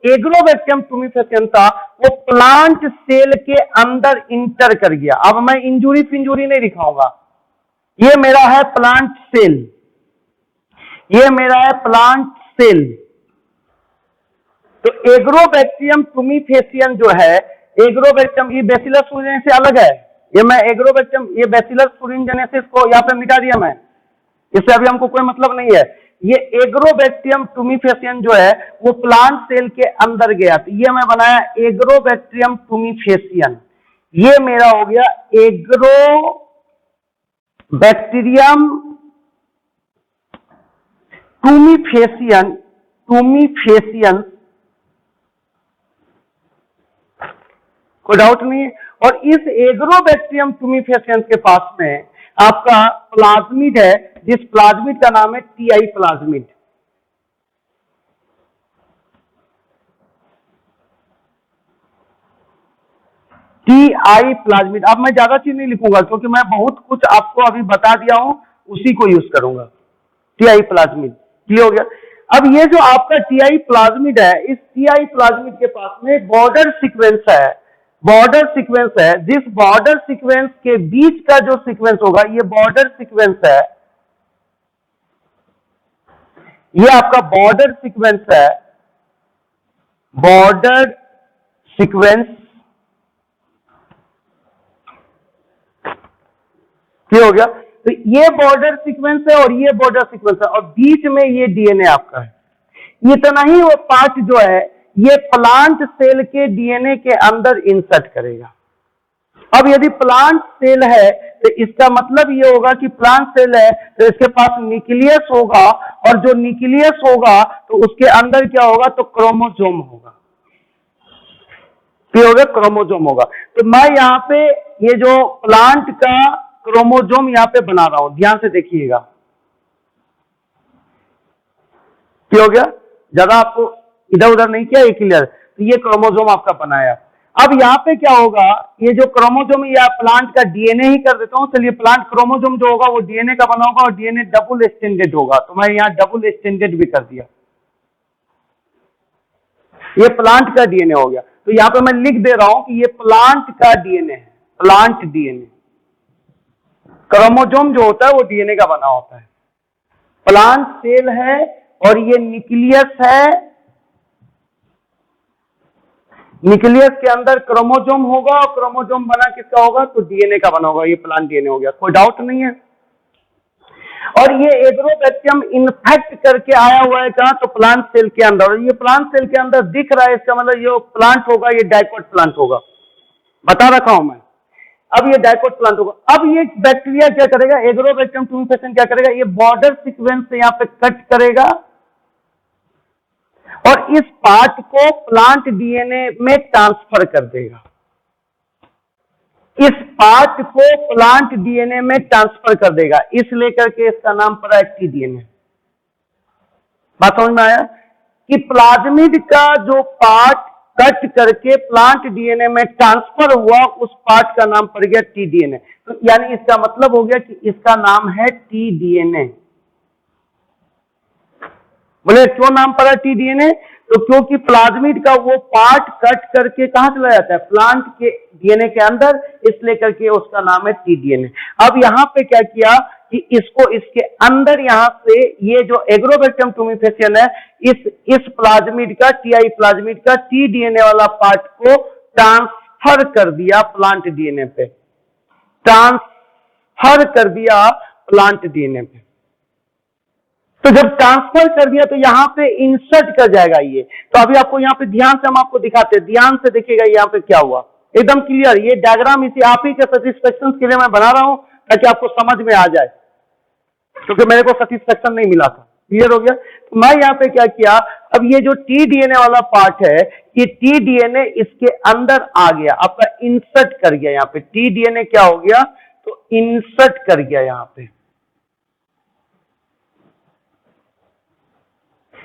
Agrobacterium टुमेफेसियन था वो plant cell के अंदर इंटर कर गया। अब मैं इंजुरी फिंजुरी नहीं दिखाऊंगा, ये मेरा है प्लांट सेल, ये मेरा है प्लांट सेल। तो एग्रोबैक्टीरियम टुमेफेसियन जो है, एग्रोबैक्टीरियम ये बैसिलस thuringiensis से अलग है। ये मैं एग्रोबैक्टीरियम, ये बैसिलस thuringiensis को यहाँ पे मिटा दिया मैं, इससे अभी हमको कोई मतलब नहीं है। ये एग्रोबैक्टीरियम टुमेफेसियन जो है वो प्लांट सेल के अंदर गया, तो ये मैं बनाया एग्रोबैक्टीरियम टुमेफेसियन। ये मेरा हो गया एग्रोबैक्टीरियम टुमेफेसियन, टुमेफेसियन, कोई डाउट नहीं है। और इस एग्रोबैक्टीरियम टुमेफेसियन के पास में आपका प्लाज्मिड है, जिस प्लाज्मिड का नाम है टीआई प्लाज्मिड। TI plasmid. अब मैं ज्यादा चीज नहीं लिखूंगा क्योंकि मैं बहुत कुछ आपको अभी बता दिया हूं, उसी को यूज करूंगा। टीआई प्लाज्मिड क्लियर हो गया। अब ये जो आपका टीआई प्लाज्मिड है, इस टीआई प्लाज्मिड के पास में बॉर्डर सीक्वेंस है, बॉर्डर सीक्वेंस है। जिस बॉर्डर सीक्वेंस के बीच का जो सीक्वेंस होगा, ये बॉर्डर सीक्वेंस है, ये आपका बॉर्डर सीक्वेंस है, बॉर्डर सीक्वेंस क्लियर हो गया। तो ये बॉर्डर सीक्वेंस है और ये बॉर्डर सीक्वेंस है, और बीच में ये डीएनए आपका है। इतना ही वो पार्ट जो है ये प्लांट सेल के डीएनए के अंदर इंसर्ट करेगा। अब यदि प्लांट सेल है तो इसका मतलब ये होगा कि प्लांट सेल है तो इसके पास न्यूक्लियस होगा, और जो न्यूक्लियस होगा तो उसके अंदर क्या होगा, तो क्रोमोसोम होगा। क्या होगा, क्रोमोसोम होगा। तो मैं यहाँ पे ये जो प्लांट का क्रोमोसोम यहाँ पे बना रहा हूं, ध्यान से देखिएगा। क्या हो गया, ज्यादा आपको इधर उधर नहीं किया, ये क्लियर। तो ये क्रोमोसोम आपका बनाया। अब यहाँ पे क्या होगा, ये जो क्रोमोसोम या प्लांट का डीएनए ही कर देता हूं। चलिए, प्लांट क्रोमोसोम जो होगा वो डीएनए का बना होगा, और डीएनए डबल एक्सटेंडेड होगा, तो मैं यहाँ डबल एक्सटेंडेड भी कर दिया। ये प्लांट का डीएनए हो गया। तो यहाँ पे मैं लिख दे रहा हूं कि ये प्लांट का डीएनए है, प्लांट डीएनए। क्रोमोसोम जो होता है वो डीएनए का बना होता है। प्लांट सेल है और ये न्यूक्लियस है, न्यूक्लियस के अंदर क्रोमोसोम होगा, और क्रोमोसोम बना किसका होगा, तो डीएनए का बना होगा। ये प्लांट डीएनए हो गया, कोई डाउट नहीं है। और ये एग्रोबैक्टीरियम इन्फेक्ट करके आया हुआ है कहां, तो प्लांट सेल के अंदर। और ये प्लांट सेल के अंदर दिख रहा है, इसका मतलब ये प्लांट होगा, ये डाइकोट प्लांट होगा, बता रखा हूं मैं। अब ये डाइकोट प्लांट होगा। अब ये बैक्टीरिया क्या करेगा, एग्रोबैक्टीरियम टुमेफेसियन क्या करेगा, ये बॉर्डर सीक्वेंस से यहां पे कट करेगा, और इस पार्ट को प्लांट डीएनए में ट्रांसफर कर देगा। इस पार्ट को प्लांट डीएनए में ट्रांसफर कर देगा, इस लेकर के इसका नाम पड़ा है टीडीएनए। बात समझ में आया कि प्लाज्मिड का जो पार्ट कट करके प्लांट डीएनए में ट्रांसफर हुआ, उस पार्ट का नाम पड़ गया टीडीएनए। तो यानी इसका मतलब हो गया कि इसका नाम है टीडीएनए। बोले क्यों नाम पड़ा टीडीएनए, तो क्योंकि प्लाज्मिड का वो पार्ट कट करके कहां चला जाता है, प्लांट के डीएनए के अंदर, इसलिए करके उसका नाम है टीडीएनए। अब यहां पे क्या किया कि इसको इसके अंदर यहां से ये जो एग्रोबैक्टीरियम टुमेफेसियन है, इस प्लाज्मिड का, टीआई प्लाज्मिड का टीडीएनए वाला पार्ट को ट्रांसफर कर दिया प्लांट डीएनए पे, ट्रांसफर कर दिया प्लांट डीएनए पे। तो जब ट्रांसफर कर दिया तो यहां पे इंसर्ट कर जाएगा ये। तो अभी आपको यहां पे ध्यान से हम आपको दिखाते हैं, ध्यान से देखिएगा यहां पे क्या हुआ, एकदम क्लियर। ये डायग्राम इसी आप ही के सेटिस्फेक्शन के लिए मैं बना रहा हूं, ताकि आपको समझ में आ जाए, क्योंकि मेरे को सेटिस्फेक्शन नहीं मिला था। क्लियर हो गया। तो मैं यहां पे क्या किया, अब ये जो टीडीएनए वाला पार्ट है, ये टीडीएनए इसके अंदर आ गया, आपका इंसर्ट कर गया। यहाँ पे टीडीएनए क्या हो गया, तो इंसर्ट कर गया यहां पे।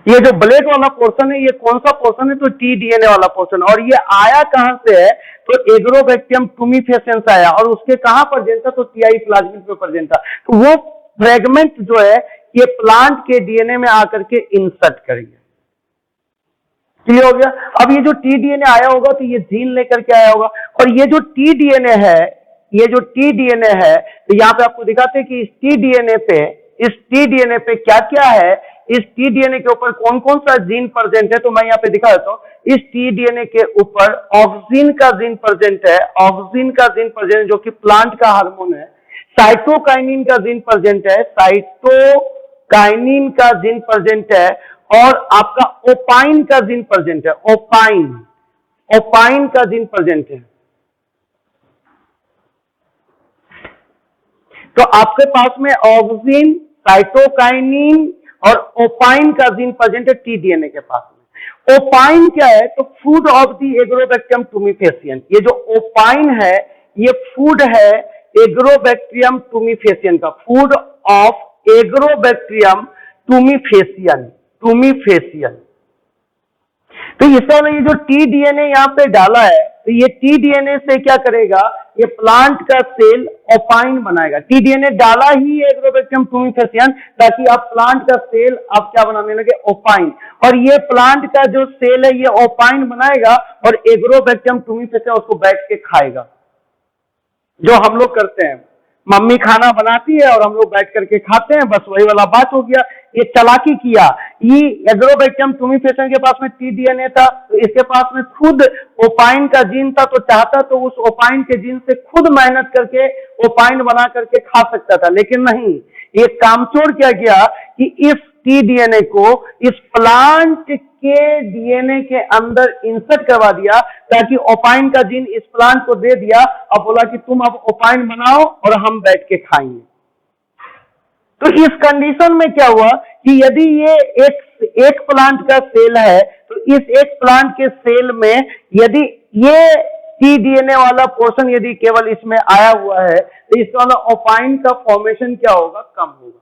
ये जो ब्लैक वाला पोर्शन है, ये कौन सा पोर्शन है, तो टीडीएनए वाला पोर्शन। और ये आया कहां से है, तो एग्रोबैक्टीरियम टुमेफेसियन से आया, और उसके कहां प्रेजेंट था, तो टीआई प्लाज्मिड पे प्रेजेंट था। तो वो फ्रेगमेंट जो है ये प्लांट के डीएनए में आकर के इंसर्ट कर गया। क्लियर हो गया। अब ये जो टीडीएनए आया होगा तो ये जीन लेकर के आया होगा, और ये जो टीडीएनए है, ये जो टीडीएनए है, तो यहाँ पे आपको दिखाते हैं कि इस टीडीएनए पे क्या क्या है, इस टीडीएनए के ऊपर कौन कौन सा जीन प्रेजेंट है। तो मैं यहाँ पे दिखा देता हूँ। इस टीडीएनए के ऊपर ऑक्सिन का जीन प्रेजेंट है, ऑक्सिन का जीन प्रेजेंट जो कि प्लांट का हार्मोन है। साइटोकाइनिन का जीन प्रेजेंट है, साइटोकाइनिन का जीन प्रेजेंट है, और आपका ओपाइन का जीन प्रेजेंट है, ओपाइन का जीन प्रेजेंट है। तो आपके पास में ऑक्सिन, साइटोकाइनिन और ओपाइन का जीन प्रेजेंट है टीडीएनए के पास में। ओपाइन क्या है, तो फूड ऑफ द एग्रोबैक्टीरियम टुमिफेसियन। ये जो ओपाइन है ये फूड है एग्रोबैक्टीरियम टुमिफेसियन का, फूड ऑफ एग्रोबैक्टीरियम टुमिफेसियन। तो इसका ये जो टीडीएनए यहाँ पे डाला है, तो ये टीडीएनए से क्या करेगा, ये प्लांट का सेल ओपाइन बनाएगा। टीडीएनए डाला ही एग्रोबैक्टीरियम टुमिफेसियन ताकि आप प्लांट का सेल आप क्या बनाने लगे, ओपाइन। और ये प्लांट का जो सेल है ये ओपाइन बनाएगा और एग्रोबैक्टीरियम टुमिफेसियन उसको बैठ के खाएगा, जो हम लोग करते हैं। मम्मी खाना बनाती है और हम लोग बैठ करके खाते हैं, बस वही वाला बात हो गया। ये चालाकी किया, ये एग्रोबैक्टीरियम टुमिफेसियन के पास में टीडीएनए था, तो इसके पास में खुद ओपाइन का जीन था, तो चाहता तो उस ओपाइन के जीन से खुद मेहनत करके ओपाइन बना करके खा सकता था, लेकिन नहीं, ये कामचोर क्या किया कि इस टीडीएनए को इस प्लांट के डीएनए के अंदर इंसर्ट करवा दिया, ताकि ओपाइन का जीन इस प्लांट को दे दिया। अब बोला कि तुम अब ओपाइन बनाओ और हम बैठ के खाएंगे। तो इस कंडीशन में क्या हुआ कि यदि ये एक प्लांट का सेल है, तो इस एक प्लांट के सेल में यदि ये टीडीएनए वाला पोर्शन यदि केवल इसमें आया हुआ है, तो इस वाला ओपाइन का फॉर्मेशन क्या होगा, कम होगा,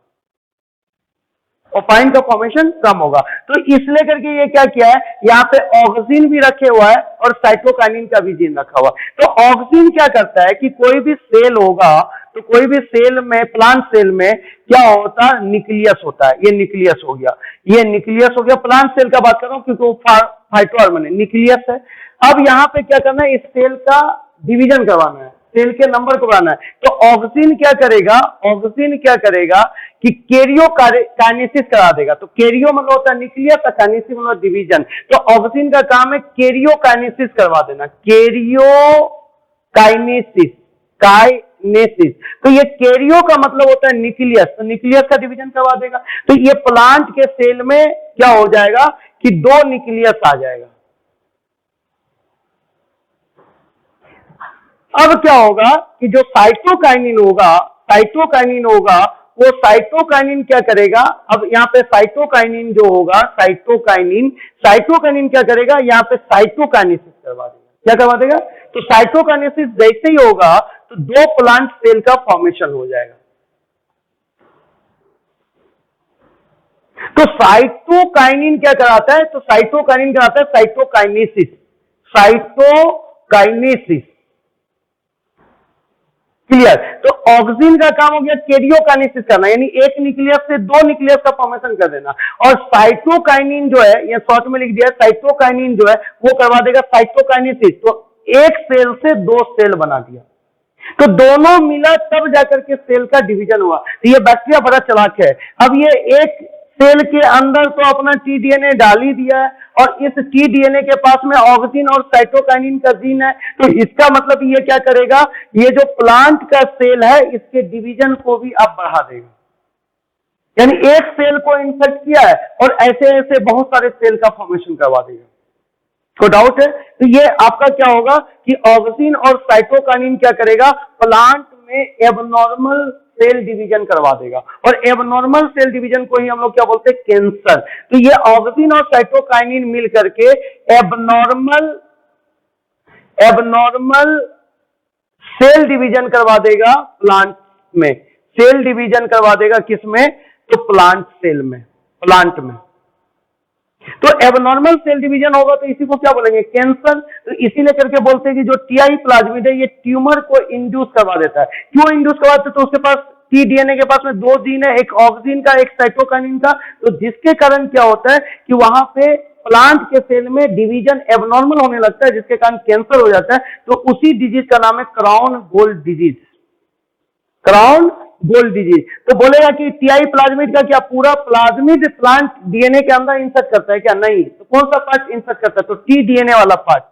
ओपाइन का फॉर्मेशन कम होगा। तो इसलिए करके ये क्या किया है, यहाँ पे ऑक्सिन भी रखे हुआ है और साइटोकाइनिन का भी जीन रखा हुआ है। तो ऑक्सिन क्या करता है कि कोई भी सेल होगा, तो कोई भी सेल में, प्लांट सेल में क्या होता है, न्यूक्लियस होता है। ये न्यूक्लियस हो गया, ये न्यूक्लियस हो गया। प्लांट सेल का बात कर रहा हूं क्योंकि वो फाइटोहार्मोन है, न्यूक्लियस है। अब यहाँ पे क्या करना है, इस सेल का डिवीजन करवाना है, सेल के नंबर को बढ़ाना है। तो ऑक्सिन क्या करेगा, ऑक्सिन क्या करेगा कि कैरियोकाइनेसिस करा देगा। तो कैरियो मतलब होता है न्यूक्लियस, काइनेसिस मतलब डिवीजन। तो ऑक्सिन का काम है कैरियोकाइनेसिस करवा देना, कैरियोकाइनेसिस। तो ये कैरियो का मतलब होता है न्यूक्लियस, तो न्यूक्लियस का डिवीजन करवा देगा। तो ये प्लांट के सेल में क्या हो जाएगा कि 2 न्यूक्लियस आ जाएगा। अब क्या होगा कि जो साइटोकाइनिन होगा, वो साइटोकाइनिन क्या करेगा, अब यहाँ पे साइटोकाइनिन जो होगा, साइटोकाइनिन क्या करेगा, यहाँ पे साइटोकाइनेसिस करवा देगा। क्या करवा देगा, तो साइटोकाइनेसिस जैसे ही होगा तो 2 प्लांट सेल का फॉर्मेशन हो जाएगा। तो साइटोकाइनिन क्या कराता है, तो साइटोकाइनिन कराता है साइटोकाइनेसिस। क्लियर। तो ऑक्सिन का काम हो गया कैरियोकाइनेसिस करना, यानी एक न्यूक्लियस से 2 न्यूक्लियस का फॉर्मेशन कर देना। और साइटोकाइनिन जो है, ये शॉर्ट में लिख दिया, साइटोकाइनिन जो है वो करवा देगा साइटोकाइनेसिस। तो एक सेल से 2 सेल बना दिया, तो दोनों मिला तब जाकर के सेल का डिवीजन हुआ। तो ये बैक्टीरिया बड़ा चालाक है। अब ये एक सेल के अंदर तो अपना टीडीएनए डाल ही दिया है, और इस टीडीएनए के पास में ऑक्सिन और साइटोकाइनिन का जीन है। तो इसका मतलब ये क्या करेगा, ये जो प्लांट का सेल है इसके डिवीजन को भी अब बढ़ा देगा। यानी एक सेल को इंसर्ट किया है और ऐसे ऐसे बहुत सारे सेल का फॉर्मेशन करवा देगा। कोई डाउट है? तो ये आपका क्या होगा कि ऑक्सिन और साइटोकाइनिन क्या करेगा, प्लांट में एबनॉर्मल सेल डिवीजन करवा देगा। और एबनॉर्मल सेल डिवीजन को ही हम लोग क्या बोलते हैं, कैंसर। तो ये ऑक्सिन और साइटोकाइनिन मिल करके एबनॉर्मल सेल डिवीजन करवा देगा प्लांट में। सेल डिवीजन करवा देगा किसमें, तो प्लांट सेल में, प्लांट में। तो एबनॉर्मल सेल डिवीजन होगा तो इसी को क्या बोलेंगे, कैंसर। तो इसीलिए करके बोलते हैं कि जो टीआई प्लाज्मिड है ये ट्यूमर को इंड्यूस करवा देता है। क्यों इंड्यूस करवाते हैं, तो उसके पास टीडीएनए के पास में 2 जीन है, एक ऑक्सिन का एक साइटोकाइनिन का। तो जिसके कारण क्या होता है कि वहां पे प्लांट के सेल में डिवीजन एबनॉर्मल होने लगता है जिसके कारण कैंसर हो जाता है, तो उसी डिजीज का नाम है crown gold disease. Crown gold disease. तो बोलेगा कि टीआई प्लाज्मिड का क्या पूरा प्लाज्मिड प्लांट डीएनए के अंदर इंसर्ट करता है क्या? नहीं। तो कौन सा पार्ट इंसर्ट करता है? तो टी डीएनए वाला पार्ट।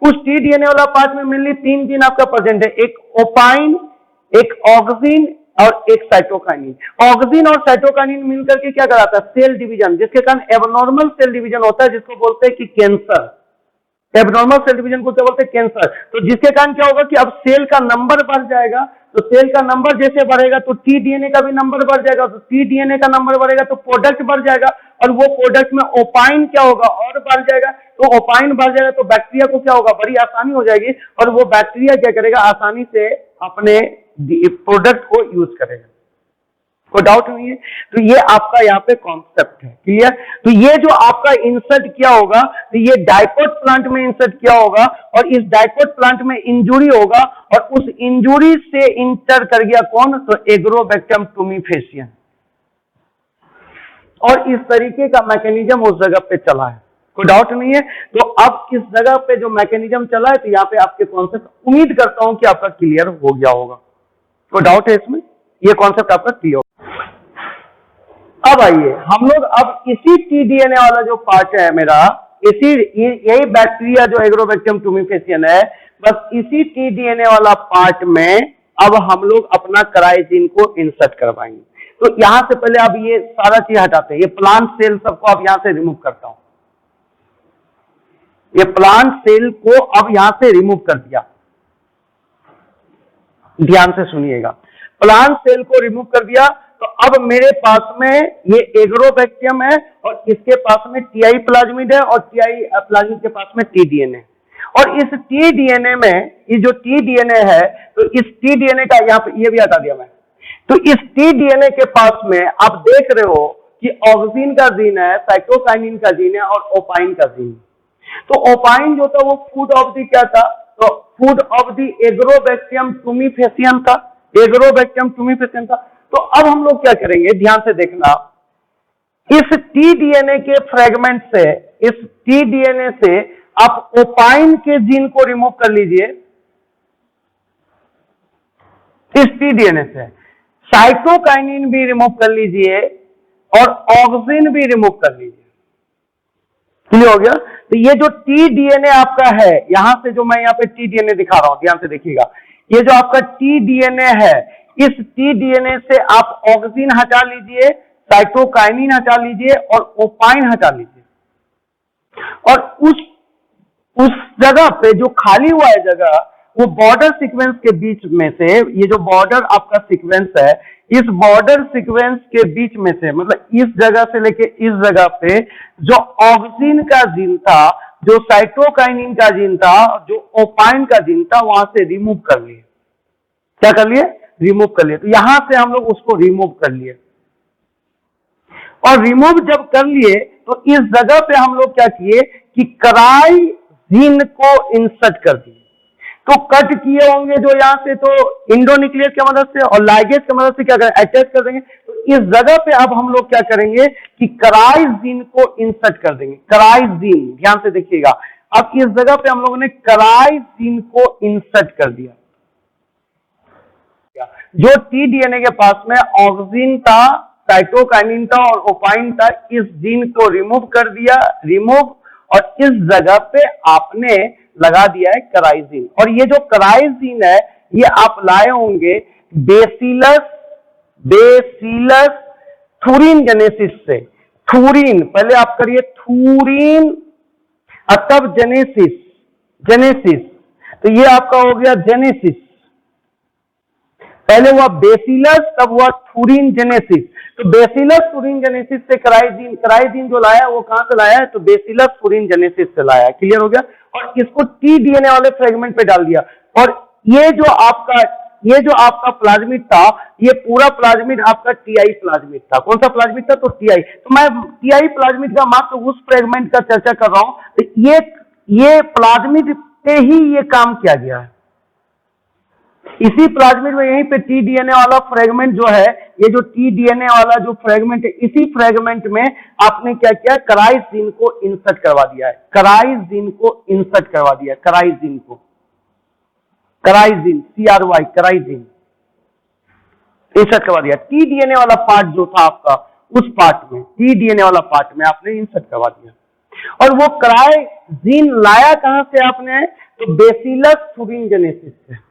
उस टी डीएनए वाला पार्ट में मेनली 3 जीन आपका प्रेजेंट है, एक ओपाइन, एक ऑक्सिन और एक साइटोकाइनिन। ऑक्सिन और साइटोकाइनिन मिलकर के क्या कराता है? सेल डिवीजन, जिसके कारण एबनॉर्मल सेल डिवीजन होता है, जिसको बोलते हैं कि कैंसर। एबनॉर्मल सेल डिवीजन को क्या बोलते हैं? कैंसर। तो जिसके कारण क्या होगा कि अब सेल का नंबर बढ़ जाएगा, तो सेल का नंबर जैसे बढ़ेगा तो टी डीएनए का भी नंबर बढ़ जाएगा, तो टी डीएनए का नंबर बढ़ेगा तो प्रोडक्ट बढ़ जाएगा, और वो प्रोडक्ट में ओपाइन क्या होगा? और बढ़ जाएगा। तो ओपाइन बढ़ जाएगा तो बैक्टीरिया को क्या होगा? बड़ी आसानी हो जाएगी, और वो बैक्टीरिया क्या करेगा? आसानी से अपने प्रोडक्ट को यूज करेगा। कोई डाउट नहीं है। तो ये आपका यहाँ पे कॉन्सेप्ट है, क्लियर। तो ये जो आपका इंसर्ट किया होगा, तो ये डाइकोट प्लांट में इंसर्ट किया होगा, और इस डाइकोट प्लांट में इंजुरी होगा, और उस इंजुरी से इंटर कर गया कौन? तो एग्रोबैक्टरम टुमीफेसियन। और इस तरीके का मैकेनिज्म उस जगह पे चला है, कोई डाउट नहीं है। तो अब इस जगह पे जो मैकेनिज्म चला है, तो यहाँ पे आपके कॉन्सेप्ट उम्मीद करता हूं कि आपका क्लियर हो गया होगा। कोई डाउट है इसमें? ये कॉन्सेप्ट आपका क्लियर। अब आइए हम लोग अब इसी टी डीएनए वाला जो पार्ट है मेरा, इसी यही बैक्टीरिया जो एग्रोबैक्टरम टुमीफेसियन है, बस इसी टी डीएनए वाला पार्ट में अब हम लोग अपना कराइजिन को इंसर्ट करवाएंगे। तो यहां से पहले अब ये सारा चीज हटाते हैं, ये प्लांट सेल सबको अब यहां से रिमूव करता हूं। ये प्लांट सेल को अब यहां से रिमूव कर दिया, ध्यान से सुनिएगा। प्लांट सेल को रिमूव कर दिया, तो अब मेरे पास में ये एग्रोबैक्टीरियम है, और इसके पास में टीआई प्लाज्मिड है, और टीआई प्लाज्मिड के पास में टी डीएनए। और इस टी डीएनए में, ये जो टी डीएनए है, तो इस टी डीएनए का यहाँ पे ये भी हटा दिया मैं। तो इस टी डीएनए के पास में आप देख रहे हो कि ऑक्सिन का जीन है, साइटोकाइनिन का जीन है, और ओपाइन का जीन। तो ओपाइन जो था वो फूड ऑफ दी क्या था? तो फूड ऑफ दी एग्रोबैक्टरम टुमीफेसियन था, एग्रोबैक्टरम टुमीफेसियन था। तो अब हम लोग क्या करेंगे, ध्यान से देखना, इस टी डीएनए के फ्रेगमेंट से, इस टी डीएनए से आप ओपाइन के जीन को रिमूव कर लीजिए, इस टी डीएनए से साइटोकाइनिन भी रिमूव कर लीजिए, और ऑक्सिन भी रिमूव कर लीजिए। क्लियर हो गया? तो ये जो टी डीएनए आपका है, यहां से जो मैं यहाँ पे टी डीएनए दिखा रहा हूं, ध्यान से देखिएगा, ये जो आपका टी डीएनए है, इस टी डीएनए से आप ऑक्सिन हटा लीजिए, साइटोकाइनिन हटा लीजिए, और ओपाइन हटा लीजिए, और उस जगह पे जो खाली हुआ है जगह, वो बॉर्डर सीक्वेंस के बीच में से, ये जो बॉर्डर आपका सीक्वेंस है, इस बॉर्डर सीक्वेंस के बीच में से, मतलब इस जगह से लेके इस जगह पे जो ऑक्सिन का जीन था, जो साइटोकाइनिन का जीन था, जो ओपाइन का जीन था, वहां से रिमूव कर लिए। क्या कर लिए? रिमूव कर लिए। तो यहां से हम लोग उसको रिमूव कर लिए, और रिमूव जब कर लिए तो इस जगह पे हम लोग क्या किए कि कराइजिन को इंसर्ट कर दिए। तो कट किए होंगे जो यहां से, तो इंडोन्यूक्लियस की मदद से और लाइगेज की मदद से क्या करें? अटैच कर देंगे। तो इस जगह पे अब हम लोग क्या करेंगे कि कराइजिन को इंसर्ट कर देंगे। कराइजिन, ध्यान से देखिएगा, अब इस जगह पे हम लोगों ने कराइजिन को इंसर्ट कर दिया। जो टी डीएनए के पास में ऑक्सिन था, साइटोकाइनिन था और ओपाइन था, इस जीन को रिमूव कर दिया, रिमूव, और इस जगह पे आपने लगा दिया है कराइजिन। और ये जो कराइजिन है, ये आप लाए होंगे बेसिलस थूरिन जेनेसिस से। थूरिन, पहले आप करिए थूरिन, तब जेनेसिस, तो ये आपका हो गया जेनेसिस। पहले हुआ बेसिलस, तब हुआ थूरिन जेनेसिस। तो बेसिलस थूरिन जेनेसिस से कराइजिन जो लाया वो कहां से लाया है? तो बेसिलस थूरिन जेनेसिस से लाया। क्लियर हो गया? और इसको टी डीएनए वाले फ्रेगमेंट पे डाल दिया। और ये जो आपका प्लाज्मिड था, ये पूरा प्लाज्मिड आपका टीआई प्लाज्मिड था। कौन सा प्लाज्मिड था? तो टीआई। तो मैं टीआई प्लाज्मिड का मात्र उस फ्रेगमेंट का चर्चा कर रहा हूं। तो ये प्लाज्मिड पे ही ये काम किया गया है। इसी प्लाज्मिड में यहीं पे टी डीएनए वाला फ्रेगमेंट जो है, ये जो टी डीएनए वाला जो फ्रेगमेंट है, इसी फ्रेगमेंट में आपने क्या किया, कराइजीन को इंसर्ट करवा दिया है, कराइजीन को इंसर्ट करवा दिया है, कराइजीन को, कराइजीन CRY कराइजीन इंसर्ट करवा दिया। टी डीएनए वाला पार्ट जो था आपका, उस पार्ट में, टी डीएनए वाला पार्ट में आपने इंसर्ट करवा दिया। और वो कराइजीन लाया कहां से आपने, तो बेसिलस थुरिनजेनेसिस से।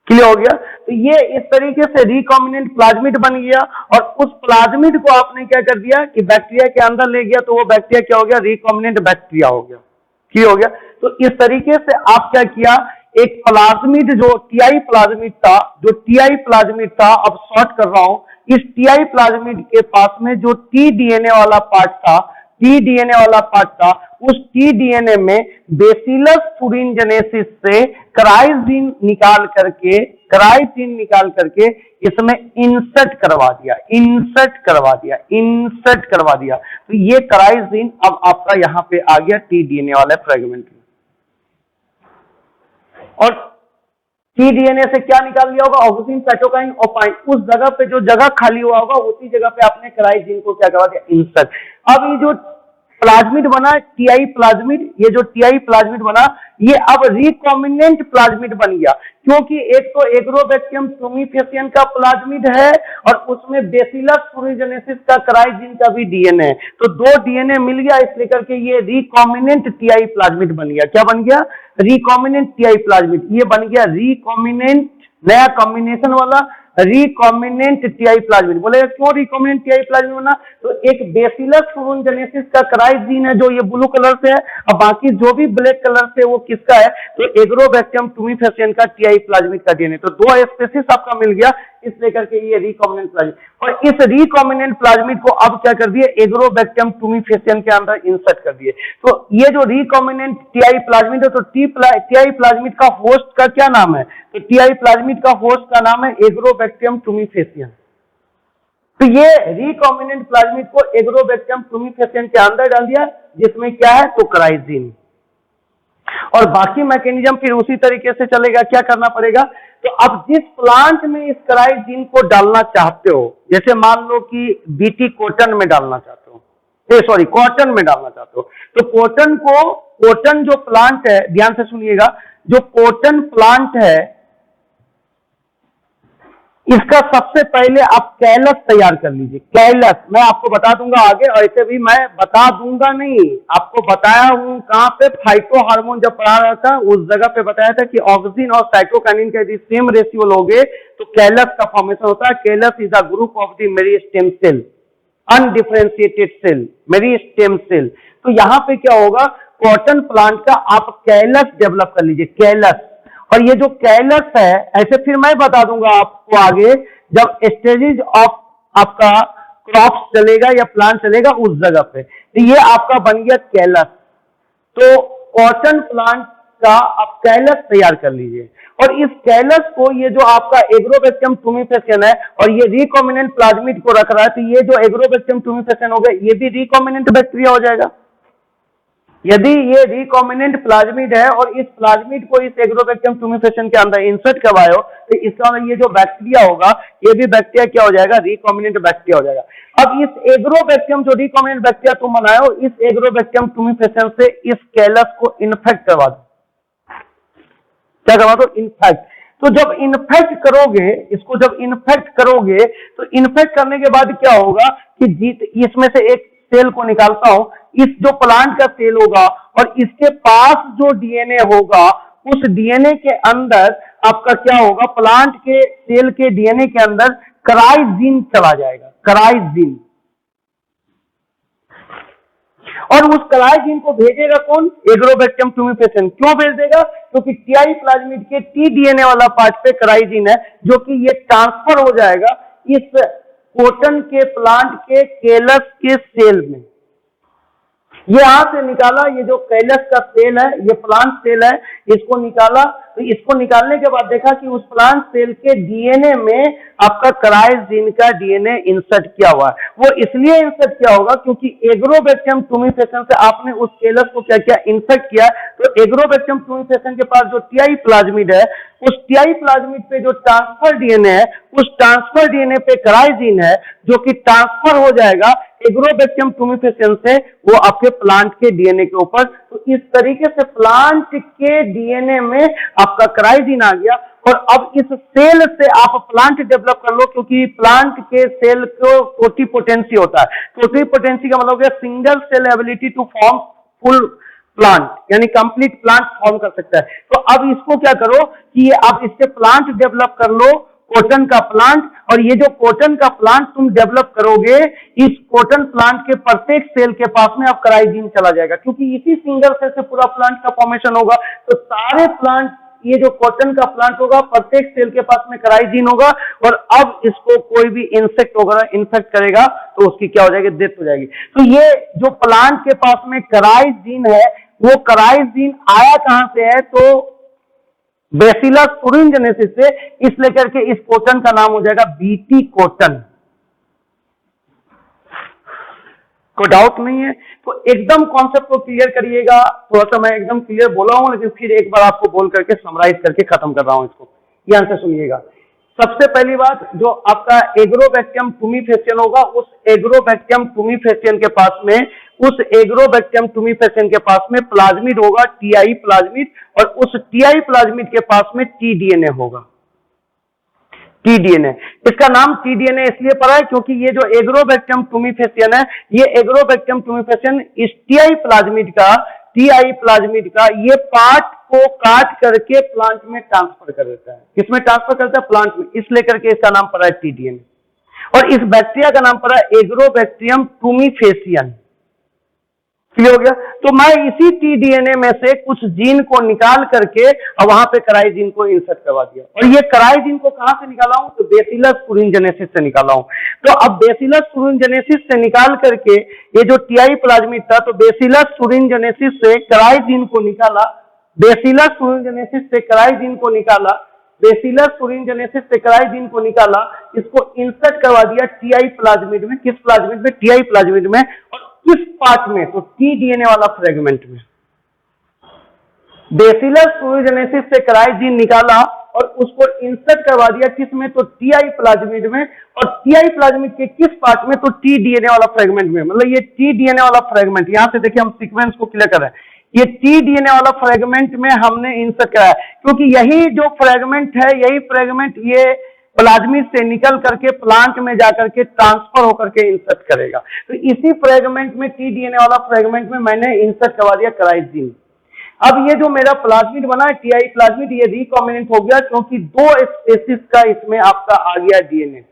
क्लियर हो गया। तो ये इस तरीके से रिकॉम्बिनेंट प्लाज्मिड बन गया, और उस प्लाज्मिड को आपने क्या कर दिया कि बैक्टीरिया के अंदर ले गया, तो वो बैक्टीरिया क्या हो गया, रिकॉम्बिनेंट बैक्टीरिया हो गया। क्लियर हो गया। तो इस तरीके से आप क्या किया, एक प्लाज्मिड जो टीआई प्लाज्मिड था, जो टीआई प्लाज्मिड था, अब शॉर्ट कर रहा हूं, इस टीआई प्लाज्मिड के पास में जो टी डीएनए वाला पार्ट था, टी डीएनए वाला पार्ट था, उस टी डीएनए में बेसिलस थुरिनजेनेसिस से कराइजीन निकाल करके इसमें इंसर्ट करवा दिया, इंसर्ट करवा दिया। तो ये कराइजीन अब आपका यहां पे आ गया टी डीएनए वाले फ्रेगमेंट में। और टी डीएनए से क्या निकाल लिया होगा, ऑक्सीजन, साइटोकाइन, ओपाइन, उस जगह पे जो जगह खाली हुआ होगा, उसी जगह पे आपने कराइजीन को क्या करवा दिया, इंसर्ट। अब ये जो प्लाज्मिड बना टीआई प्लाज्मिड, ये जो टीआई प्लाज्मिड बना, ये अब रिकॉम्बिनेंट प्लाज्मिड बन गया, क्योंकि एक तो एग्रोबैक्टीरियम टुमिफेसियन का प्लाज्मिड है और उसमें बेसिलस थुरिनजेनेसिस का कराइजीन का भी डीएनए, तो दो डीएनए मिल गया, इसलिए करके ये रिकॉम्बिनेंट टीआई प्लाज्मिड बन गया। क्या बन गया, रिकॉम्बिनेंट टीआई प्लाज्मिड। ये बन गया रिकॉम्बिनेंट, नया कॉम्बिनेशन वाला रिकॉम्बिनेंट टीआई प्लाज्मिड। बोलेगा क्यों रिकॉम्बिनेंट टीआई प्लाज्मिड बना, तो एक बेसिलस थुरिनजेनेसिस का कराइजीन है जो ये ब्लू कलर से है, और बाकी जो भी ब्लैक कलर से वो किसका है, तो एग्रोबैक्टीरियम टुमिफेसियन का टीआई प्लाज्मिड का डीएनए। तो दो स्पेसिस आपका मिल गया, इसलिए करके ये रिकॉम्बिनेंट प्लाज्मिड। और इस रिकॉम्बिनेंट प्लाज्मिड को अब क्या कर दिए, एग्रोबैक्टीरियम टुमिफेसियन के अंदर इंसर्ट कर दिए। तो ये जो रिकॉम्बिनेंट टीआई प्लाज्मिड है, तो टीआई प्लाज्मिड का होस्ट का क्या नाम है, तो टीआई प्लाज्मिड का होस्ट का नाम है एग्रोबैक्टीरियम टुमिफेसियन। तो ये रिकॉम्बिनेंट प्लाज्मिड को एग्रोबैक्टीरियम टुमिफेसियन के अंदर डाल दिया, जिसमें क्या है, तो कराइजीन। और बाकी मैकेनिज्म फिर उसी तरीके से चलेगा। क्या करना पड़ेगा, तो अब जिस प्लांट में इस कराइजीन को डालना चाहते हो, जैसे मान लो कि बीटी कॉटन में डालना चाहते हो, कॉटन में डालना चाहते हो, तो कॉटन जो प्लांट है, ध्यान से सुनिएगा, जो कॉटन प्लांट है, इसका सबसे पहले आप कैलस तैयार कर लीजिए। कैलस मैं आपको बता दूंगा आगे, और ऐसे भी मैं बता दूंगा नहीं, आपको बताया हूं कहां पे, फाइटो हार्मोन जब पढ़ा रहा था उस जगह पे बताया था कि ऑक्सीजन और साइटोकाइनिन का यदि सेम रेशियो लोगे तो कैलस का फॉर्मेशन होता है। Callus is the group of the meristem cell, undifferentiated cell, meristem cell. तो यहां पे क्या होगा, कॉटन प्लांट का आप कैलस डेवलप कर लीजिए, कैलस। और ये जो कैलस है, ऐसे फिर मैं बता दूंगा आपको आगे, जब स्टेजेस ऑफ आपका क्रॉप चलेगा या प्लांट चलेगा उस जगह पे। तो ये आपका बन गया कैलस। तो कॉटन प्लांट का आप कैलस तैयार कर लीजिए, और इस कैलस को, ये जो आपका एग्रोबैक्टीरियम टुमिफेसियन है और ये रिकॉम्बिनेंट प्लाज्मिड को रख रहा है, तो ये जो एग्रोबैक्टीरियम टुमिफेसियन हो गया, ये भी रिकॉम्बिनेंट बैक्टीरिया हो जाएगा। यदि ये रिकॉम्बिनेंट प्लाज्मिड है और इस प्लाज्मिड को इस एग्रोबैक्टीरियम टुमिफेसियन के अंदर इंसर्ट करवाए हो, तो इसका मतलब ये जो बैक्टीरिया होगा, ये भी बैक्टीरिया क्या हो जाएगा, रिकॉम्बिनेंट बैक्टीरिया हो जाएगा। अब इस एग्रोबैक्टीरियम, जो रिकॉम्बिनेंट बैक्टीरिया तुम बनाए हो, इस एग्रोबैक्टीरियम टुमिफेसियन से इस कैलस को इन्फेक्ट करवा दो। क्या करवा दो, इन्फेक्ट। तो जब इन्फेक्ट करोगे, इसको जब इन्फेक्ट करोगे, तो इन्फेक्ट करने के बाद क्या होगा कि इसमें से एक सेल को निकालता हूं, इस जो प्लांट का सेल होगा और इसके पास जो डीएनए होगा, उस डीएनए के अंदर आपका क्या होगा, प्लांट के सेल के डीएनए के अंदर कराइजीन चला जाएगा, कराइजीन। और उस कराइजीन को भेजेगा कौन, एग्रोबैक्टीरियम टुमिफेसियन। क्यों भेज देगा, क्योंकि टीआई प्लाज्मिड के टी डीएनए वाला पार्ट पे कराइजीन है, जो कि ये ट्रांसफर हो जाएगा इस कॉटन के प्लांट के कैलस के सेल में। ये यहां से निकाला, ये जो कैलस का सेल है, ये प्लांट सेल है, इसको निकाला तो इसको निकालने के बाद देखा कि उस प्लांट सेल के डीएनए में आपका क्राइजीन का डीएनए इंसर्ट किया हुआ है। वो इसलिए इंसर्ट किया होगा क्योंकि एग्रोबैक्टीरियम टुमिफेसियन से आपने उस केलस को क्या किया, इंसर्ट किया। तो एग्रोबैक्टीरियम टुमिफेसियन के पास जो टीआई प्लाज्मिड है, उस टीआई प्लाज्मिड पे जो ट्रांसफर डीएनए है, उस ट्रांसफर डीएनए पे क्राइजीन है जो कि ट्रांसफर हो जाएगा एग्रोबैक्टीरियम टुमिफेसियन से वो आपके प्लांट के डीएनए के ऊपर। तो इस तरीके से प्लांट के डीएनए में आपका क्राइजीन आ गया। और अब इस सेल से आप प्लांट डेवलप कर लो, क्योंकि प्लांट के सेल को टोटिपोटेंसी होता है। टोटिपोटेंसी का मतलब है single cell ability to form full plant, यानी कंप्लीट प्लांट फॉर्म कर सकता है। तो अब इसको क्या करो कि आप इससे प्लांट डेवलप कर लो, कॉटन का प्लांट। और ये जो कॉटन का प्लांट तुम डेवलप करोगे, इस कॉटन प्लांट के प्रत्येक सेल के पास में अब क्राइजीन चला जाएगा, क्योंकि इसी सिंगल सेल से पूरा प्लांट का फॉर्मेशन होगा। तो सारे प्लांट, ये जो कॉटन का प्लांट होगा, प्रत्येक सेल के पास में क्राइजीन होगा। और अब इसको कोई भी इंसेक्ट वगैरह इन्फेक्ट करेगा तो उसकी क्या हो जाएगी, डेथ हो जाएगी। तो ये जो प्लांट के पास में क्राइजीन है, वो क्राइजीन आया कहां से है, तो बेसिलस thuringiensis से। इस लेकर के इस कॉटन का नाम हो जाएगा बीटी कॉटन। कोई डाउट नहीं है? तो एकदम कॉन्सेप्ट को क्लियर करिएगा। थोड़ा सा मैं एकदम क्लियर बोला हूं, लेकिन फिर एक बार आपको बोल करके समराइज करके खत्म कर रहा हूं इसको। ध्यान से सुनिएगा। सबसे पहली बात, जो आपका एग्रोबैक्टीरियम टुमिफेसियन होगा, उस एग्रोबैक्टीरियम टुमिफेसियन के पास में, उस एग्रोबैक्टीरियम टुमिफेसियन के पास में प्लाज्मिड होगा, टीआई प्लाज्मिड। और उस टीआई प्लाज्मिड के पास में टीडीएनए होगा, टीडीएनए। इसका नाम टीडीएनए इसलिए पड़ा है क्योंकि ये जो एग्रोबैक्टीरियम टुमिफेसियन है, ये एग्रोबैक्टीरियम टुमिफेसियन इस टीआई प्लाज्मिड का ये पार्ट को काट करके प्लांट में ट्रांसफर कर देता है। किसमें ट्रांसफर करता है? प्लांट में। इस लेकर के इसका नाम पड़ा है टीडीएनए। और इस बैक्टीरिया का नाम पड़ा है एग्रोबैक्टीरियम टुमिफेसियन। क्लियर हो गया? तो मैं इसी टीडीएनए में से कुछ जीन को निकाल करके और वहां पे क्राइजीन को इंसर्ट करवा दिया। और ये क्राइजीन को कहां से निकाला हूं? तो बेसिलस thuringiensis से निकाला हूं। तो अब बेसिलस thuringiensis से निकाल करके ये जो टीआई प्लाज्मिड था, तो बेसिलस thuringiensis से क्राइजीन को निकाला, बेसिलस thuringiensis से क्राइजीन को निकाला, बेसिलस thuringiensis से क्राइजीन को निकाला, इसको इंसर्ट करवा दिया टीआई प्लाज्मिड में। किस प्लाज्मिड में? टीआई प्लाज्मिड में। और किस पार्ट में? तो टीडीएनए वाला फ्रेगमेंट में। बेसिलस thuringiensis से क्राइजीन निकाला और उसको इंसर्ट करवा दिया किसमें? तो टीआई प्लाज्मिड में। और टीआई प्लाज्मिड के किस पार्ट में? तो टीडीएनए वाला फ्रेगमेंट में। मतलब ये टीडीएनए वाला फ्रेगमेंट, यहां से देखिए हम सीक्वेंस को क्लियर कर रहे हैं। ये टीडीएनए वाला फ्रेगमेंट में हमने इंसर्ट कराया, क्योंकि यही जो फ्रेगमेंट है, यही फ्रेगमेंट ये प्लाज्मिड से निकल करके प्लांट में जाकर के ट्रांसफर होकर के इंसर्ट करेगा। तो इसी फ्रेगमेंट में, टीडीएनए वाला फ्रेगमेंट में मैंने इंसर्ट करवा दिया क्राइजीन। अब ये जो मेरा प्लाज्मिड बना है टीआई प्लाज्मिड, ये रिकॉम्बिनेंट हो गया क्योंकि दो स्पेसिस का इसमें आपका आ गया डीएनए।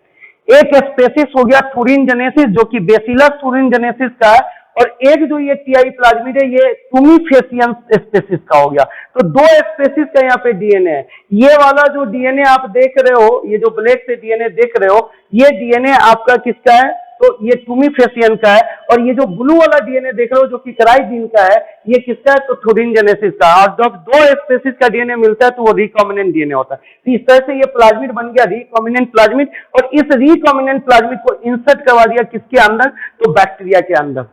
एक स्पेसिस हो गया thuringiensis जो कि बेसिलस thuringiensis का है, और एक जो ये टीआई प्लाज्मिड है, ये टुमिफेसियन स्पेसिस का हो गया। तो दो स्पेसिस का यहाँ पे डीएनए है। ये वाला जो डीएनए आप देख रहे हो, ये जो ब्लैक से डीएनए देख रहे हो, ये डीएनए आपका किसका है? तो ये टुमिफेसियन का है। और ये जो ब्लू वाला डीएनए देख रहे हो जो कि क्राइजीन का है, ये किसका है? तो thuringiensis का। और जब दो स्पेसिस का डीएनए मिलता है तो वो रिकॉम्बिनेंट डीएनए होता है। तो इस तरह से ये प्लाज्मिड बन गया रिकॉम्बिनेंट प्लाज्मिड। और इस रिकॉम्बिनेंट प्लाज्मिड को इंसर्ट करवा दिया किसके अंदर? तो बैक्टीरिया के अंदर।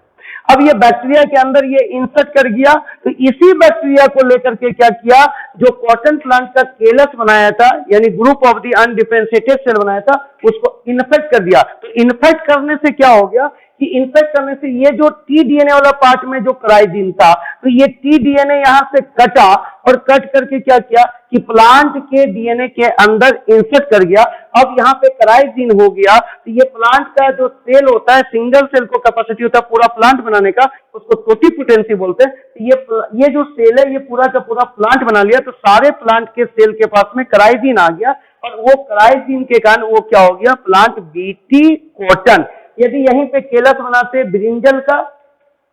अब ये बैक्टीरिया के अंदर ये इंसर्ट कर गया, तो इसी बैक्टीरिया को लेकर के क्या किया, जो कॉटन प्लांट का केलस बनाया था, यानी group of the undifferentiated cell बनाया था, उसको इन्फेक्ट कर दिया। तो इन्फेक्ट करने से क्या हो गया कि इंफेक्ट करने से ये जो टीडीएनए वाला पार्ट में जो क्राइजीन था, तो ये टीडीएनए यहां से कटा और कट करके क्या किया कि प्लांट के डीएनए के अंदर इंसर्ट कर गया। अब यहाँ पे क्राइजीन हो गया। तो ये प्लांट का जो सेल होता है, सिंगल सेल को कैपेसिटी होता है पूरा प्लांट बनाने का, उसको टोटिपोटेंसी बोलते हैं। तो ये जो सेल है, ये पूरा का पूरा प्लांट बना लिया। तो सारे प्लांट के सेल के पास में क्राइजीन आ गया, और वो क्राइजीन के कारण वो क्या हो गया? Plant BT cotton. यदि यहीं पे केलस बनाते ब्रिंजल का,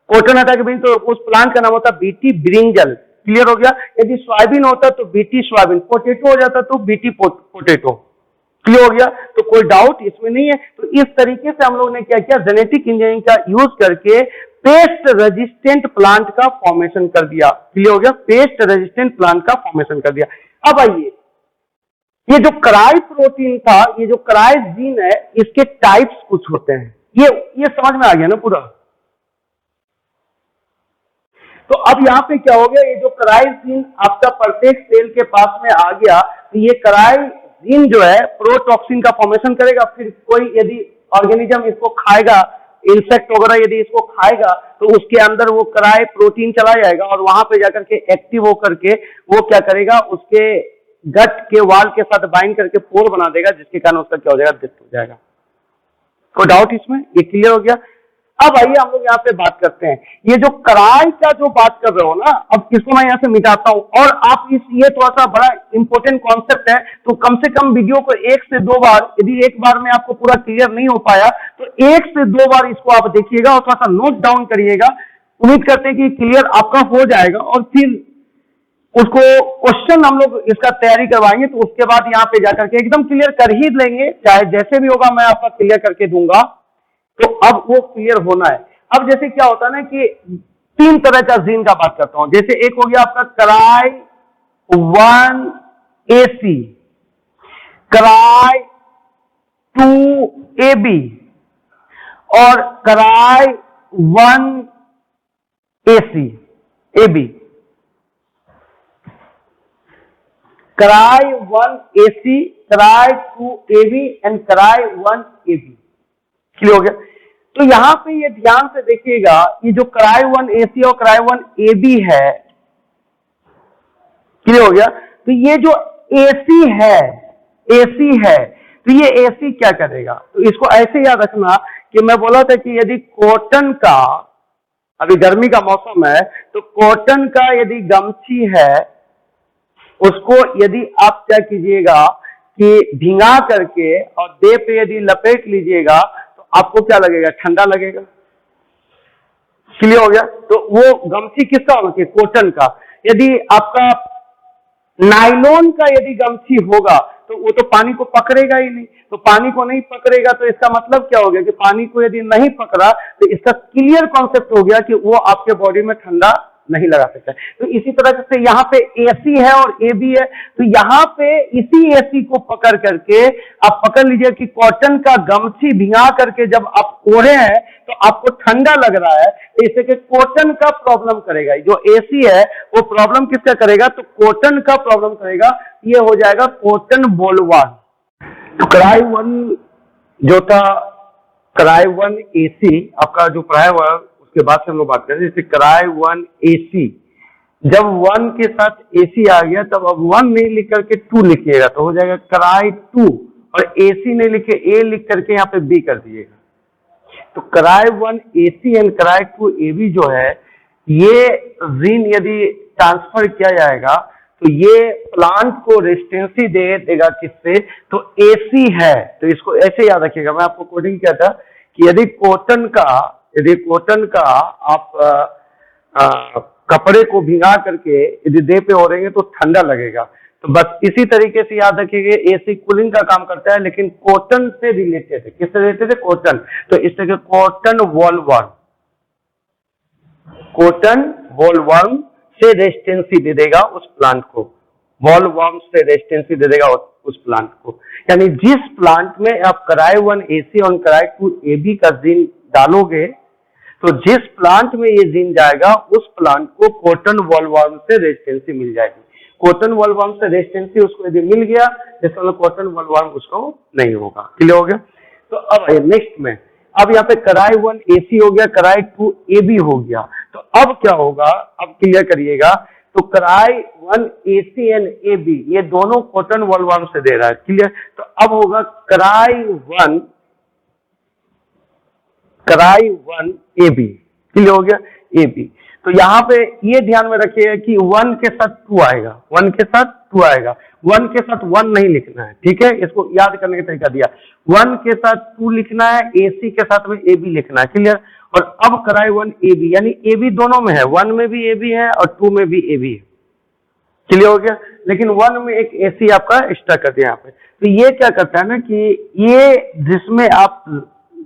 कॉटन हटा के ब्रिंजल, तो उस प्लांट का नाम होता बीटी ब्रिंजल। क्लियर हो गया? यदि सोयाबीन होता तो बीटी सोयाबीन, पोटैटो हो जाता तो बीटी पोटैटो। क्लियर हो गया? तो कोई डाउट इसमें नहीं है। तो इस तरीके से हम लोग ने क्या किया, जेनेटिक इंजीनियरिंग का यूज करके पेस्ट रेजिस्टेंट प्लांट का फॉर्मेशन कर दिया। क्लियर हो गया? पेस्ट रेजिस्टेंट प्लांट का फॉर्मेशन कर दिया। अब आइए, ये जो क्राई प्रोटीन था, ये जो क्राई जीन है, इसके टाइप्स कुछ होते हैं। ये समझ में आ गया ना पूरा। तो अब यहां पे क्या हो गया, ये जो क्राई जीन आपका प्रत्येक सेल के पास में आ गया, तो ये क्राई जीन जो है प्रोटॉक्सिन का फॉर्मेशन करेगा। फिर कोई यदि ऑर्गेनिज्म इसको खाएगा, इंसेक्ट वगैरह यदि इसको खाएगा, तो उसके अंदर वो क्राई प्रोटीन चला जाएगा और वहां पे जाकर के एक्टिव होकर के वो क्या करेगा, उसके गट के वाल के साथ बाइंड करके पोर बना देगा, जिसके कारण उसका क्या हो जाएगा, डेथ हो जाएगा। कोई डाउट इसमें? ये क्लियर हो गया। अब आइए हम लोग यहाँ पे बात करते हैं, ये जो क्राई का जो बात कर रहे हो ना, अब इसको मैं यहाँ से मिटाता हूं और आप ये थोड़ा सा बड़ा इंपॉर्टेंट कॉन्सेप्ट है, तो कम से कम वीडियो को 1 से 2 बार, यदि एक बार में आपको पूरा क्लियर नहीं हो पाया तो 1 से 2 बार इसको आप देखिएगा और थोड़ा सा नोट डाउन करिएगा। उम्मीद करते हैं कि क्लियर आपका हो जाएगा और फिर उसको क्वेश्चन हम लोग इसका तैयारी करवाएंगे, तो उसके बाद यहाँ पे जाकर के एकदम क्लियर कर ही लेंगे, चाहे जैसे भी होगा मैं आपका क्लियर करके दूंगा। तो अब वो क्लियर होना है। अब जैसे क्या होता है ना कि 3 तरह का जीन का बात करता हूं। जैसे एक हो गया आपका क्राई 1AC, क्राई 2AB और cry 1AC AB। Cry 1AC, cry 2AB and cry 1AB। Clear हो गया? तो यहां पे ये ध्यान से देखिएगा, ये जो क्राई 1AC और क्राई 1AB है, क्लियर हो गया? तो ये जो AC है, तो ये AC क्या करेगा? तो इसको ऐसे याद रखना कि मैं बोला था कि यदि कॉटन का, अभी गर्मी का मौसम है, तो कॉटन का यदि गमछी है, उसको यदि आप क्या कीजिएगा कि भिंगा करके और देह पे यदि लपेट लीजिएगा, तो आपको क्या लगेगा? ठंडा लगेगा। क्लियर हो गया? तो वो गमछी किसका होना चाहिए? कॉटन का। यदि आपका नायलॉन का यदि गमछी होगा, तो वो तो पानी को पकड़ेगा ही नहीं। तो पानी को नहीं पकड़ेगा, तो इसका मतलब क्या हो गया कि पानी को यदि नहीं पकड़ा, तो इसका क्लियर कॉन्सेप्ट हो गया कि वो आपके बॉडी में ठंडा नहीं लगा सकता। तो इसी तरह से यहाँ पे AC है और AB है, तो यहाँ पे इसी AC को पकड़ करके आप पकड़ लीजिए कि कॉटन का गमछी भिंगा करके जब आप ओढ़े हैं तो आपको ठंडा लग रहा है, तो इससे कि कॉटन का प्रॉब्लम करेगा। जो AC है वो प्रॉब्लम किसका करेगा? तो कॉटन का प्रॉब्लम करेगा। ये हो जाएगा कॉटन बोलवर्म। तो क्राई 1 जो था, क्राई 1AC आपका जो प्राय हुआ, उसके बाद से हम लोग बात करें। जैसे क्राई 1AC, जब 1 के साथ AC आ गया, तब अब 1 नहीं लिख करके 2 लिखिएगा, तो हो जाएगा क्राई 2, और AC नहीं लिखे A लिख करके यहाँ पे B कर दीजिएगा। तो cry 1AC and cry 2AB जो है, ये जीन यदि ट्रांसफर किया जाएगा, तो ये प्लांट को रेजिस्टेंसी दे देगा किससे? तो AC है। तो इसको ऐसे याद रखिएगा। मैं आपको कोडिंग किया था कि यदि कॉटन का आप कपड़े को भिंगा करके यदि देह पे ओढ़ेंगे तो ठंडा लगेगा। तो बस इसी तरीके से याद रखिएगा, AC कूलिंग का काम करता है, लेकिन कॉटन से रिलेटेड है। किससे रिलेटेड है? कॉटन। तो इस तरह कॉटन वॉलवर्म से रेजिस्टेंसी दे देगा उस प्लांट को। वॉलवर्म से रेजिस्टेंसी दे देगा उस प्लांट को। यानी जिस प्लांट में आप क्राई 1AC और क्राई 2AB का जीन डालोगे, तो जिस प्लांट में ये जीन जाएगा, उस प्लांट को कॉटन वॉलवर्म से रेजिस्टेंसी मिल जाएगी। कॉटन वॉलवर्म से रेजिस्टेंसी उसको यदि मिल गया, जिसका मतलब कॉटन वॉलवर्म उसको नहीं होगा। क्लियर हो गया? तो अब नेक्स्ट में, अब यहाँ पे क्राई 1AC हो गया, क्राई 2AB हो गया। तो अब क्या होगा? अब क्लियर करिएगा। तो क्राई 1AC एंड AB ये दोनों कॉटन वॉलवर्म से दे रहा है। क्लियर? तो अब होगा क्राई 1AB। क्लियर हो गया? AB। तो यहाँ पे ये ध्यान में रखिएगा कि 1 के साथ 2 आएगा, 1 के साथ 2 आएगा। 1 के साथ 1 नहीं लिखना है, ठीक है? इसको याद करने का तरीका दिया। 1 के साथ 2 लिखना है, AC के साथ में AB लिखना है। क्लियर? और अब क्राई 1AB, यानी AB दोनों में है, 1 में भी AB है और 2 में भी AB है। क्लियर हो गया? लेकिन 1 में एक AC आपका एक्स्ट्रा कर दिया यहाँ पे। तो ये क्या करता है ना कि ये जिसमें आप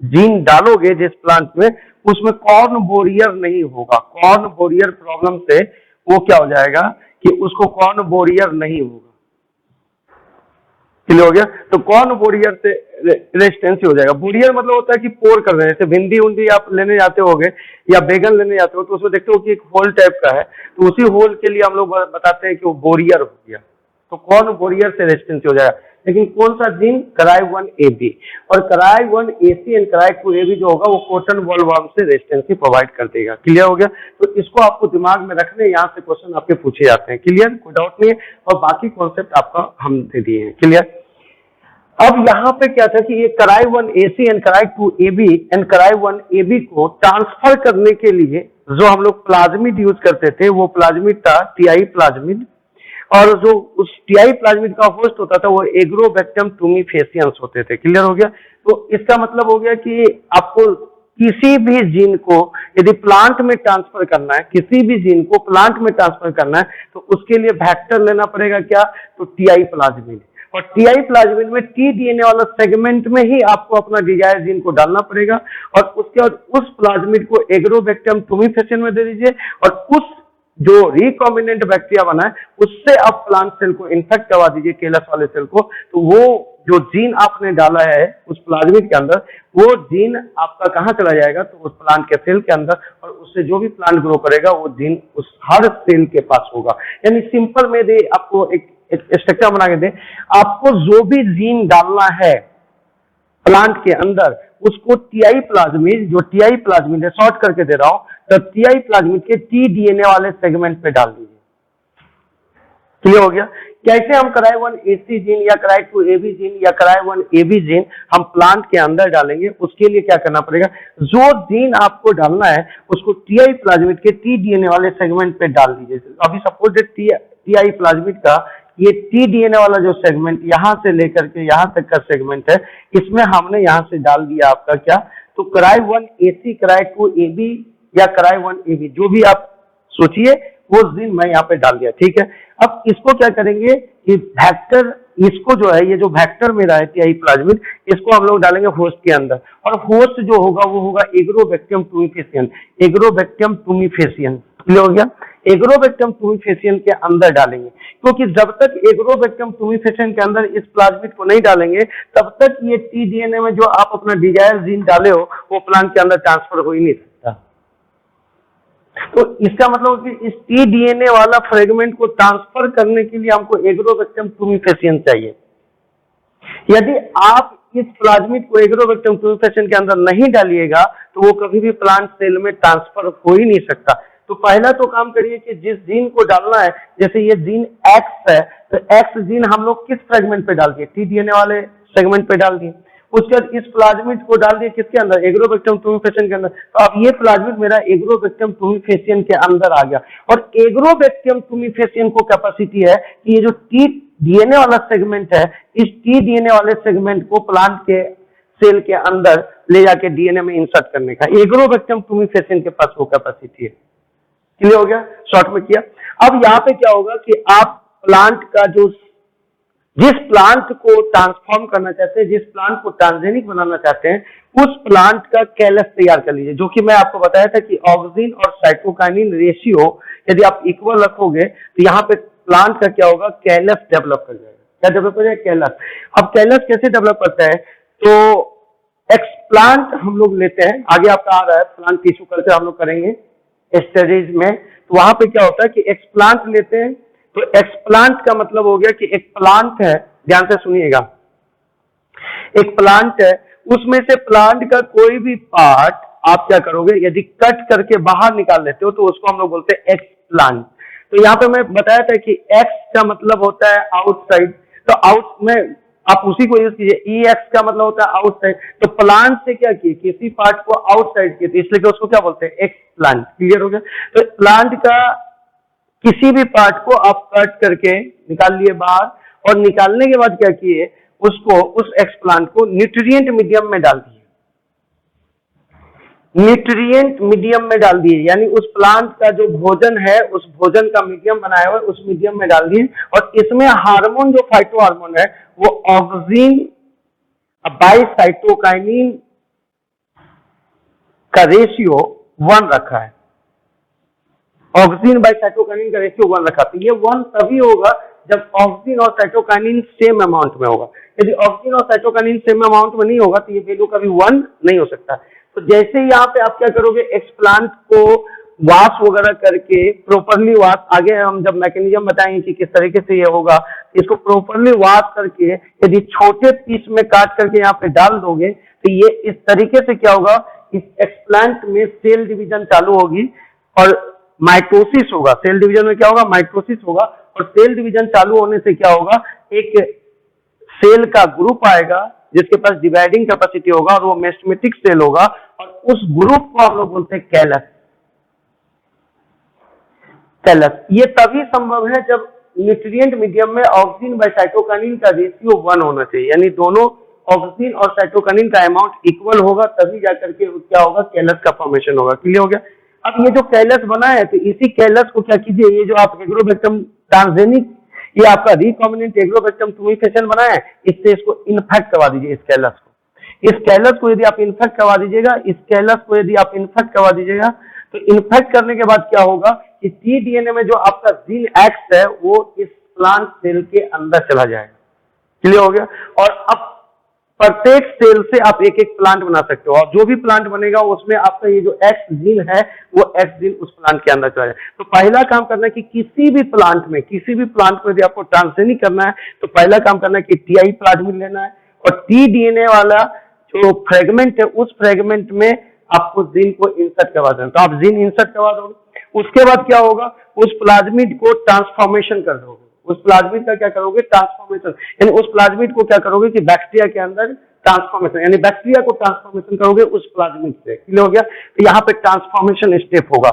जीन डालोगे जिस प्लांट में, उसमें कॉर्न बोरियर नहीं होगा। कॉर्न बोरियर प्रॉब्लम से वो क्या हो जाएगा कि उसको कॉर्न बोरियर नहीं होगा। क्लियर हो गया। तो कौन बोरियर से रेजिस्टेंसी हो जाएगा? बोरियर मतलब होता है कि पोर कर रहे हैं, जैसे भिंडी उंडी आप लेने जाते होगे या बैगन लेने जाते हो तो उसमें देखते हो कि एक होल टाइप का है, तो उसी होल के लिए हम लोग बताते हैं कि वो बोरियर हो गया। तो कौन बोरियर से रेजिस्टेंसी हो जाएगा? लेकिन कौन सा जीन? CRY1AB। और CRY1AC एंड CRY2AB जो होगा वो कॉटन बोलवर्म से रेजिस्टेंसी प्रोवाइड कर देगा। क्लियर हो गया। तो इसको आपको दिमाग में रखने, यहाँ से क्वेश्चन आपके पूछे जाते हैं। क्लियर, कोई डाउट नहीं है। और बाकी कॉन्सेप्ट आपका हम दे दिए हैं। क्लियर। अब यहाँ पे क्या था कि ये CRY1AC and CRY2AB and CRY1AB को ट्रांसफर करने के लिए जो हम लोग प्लाज्मिड यूज करते थे वो प्लाज्मिड था TI प्लाज्मिड, और जो उस TI प्लाज्मिड का होस्ट होता था वो एग्रोबैक्टरम टूमीफेसियंस होते थे। क्लियर हो गया। तो इसका मतलब हो गया कि आपको किसी भी जीन को यदि प्लांट में ट्रांसफर करना है, किसी भी जीन को प्लांट में ट्रांसफर करना है तो उसके लिए वेक्टर लेना पड़ेगा क्या? तो TI प्लाज्मिड। और TI प्लाज्मिड में tDNA वाला सेगमेंट में ही आपको अपना डिजायर जीन को डालना पड़ेगा, और उसके बाद उस प्लाज्मिड को एग्रोबैक्टरम टूमीफेसियंस में दे दीजिए, और उस जो रिकॉम्बिनेंट बैक्टीरिया बना है उससे आप प्लांट सेल को इन्फेक्ट करवा दीजिए, केलस वाले सेल को। तो वो जो जीन आपने डाला है उस प्लाज्मिड के अंदर, वो जीन आपका कहाँ चला जाएगा? तो उस प्लांट के सेल के अंदर, और उससे जो भी प्लांट ग्रो करेगा वो जीन उस हर सेल के पास होगा। यानी सिंपल में दे आपको एक स्ट्रक्चर बना के दे, आपको जो भी जीन डालना है प्लांट के अंदर उसको TI प्लाज्मिड, जो TI प्लाज्मिड है, शॉर्ट करके दे रहा हूं, तो TI प्लाज्मिड के tDNA वाले सेगमेंट पे डाल दीजिए। क्लियर हो गया। कैसे हम CRY1AC जीन या CRY2AB जीन या CRY1AB जीन हम प्लांट के अंदर डालेंगे? उसके लिए क्या करना पड़ेगा? जो जीन आपको डालना है उसको TI प्लाज्मिड के tDNA वाले सेगमेंट पे डाल दीजिए। अभी सपोज TI प्लाज्मिड का ये tDNA वाला जो सेगमेंट यहां से लेकर के यहां तक का सेगमेंट है, इसमें हमने यहां से डाल दिया आपका क्या? तो CRY1AC, CRY2AB या CRY1AB जो भी आप सोचिए वो जीन मैं यहाँ पे डाल दिया। ठीक है। अब इसको क्या करेंगे कि वेक्टर, इसको जो है ये जो वेक्टर मेरा है TI प्लाज्मिड, इसको हम लोग डालेंगे होस्ट के अंदर, और होस्ट जो होगा वो होगा एग्रोबैक्टरम टूमीफेसियंस। एग्रोबैक्टरम टूमीफेसियंस क्लियर हो गया। एग्रोबैक्टरम टूमीफेसियंस के अंदर डालेंगे, क्योंकि जब तक एग्रोबैक्टरम टूमीफेसियंस के अंदर इस प्लाज्मिड को नहीं डालेंगे तब तक ये tDNA में जो आप अपना डिजायर जीन डाले हो वो प्लांट के अंदर ट्रांसफर हो ही नहीं सकता। तो इसका मतलब कि इस tDNA वाला फ्रेगमेंट को ट्रांसफर करने के लिए हमको एग्रोबैक्टरम टूमीफेसियंस चाहिए। यदि आप इस प्लाज्मिड को एग्रोबैक्टरम टूमीफेसियंस के अंदर नहीं डालिएगा तो वो कभी भी प्लांट सेल में ट्रांसफर हो ही नहीं सकता। तो पहला तो काम करिए कि जिस जीन को डालना है, जैसे ये जीन X है, तो X जीन हम लोग किस फ्रेगमेंट पे डाल दिए? tDNA वाले सेगमेंट पे डाल दिए। उसके बाद इस प्लाज्मिड को डाल दिए किसके अंदर? एग्रोबैक्टरम टूमीफेसियंस के अंदर। तो अब ये प्लाज्मिड मेरा एग्रोबैक्टरम टूमीफेसियंस के अंदर आ गया, और एग्रोबैक्टरम टूमीफेसियंस को कैपेसिटी है कि ये जो tDNA वाला सेगमेंट है, इस tDNA वाले सेगमेंट को प्लांट के सेल के अंदर ले जाके DNA में इंसर्ट करने का एग्रोबैक्टरम टूमीफेसियंस के पास वो कैपेसिटी है। क्लियर हो गया। शॉर्ट में किया। अब यहाँ पे क्या होगा कि आप प्लांट का जो, जिस प्लांट को ट्रांसफॉर्म करना चाहते हैं, जिस प्लांट को ट्रांसजेनिक बनाना चाहते हैं, उस प्लांट का कैलस तैयार कर लीजिए, जो कि मैं आपको बताया था कि ऑक्सिन और साइटोकाइनिन रेशियो यदि आप इक्वल रखोगे तो यहाँ पे प्लांट का क्या होगा? कैलस डेवलप कर जाएगा। क्या डेवलप कर जाएगा? कैलस। अब कैलस कैसे डेवलप करता है? तो एक्सप्लांट हम लोग लेते हैं, आगे आपका आ रहा है प्लांट टिश्यू कल्चर हम लोग करेंगे स्टडीज में। तो वहां पे क्या होता है कि एक्सप्लांट लेते हैं। तो एक्सप्लांट का मतलब हो गया कि एक प्लांट है, ध्यान से सुनिएगा, एक प्लांट है, उसमें से प्लांट का कोई भी पार्ट आप क्या करोगे? यदि कट करके बाहर निकाल लेते हो तो उसको हम लोग बोलते हैं एक्सप्लांट। तो यहाँ पे मैं बताया था कि एक्स का मतलब होता है आउटसाइड, तो आउट में आप उसी को यूज कीजिए। ई एक्स का मतलब होता है आउटसाइड। तो प्लांट से क्या किए? किसी पार्ट को आउटसाइड किए, तो इसलिए उसको क्या बोलते हैं? एक्सप्लांट। क्लियर हो गया। तो प्लांट का किसी भी पार्ट को आप कट करके निकाल लिए बाहर, और निकालने के बाद क्या किए? उसको, उस एक्सप्लांट को न्यूट्रिएंट मीडियम में डाल दिए। न्यूट्रिएंट मीडियम में डाल दिए, यानी उस प्लांट का जो भोजन है उस भोजन का मीडियम बनाया हुआ उस मीडियम में डाल दिए, और इसमें हार्मोन, जो फाइटो हार्मोन है, वो ऑक्सिन बाई साइटोकाइनिन का रेशियो 1 रखा है। ऑक्सिन बाई साइटोकाइनिन का रेशियो 1 रखा। तो ये 1 तभी होगा जब ऑक्सिन और साइटोकाइनिन सेम अमाउंट में होगा। यदि ऑक्सिन और साइटोकाइनिन सेम अमाउंट में नहीं होगा तो ये वैल्यू कभी 1 नहीं हो सकता। तो जैसे ही यहाँ पे आप क्या करोगे, एक्सप्लांट को वॉश वगैरह करके प्रॉपरली वॉश, आगे हम जब मैकेनिज्म बताएंगे कि किस तरीके से ये होगा, इसको प्रॉपरली वॉश करके यदि छोटे पीस में काट करके यहाँ पे डाल दोगे तो ये इस तरीके से क्या होगा, इस एक्सप्लांट में सेल डिवीजन चालू होगी और माइटोसिस होगा। सेल डिवीजन में क्या होगा, माइटोसिस होगा। और सेल डिवीजन चालू होने से क्या होगा, एक सेल का ग्रुप आएगा जिसके पास डिवाइडिंग कैपेसिटी होगा और वो मेस्टमेटिक सेल होगा और उस ग्रुप को हम लोग बोलते हैं कैलस। कैलस ये तभी संभव है जब न्यूट्रिएंट मीडियम में ऑक्सीजन बाय साइटोकाइनिन का रेशियो 1 होना चाहिए, यानी दोनों ऑक्सीजन और साइटोकाइनिन का अमाउंट इक्वल होगा, तभी जाकर के क्या होगा, कैलस का फॉर्मेशन होगा। क्लियर हो गया। अब ये जो कैलस बना है तो इसी कैलस को क्या कीजिए, ये जो आप एग्रोबैक्टम ट्रांसजेनिक, ये आपका रिकॉम्बिनेंट एग्रोबैक्टम टुमिफेसियन बना है, इससे इसको इन्फेक्ट करवा दीजिए। इस कैलस को यदि आप इन्फेक्ट करवा दीजिएगा, इस कैलस को यदि आप इन्फेक्ट करवा दीजिएगा तो इन्फेक्ट करने के बाद क्या होगा कि टीडीएनए में जो आपका जीन एक्स है वो इस प्लांट सेल के अंदर चला जाएगा। क्लियर हो गया। और अब प्रत्येक सेल से आप एक एक प्लांट बना सकते हो और जो भी प्लांट बनेगा उसमें आपका ये जो एक्स जीन है वो एक्स जीन उस प्लांट के अंदर चला जाए। तो पहला काम करना है कि किसी भी प्लांट में यदि आपको ट्रांसजेनिक करना है तो पहला काम करना है कि टीआई प्लाज्मिड लेना है और टीडीएनए वाला जो फ्रेगमेंट है उस फ्रेगमेंट में आपको जीन को इंसर्ट करवा देना। तो आप जीन इंसर्ट करवा दोगे, उसके बाद क्या होगा, उस प्लाज्मिड को ट्रांसफॉर्मेशन कर दोगे। उस प्लाज्मिड का क्या करोगे, ट्रांसफॉर्मेशन, यानी उस प्लाज्मिड को क्या करोगे कि बैक्टीरिया के अंदर ट्रांसफॉर्मेशन, यानी बैक्टीरिया को ट्रांसफॉर्मेशन करोगे उस प्लाज्मिड से। क्लियर हो गया। तो यहाँ पे ट्रांसफॉर्मेशन स्टेप होगा।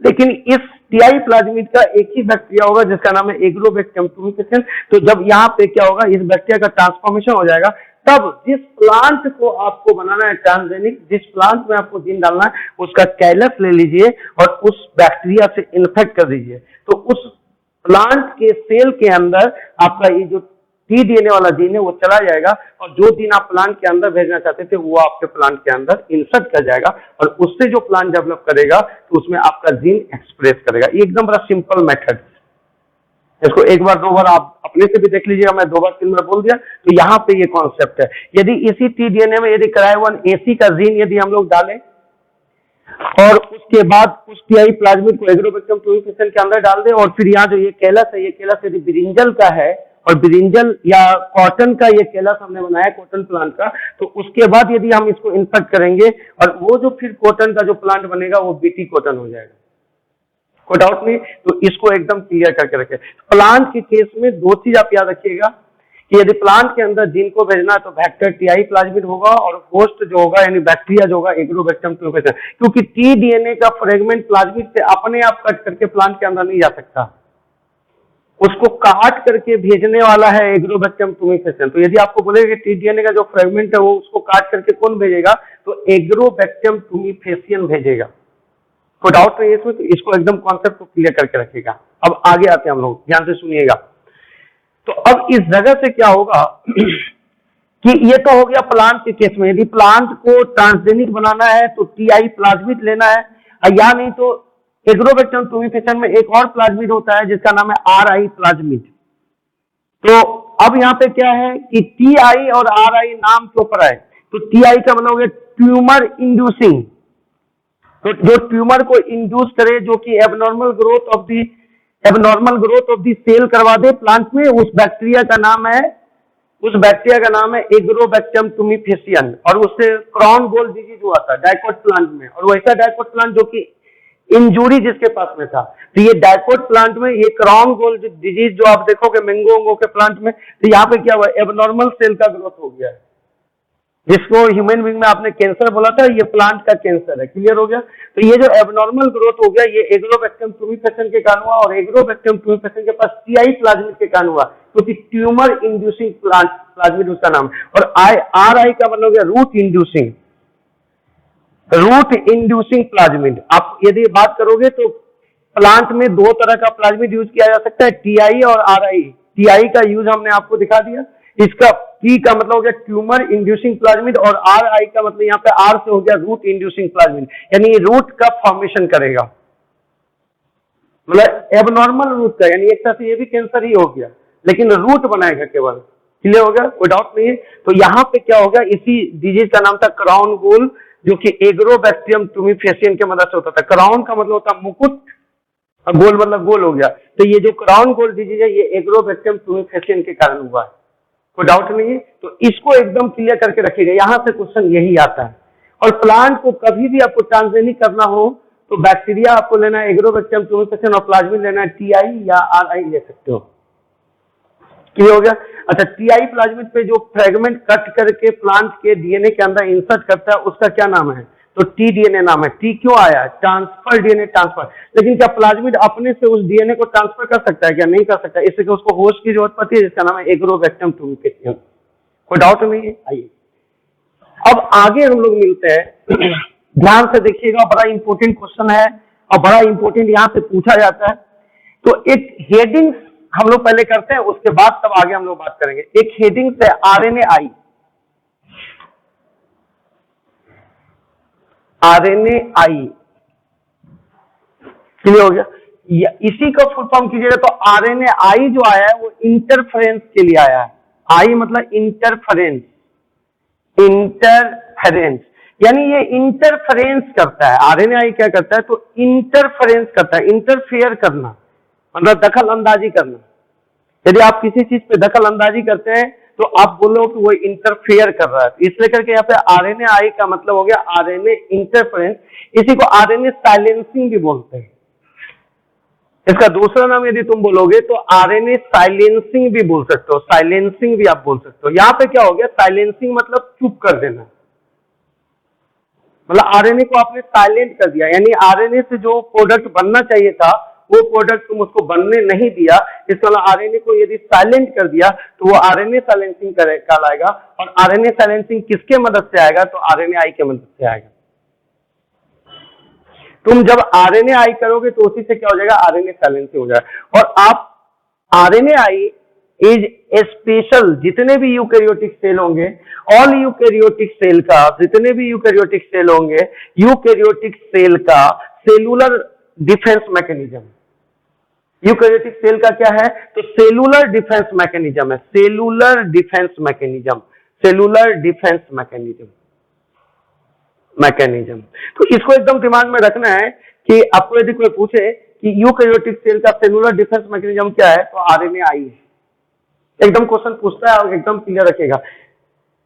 लेकिन इस टीआई प्लाज्मिड का एक ही बैक्टीरिया होगा जिसका नाम है एग्रोबैक्टम टुमिफेसियन। तो जब यहाँ पे क्या होगा, इस बैक्टीरिया का ट्रांसफॉर्मेशन हो जाएगा, तब जिस प्लांट को आपको बनाना है ट्रांसजेनिक, जिस प्लांट में आपको जीन डालना है उसका कैलस ले लीजिए और उस बैक्टीरिया से इन्फेक्ट कर दीजिए। तो उस प्लांट के सेल के अंदर आपका ये जो टीडीएनए वाला जीन है वो चला जाएगा और जो जीन आप प्लांट के अंदर भेजना चाहते थे वो आपके प्लांट के अंदर इंसर्ट कर जाएगा और उससे जो प्लांट डेवलप करेगा तो उसमें आपका जीन एक्सप्रेस करेगा। ये एकदम बड़ा सिंपल मेथड। इसको एक बार दो बार आप अपने से भी देख लीजिएगा, मैं 2 बार 3 बार बोल दिया। तो यहाँ पे ये कॉन्सेप्ट है। यदि इसी टीडीएनए में यदि क्रायो-1 AC का जीन यदि हम लोग डालें और उसके बाद उस टीआई प्लाज्मिड को एग्रोबैक्टम टुमिफेसियन के अंदर डाल दें और फिर यहाँ जो ये कैलस है, ये कैलस यदि ब्रिंजल का है और ब्रिंजल या कॉटन का ये कैलस हमने बनाया कॉटन प्लांट का, तो उसके बाद यदि हम इसको इन्फेक्ट करेंगे और वो जो फिर कॉटन का जो प्लांट बनेगा वो बीटी कॉटन हो जाएगा। कोई डाउट नहीं। तो इसको एकदम क्लियर करके रखें। प्लांट के केस में 2 चीज आप याद रखिएगा कि यदि प्लांट के अंदर जीन को भेजना है तो वेक्टर टीआई प्लाज्मिड होगा और होस्ट जो होगा यानी बैक्टीरिया जो होगा एग्रोबैक्टम टुमिफेसियन, क्योंकि टीडीएनए का फ्रेगमेंट प्लाज्मिड से अपने आप कट करके प्लांट के अंदर नहीं जा सकता, उसको काट करके भेजने वाला है एग्रोबैक्टम टुमिफेसियन। तो यदि आपको बोलेगा कि टीडीएनए का जो फ्रेगमेंट है वो उसको काट करके कौन भेजेगा, तो एग्रोबैक्टम टुमिफेसियन भेजेगा। कोई डाउट नहीं है इसमें। तो इसको एकदम कॉन्सेप्ट को क्लियर करके रखिएगा। अब आगे आते हैं हम लोग, ध्यान से सुनिएगा। तो अब इस जगह से क्या होगा कि ये तो हो गया प्लांट के केस में। यदि प्लांट को ट्रांसजेनिक बनाना है तो टीआई प्लाज्मिड लेना है, या नहीं तो एग्रोबैक्टम टुमिफेसियन में एक और प्लाज्मिड होता है जिसका नाम है आरआई प्लाज्मिड। तो अब यहाँ पे क्या है कि टीआई और आरआई नाम के ऊपर है। तो टीआई का मतलब हो गया ट्यूमर इंड्यूसिंग, तो जो ट्यूमर को इंड्यूस करे, जो कि abnormal growth of the cell करवा दे प्लांट में, उस बैक्टीरिया का नाम है एग्रोबैक्टम टुमिफेसियन। और उससे क्रॉन गोल डिजीज हुआ था डाइकोट प्लांट में, और वैसा डाइकोट प्लांट जो कि इंजुरी जिसके पास में था। तो ये डाइकोट प्लांट में ये क्रॉन गोल डिजीज जो आप देखोगे मैंगो के प्लांट में, तो यहाँ पे क्या हुआ, एबनॉर्मल सेल का ग्रोथ हो गया है, जिसको ह्यूमन बीइंग में आपने कैंसर बोला था, ये प्लांट का कैंसर है। क्लियर हो गया। तो ये जो एबनॉर्मल ग्रोथ हो गया ये एग्रोबैक्टम टुमिफेसियन के कारण हुआ और एग्रोबैक्टम टुमिफेसियन के पास टीआई प्लाज्मिड के कारण हुआ, क्योंकि ट्यूमर इंड्यूसिंग प्लाज्मिड उसका नाम। और आरआई का मतलब है रूट इंड्यूसिंग प्लाज्मिड। आप यदि बात करोगे तो प्लांट में 2 तरह का प्लाज्मिड यूज किया जा सकता है, टीआई और आरआई। टीआई का यूज हमने आपको दिखा दिया। इसका टी का मतलब हो गया ट्यूमर इंड्यूसिंग प्लाज्मिड और आर आई का मतलब यहाँ पे आर से हो गया रूट इंड्यूसिंग प्लाज्मिड, यानी रूट का फॉर्मेशन करेगा, मतलब एबनॉर्मल रूट का, यानी एक तरह से ये भी कैंसर ही हो गया। लेकिन रूट बनाएगा केवल। क्लियर हो गया, कोई डाउट नहीं है। तो यहाँ पे क्या होगा, इसी डिजीज का नाम था क्राउन गोल, जो कि एग्रोबैक्टीरियम टुमिफेसियन के मदद से होता था। क्राउन का मतलब होता है मुकुट, और गोल मतलब गोल हो गया। तो ये जो क्राउन गोल डिजीज है, ये एग्रोबैक्टीरियम टुमिफेसियन के कारण हुआ है। कोई डाउट नहीं है। तो इसको एकदम क्लियर करके रखिएगा, यहां से क्वेश्चन यही आता है। और प्लांट को कभी भी आपको ट्रांसजेनिक करना हो तो बैक्टीरिया आपको लेना है एग्रोबैक्टीरियम टुमिफेसियन, और प्लाज्मिड लेना है टीआई या आरआई ले सकते हो। क्लियर हो गया। अच्छा, टीआई प्लाज्मिड पे जो फ्रेगमेंट कट करके प्लांट के डीएनए के अंदर इंसर्ट करता है उसका क्या नाम है, तो टी डीएनए नाम है। टी क्यों आया, ट्रांसफर डीएनए ट्रांसफर। लेकिन क्या प्लाज्मिड अपने से उस डीएनए को ट्रांसफर कर सकता है क्या, नहीं कर सकता, इसलिए उसको होस्ट की जरूरत पड़ती है, जिसका नाम है एग्रोबैक्टीरियम टुमिफेसियन। कोई डाउट नहीं है। आइए अब आगे हम लोग मिलते हैं। ध्यान से देखिएगा, बड़ा इंपॉर्टेंट क्वेश्चन है और बड़ा इंपॉर्टेंट यहां से पूछा जाता है। तो एक हेडिंग हम लोग पहले करते हैं, उसके बाद तब आगे हम लोग बात करेंगे। एक हेडिंग से आरएनए-आई, आरएनए-आई क्लियर हो गया। इसी का फुल फॉर्म कीजिएगा तो आरएनए-आई जो आया है वो इंटरफेरेंस के लिए आया है। आई मतलब इंटरफेरेंस, इंटरफेरेंस यानी ये इंटरफेरेंस करता है। आरएनए-आई क्या करता है, तो इंटरफेरेंस करता है, इंटरफेयर करना मतलब दखल अंदाजी करना। यदि आप किसी चीज पे दखल अंदाजी करते हैं तो आप बोलो कि वो इंटरफेयर कर रहा है, इसलिए करके यहाँ पे आरएनए-आई का मतलब हो गया आरएनए इंटरफेरेंस। इसी को आरएनए साइलेंसिंग भी बोलते हैं। इसका दूसरा नाम यदि तुम बोलोगे तो आरएनए साइलेंसिंग भी बोल सकते हो, साइलेंसिंग भी आप बोल सकते हो। यहाँ पे क्या हो गया, साइलेंसिंग मतलब चुप कर देना, मतलब आरएनए को आपने साइलेंट कर दिया, यानी आरएनए से जो प्रोडक्ट बनना चाहिए था वो प्रोडक्ट तुम उसको बनने नहीं दिया। इसका मतलब आरएनए को यदि साइलेंट कर दिया तो वो आरएनए साइलेंसिंग कहलाएगा। और आरएनए साइलेंसिंग किसके मदद से आएगा, तो आरएनए-आई के मदद से आएगा। तुम जब आरएनए-आई करोगे तो उसी से क्या हो जाएगा, आरएनए साइलेंसिंग हो जाएगा। और आप आरएनए-आई इज स्पेशल, जितने भी यूकैरियोटिक सेल होंगे, ऑल यूकैरियोटिक सेल का, जितने भी यूकैरियोटिक सेल होंगे, यूकैरियोटिक सेल का cellular defence mechanism. Eukaryotic cell का क्या है, तो सेलुलर डिफेंस मैकेनिज्म है, cellular defence mechanism, cellular defence mechanism. तो इसको एकदम दिमाग में रखना है कि आपको यदि कोई पूछे कि यूकैरियोटिक सेल का सेलुलर डिफेंस मैकेनिज्म क्या है, तो आरएनए-आई है। एकदम क्वेश्चन पूछता है और एकदम क्लियर रखेगा।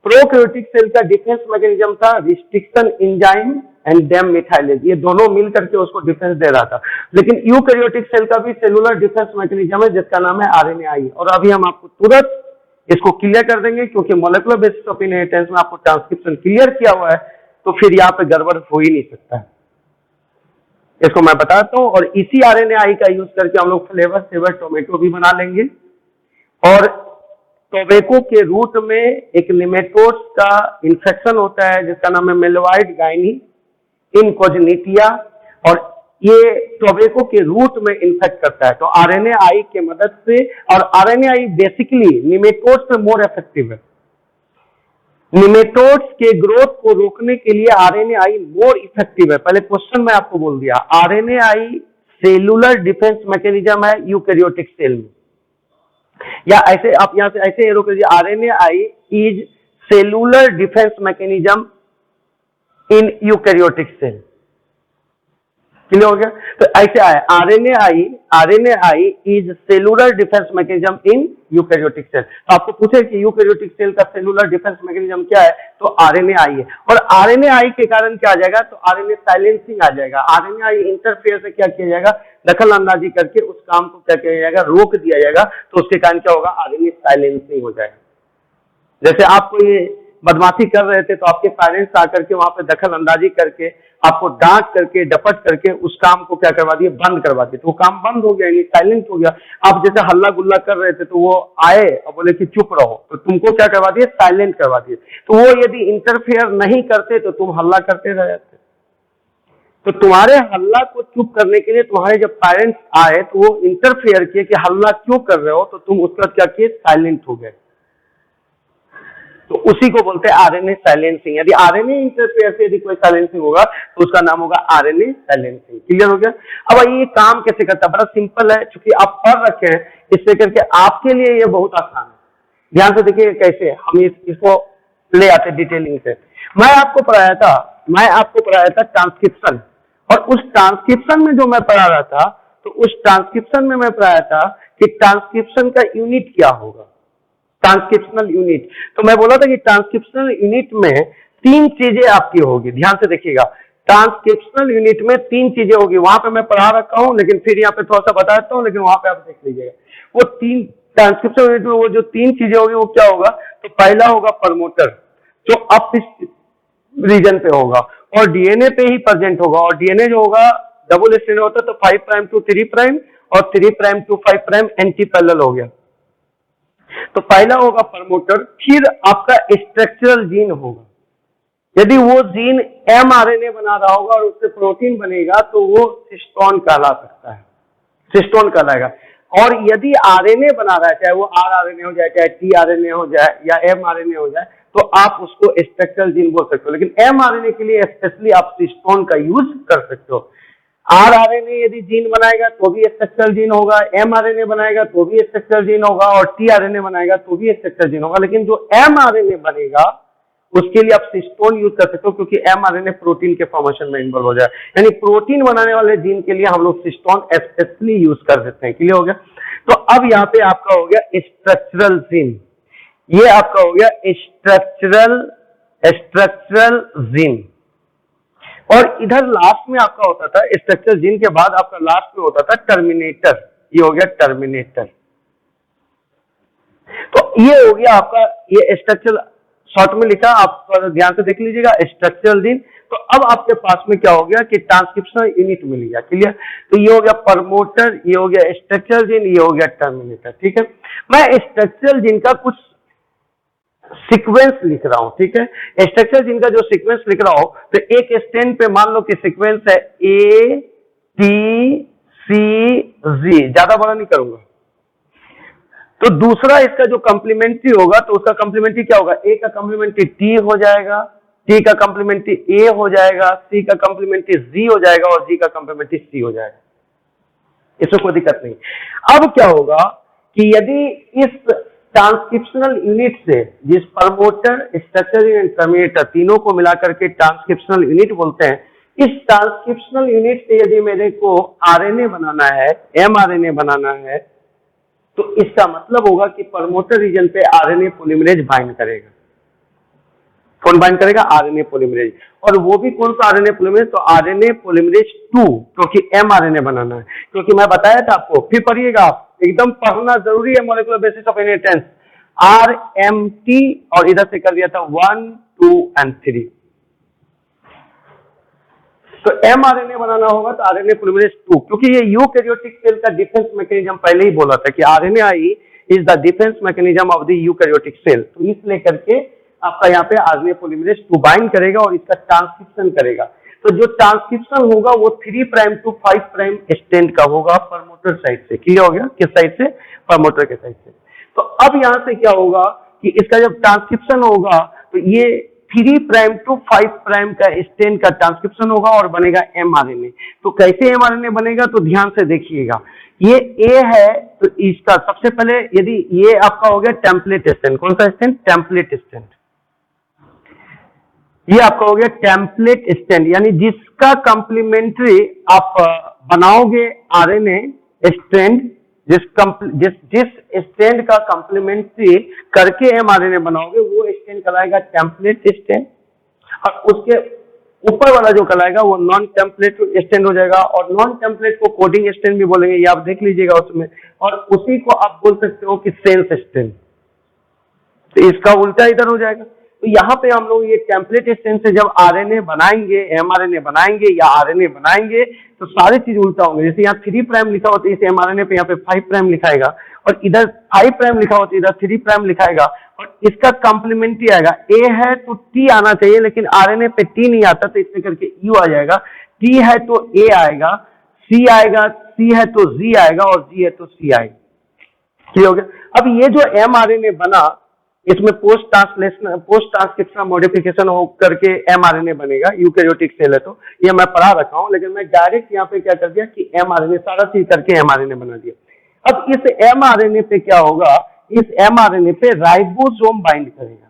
प्रोकैरियोटिक सेल का डिफेंस मैकेनिज्म था restriction enzyme and dam methylase, ये दोनों मिल करके उसको डिफेंस दे रहा था। लेकिन यूकैरियोटिक सेल का भी सेलुलर डिफेंस मैकेनिज्म है जिसका नाम है आरएनए-आई। और अभी हम आपको तुरंत इसको क्लियर कर देंगे, क्योंकि मॉलिक्यूलर बेसिस ऑफ इनहेरिटेंस में आपको ट्रांसक्रिप्शन क्लियर किया हुआ है, तो फिर यहाँ पे गड़बड़ हो ही नहीं सकता है। इसको मैं बताता हूँ। और इसी आरएनए-आई का यूज करके हम लोग फ्लेवर सेवर टोमेटो भी बना लेंगे। और टोबैको के रूट में एक निमेटोड्स का इन्फेक्शन होता है जिसका नाम है मेलोइड गाइनी इनकोजेनिटिया, और ये टोबैको के रूट में इन्फेक्ट करता है। तो आरएनए-आई के मदद से, और आरएनए-आई बेसिकली निमेटोड्स में मोर इफेक्टिव है। निमेटोड्स के ग्रोथ को रोकने के लिए आरएनए-आई मोर इफेक्टिव है। पहले क्वेश्चन में आपको बोल दिया, आरएनए-आई सेलुलर डिफेंस मैकेनिज्म है यूकैरियोटिक सेल में, या ऐसे आप यहां से ऐसे एरो कर दिया, RNAi is cellular defence mechanism in eukaryotic cell. Clear हो गया। तो ऐसे आया RNAi is cellular defence mechanism in eukaryotic cell. तो आपको पूछे कि यूकैरियोटिक सेल का सेलुलर डिफेंस मैकेनिज्म क्या है, तो आरएनए-आई है। और आरएनए-आई के कारण क्या आ जाएगा, तो आरएनए साइलेंसिंग आ जाएगा। आरएनए-आई इंटरफेयर से क्या किया जाएगा, दखल अंदाजी करके उस काम को क्या किया जाएगा, रोक दिया जाएगा। तो उसके कारण क्या होगा, आरएनए साइलेंसिंग हो जाएगा। जैसे आप कोई बदमाशी कर रहे थे तो आपके पेरेंट्स आकर के वहां पे दखल अंदाजी करके आपको डांट करके डपट करके उस काम को क्या करवा दिए, बंद करवा दिए। तो वो काम बंद हो गया, यानी साइलेंट हो गया। आप जैसे हल्ला गुल्ला कर रहे थे तो वो आए और बोले कि चुप रहो, तो तुमको क्या करवा दिए, साइलेंट करवा दिए। तो वो यदि इंटरफेयर नहीं करते तो तुम हल्ला करते रह जाते। तो तुम्हारे हल्ला को चुप करने के लिए तुम्हारे जब पेरेंट्स आए तो वो इंटरफेयर किए कि हल्ला क्यों कर रहे हो, तो तुम उसका क्या किए, साइलेंट हो गए। तो उसी को बोलते हैं आरएनए साइलेंसिंग। यदि आरएनए इंटरफेयर से यदि कोई साइलेंसिंग होगा तो उसका नाम होगा आरएनए साइलेंसिंग। क्लियर हो गया? अब ये काम कैसे करता है? बड़ा सिंपल है, क्योंकि आप पढ़ रखे हैं इससे करके आपके लिए ये बहुत आसान है। ध्यान से देखिए कैसे हम इसको ले आते डिटेलिंग से। मैं आपको पढ़ाया था ट्रांसक्रिप्शन, और उस ट्रांसक्रिप्शन में जो मैं पढ़ा रहा था, तो उस ट्रांसक्रिप्शन में मैं पढ़ाया था कि ट्रांसक्रिप्शन का यूनिट क्या होगा, ट्रांसक्रिप्शनल यूनिट। तो मैं बोला था कि ट्रांसक्रिप्शनल यूनिट में 3 चीजें आपकी होगी। ध्यान से देखिएगा, ट्रांसक्रिप्शनल यूनिट में 3 चीजें होगी। वहां पे मैं पढ़ा रखा हूं, लेकिन फिर यहाँ पे थोड़ा सा बता देता हूं, लेकिन वहां पे आप देख लीजिएगा। वो 3 ट्रांसक्रिप्शनल यूनिट में वो जो 3 चीजें होगी वो क्या होगा? तो पहला होगा प्रमोटर, जो अप इस रीजन पे होगा और डीएनए पे ही प्रेजेंट होगा, और डीएनए जो होगा डबल स्ट्रैंड होता है, तो 5 प्राइम टू 3 प्राइम और 3 prime to 5 prime anti parallel हो गया। तो पहला होगा प्रमोटर। फिर आपका स्ट्रक्चरल जीन होगा। यदि वो जीन एमआरएनए बना रहा होगा और उससे प्रोटीन बनेगा तो वो सिस्टोन कहला सकता है, सिस्टोन कहलाएगा। और यदि आरएनए बना रहा है, चाहे वो आरआरएनए हो जाए, चाहे टीआरएनए हो जाए या एमआरएनए हो जाए, तो आप उसको स्ट्रक्चरल जीन बोल सकते हो। लेकिन एमआरएनए के लिए स्पेशली आप सिस्टोन का यूज कर सकते हो। आरआरएनए यदि जीन बनाएगा तो भी स्ट्रक्चरल जीन होगा, एमआरएनए बनाएगा तो भी स्ट्रक्चरल जीन होगा, और टीआरएनए बनाएगा तो भी स्ट्रक्चरल जीन होगा। लेकिन जो एमआरएनए बनेगा उसके लिए आप सिस्टोन यूज कर सकते हो, क्योंकि एमआरएनए प्रोटीन के फॉर्मेशन में इन्वॉल्व हो जाए। यानी प्रोटीन बनाने वाले जीन के लिए हम लोग सिस्टोन स्पेशली यूज कर सकते हैं। क्लियर हो गया? तो अब यहाँ पे आपका हो गया स्ट्रक्चरल जीन, ये आपका हो गया स्ट्रक्चरल जीन। और इधर लास्ट में आपका होता था स्ट्रक्चरल जीन के बाद आपका लास्ट में होता था टर्मिनेटर, ये हो गया टर्मिनेटर। तो ये हो गया आपका ये स्ट्रक्चरल, शॉर्ट में लिखा, आप ध्यान से देख लीजिएगा स्ट्रक्चरल जीन। तो अब आपके पास में क्या हो गया कि ट्रांसक्रिप्शनल यूनिट मिल गया। क्लियर? तो ये हो गया प्रमोटर, ये हो गया स्ट्रक्चरल जीन, ये हो गया टर्मिनेटर। ठीक है, मैं स्ट्रक्चरल जीन का कुछ सीक्वेंस लिख रहा हूं। ठीक है, स्ट्रक्चरल जीन का जो सीक्वेंस लिख रहा हूं, तो एक स्टैंड पे मान लो कि सीक्वेंस है ए टी सी जी, ज्यादा बड़ा नहीं करूंगा। तो दूसरा इसका जो कॉम्प्लीमेंट्री होगा, तो उसका कॉम्प्लीमेंट्री क्या होगा? ए का कॉम्प्लीमेंट्री टी हो जाएगा, टी का कॉम्प्लीमेंट्री ए हो जाएगा, सी का कॉम्प्लीमेंट्री जी हो जाएगा, और जी का कॉम्प्लीमेंट्री सी हो जाएगा। इसमें कोई दिक्कत नहीं। अब क्या होगा कि यदि इस ट्रांसक्रिप्शनल यूनिट से, जिस प्रमोटर, स्ट्रक्चरल एंड टर्मिनेटर तीनों को मिलाकर के ट्रांसक्रिप्शनल यूनिट बोलते हैं, इस ट्रांसक्रिप्शनल यूनिट से यदि मेरे को आरएनए बनाना है, एमआरएनए बनाना है, तो इसका मतलब होगा कि प्रमोटर रीजन पे आरएनए पॉलीमरेज बाइंड करेगा। कौन बाइंड करेगा? RNA polymerase. और वो भी कौन सा आरएनए पॉलीमरेज? तो आरएनए पॉलीमरेज 2, क्योंकि एमआरएनए बनाना है। क्योंकि मैं बताया था आपको, फिर पढ़िएगा आप, एकदम पढ़ना जरूरी है, molecular basis of inheritance, RMT, और इधर से कर दिया था 1, 2 एंड 3। तो एमआरएनए बनाना होगा तो आरएनए पॉलीमरेज 2, क्योंकि ये यूकैरियोटिक सेल का डिफेंस मैकेनिज्म पहले ही बोला था कि RNA is the defence mechanism of the eukaryotic cell. तो इसलिए करके आपका यहाँ पे आरएनए पॉलीमरेज 2 बाइंड करेगा और इसका ट्रांसक्रिप्शन करेगा। तो जो ट्रांसक्रिप्शन होगा वो 3 प्राइम टू 5 प्राइम स्टैंड का होगा प्रमोटर साइड से। क्लियर हो गया? किस साइड से? प्रमोटर के साइड से। तो अब यहाँ से क्या होगा कि इसका जब ट्रांसक्रिप्शन होगा तो ये 3 प्राइम टू 5 प्राइम का स्टैंड का ट्रांसक्रिप्शन होगा और बनेगा एमआरएनए। तो कैसे एमआरएनए बनेगा? तो ध्यान से देखिएगा, ये ए है, तो इसका सबसे पहले यदि ये आपका हो गया टेम्पलेट स्टैंड। कौन सा स्टैंड? Template stand. ये आपका हो गया टेम्पलेट स्टैंड, यानी जिसका कॉम्प्लीमेंट्री आप बनाओगे आरएनए स्टैंड, जिस स्टैंड का कॉम्प्लीमेंट्री करके एमआरएनए बनाओगे वो स्टैंड कहलाएगा टेम्पलेट स्टैंड, और उसके ऊपर वाला जो कहलाएगा वो नॉन टेम्पलेट स्टैंड हो जाएगा। और नॉन टेम्पलेट को कोडिंग स्टैंड भी बोलेंगे, ये आप देख लीजिएगा उसमें। और उसी को आप बोल सकते हो कि सेंस स्टैंड, तो इसका उल्टा इधर हो जाएगा। तो यहाँ पे हम लोग ये टेम्पलेट स्टैंड से जब आरएनए बनाएंगे, एमआरएनए बनाएंगे या आरएनए बनाएंगे, तो सारी चीज उल्टा होंगे। जैसे यहाँ 3 प्राइम लिखा होता है, इस एमआरएनए पे यहाँ पे 5 प्राइम लिखाएगा, और इधर 5 प्राइम लिखा होता है, इधर 3 प्राइम लिखाएगा, और इसका कॉम्प्लीमेंट्री आएगा। ए है तो टी आना चाहिए, लेकिन आरएनए पे टी नहीं आता, तो इसमें करके यू आ जाएगा। टी है तो ए आएगा, सी आएगा, सी है तो जी आएगा, और जी है तो सी आएगा। क्लियर हो गया? अब ये जो एमआरएनए बना, इसमें पोस्ट ट्रांसक्रिप्शनल मॉडिफिकेशन हो करके एमआरएनए बनेगा, यूकैरियोटिक सेल है तो ये मैं पढ़ा रखा हूं, लेकिन मैं डायरेक्ट यहाँ पे क्या कर दिया कि एमआरएनए सारा चीज करके एमआरएनए बना दिया। अब इस एमआरएनए पे क्या होगा, इस एमआरएनए पे राइबोसोम बाइंड करेगा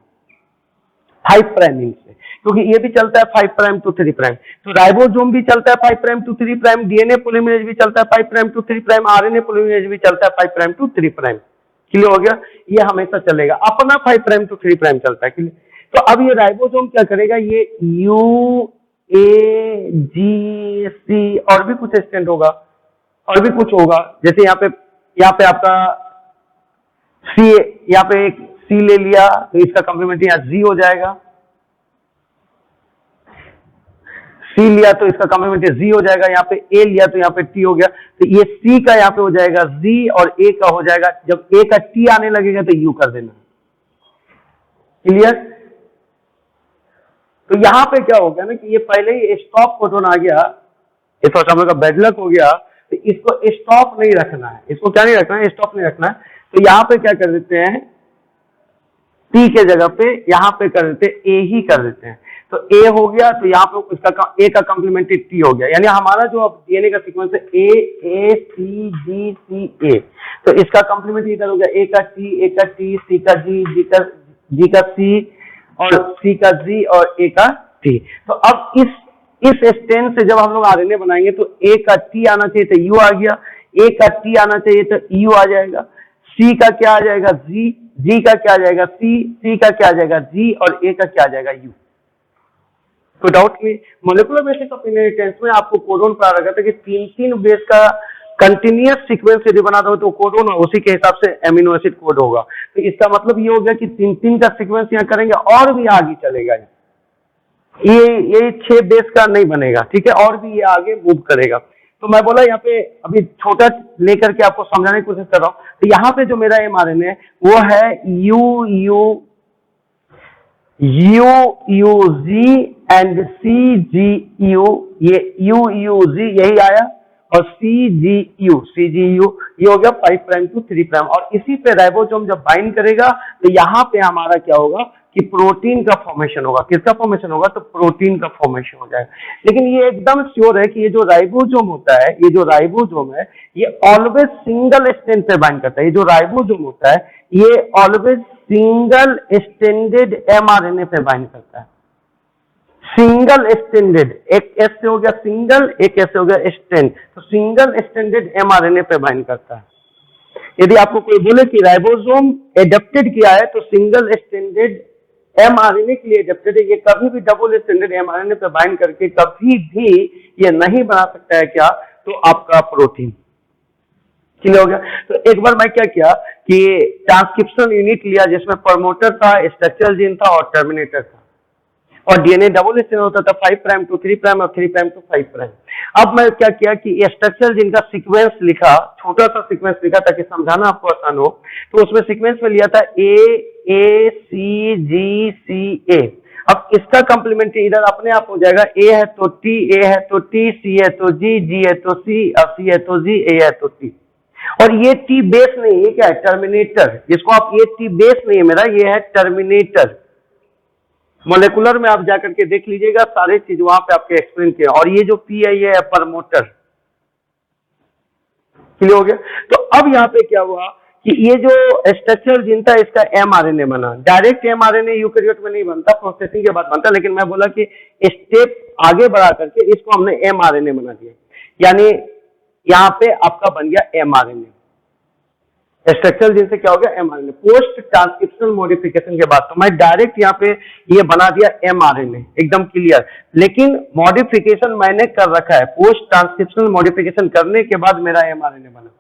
5 प्राइम से, क्योंकि ये भी चलता है 5 प्राइम टू 3 प्राइम, तो राइबोसोम भी चलता है 5 prime to 3 prime, DNA polymerase भी चलता है 5 prime to 3 prime, RNA polymerase भी चलता है 5 प्राइम टू 3 प्राइम। क्लियर हो गया, ये हमेशा चलेगा, अपना 5 प्राइम टू 3 प्राइम चलता है। क्लियर, तो अब ये राइबोसोम क्या करेगा, ये यू ए जी सी और भी कुछ स्टैंड होगा और भी कुछ होगा, जैसे यहाँ पे आपका सी, यहाँ पे एक सी ले लिया तो इसका कॉम्प्लीमेंट्री यहाँ जी हो जाएगा, सी लिया तो इसका कॉम्प्लीमेंट्री जी हो जाएगा, यहाँ पे ए लिया तो यहाँ पे टी हो गया, तो ये सी का यहाँ पे हो जाएगा जी और ए का हो जाएगा, जब ए का टी आने लगेगा तो यू कर देना। क्लियर, तो यहाँ पे क्या हो गया ना कि ये पहले ही स्टॉप कोडन आ गया, ये तो हम लोग का बैड लक हो गया, तो इसको स्टॉप नहीं रखना है, इसको क्या नहीं रखना है, स्टॉप नहीं रखना है, तो यहाँ पे क्या कर देते हैं, टी के जगह पे यहाँ पे कर देते हैं ए ही कर देते हैं, तो ए हो गया तो यहाँ पे इसका ए का कॉम्प्लीमेंट्री टी हो गया, यानी हमारा जो अब डीएनए का सीक्वेंस है ए सी जी सी ए, तो इसका कॉम्प्लीमेंट्री इधर हो गया ए का टी, सी का जी का सी और सी का जी और ए का टी। तो अब इस स्ट्रैंड से जब हम लोग आरएनए बनाएंगे तो ए का टी आना चाहिए तो यू आ गया, ए का टी आना चाहिए तो यू आ जाएगा, सी का क्या आ जाएगा जी का क्या आ जाएगा सी का क्या आ जाएगा जी और ए का क्या आ जाएगा यू। तो डाउट नहीं, मोलिकुलर बेसिस ऑफ इनहेरिटेंस में आपको कोडोन पढ़ा रखा था कि 3 बेस का कंटिन्यूअस सीक्वेंस यदि बना दो तो कोडोन उसी के हिसाब से एमिनो एसिड कोड होगा, तो इसका मतलब ये हो गया कि 3 का सीक्वेंस यहाँ करेंगे और भी आगे चलेगा, ये 6 बेस का नहीं बनेगा, ठीक है, और भी ये आगे मूव करेगा। तो मैं बोला यहाँ पे अभी छोटा लेकर के आपको समझाने की कोशिश कर रहा हूँ, तो यहाँ पे जो मेरा एमआरएनए है वो है UUG एंड CGU, ये UUG यही आया और CGU ये हो गया 5 प्राइम टू 3 प्राइम, और इसी पे राइबोसोम जब बाइंड करेगा तो यहाँ पे हमारा क्या होगा कि प्रोटीन का फॉर्मेशन होगा। किसका फॉर्मेशन होगा, तो प्रोटीन का फॉर्मेशन हो जाएगा। लेकिन ये एकदम श्योर है कि ये जो राइबोसोम होता है, ये जो राइबोसोम है ये ऑलवेज सिंगल स्ट्रैंड पे बाइंड करता है, ये जो राइबोसोम होता है ये ऑलवेज सिंगल स्ट्रैंडेड एमआरएनए पे बाइंड करता है, सिंगल स्ट्रैंडेड, एक एस से हो गया सिंगल, एक एस से हो गया स्ट्रैंड, तो सिंगल स्ट्रैंडेड एमआरएनए पे बाइंड करता है। यदि आपको कोई बोले कि राइबोसोम एडेप्टेड किया है तो सिंगल स्ट्रैंडेड एमआरएनए के लिए एडेप्टेड है, ये कभी भी डबल स्ट्रैंडेड एमआरएनए पे बाइंड करके कभी भी ये नहीं बना सकता है क्या, तो आपका प्रोटीन। क्लियर हो गया। तो एक बार मैं क्या किया कि ट्रांसक्रिप्शनल यूनिट लिया जिसमें प्रमोटर था, स्ट्रक्चरल जीन था और टर्मिनेटर था, और डीएनए डबल स्ट्रैंड होता था 5 प्राइम टू 3 प्राइम और 3 प्राइम टू 5 प्राइम। अब मैं क्या किया कि स्ट्रक्चरल जीन का सीक्वेंस लिखा, छोटा सा सीक्वेंस लिखा ताकि समझाना आपको आसान हो, तो उसमें सीक्वेंस में लिया था ए सी जी सी ए। अब इसका कॉम्प्लीमेंट्री इधर अपने आप हो जाएगा, ए है तो टी, ए है तो टी, सी है तो जी है तो सी, अब सी है तो जी, ए है तो टी। और ये टी बेस नहीं है, क्या है, टर्मिनेटर, जिसको आप, ये टी बेस नहीं है मेरा, ये है टर्मिनेटर। मोलेकुलर में आप जाकर के देख लीजिएगा, सारे चीज वहां पे आपके एक्सप्लेन किया, और ये जो पी है ये है प्रमोटर। क्लियर हो गया। तो अब यहाँ पे क्या हुआ कि ये जो स्ट्रक्चरल जीन था इसका एमआरएनए बना, डायरेक्ट एमआरएनए यूकैरियोट में नहीं बनता, प्रोसेसिंग के बाद बनता, लेकिन मैं बोला कि स्टेप आगे बढ़ा करके इसको हमने एमआरएनए बना दिया, यानी यहाँ पे आपका बन गया एमआरएनए। स्ट्रक्चरल जीन से क्या हो गया, एमआरएनए। पोस्ट ट्रांसक्रिप्शनल मॉडिफिकेशन के बाद तो मैं डायरेक्ट यहाँ पे ये बना दिया एमआरएनए, एकदम क्लियर। लेकिन मॉडिफिकेशन मैंने कर रखा है, पोस्ट ट्रांसक्रिप्शनल मॉडिफिकेशन करने के बाद मेरा एमआरएनए बना।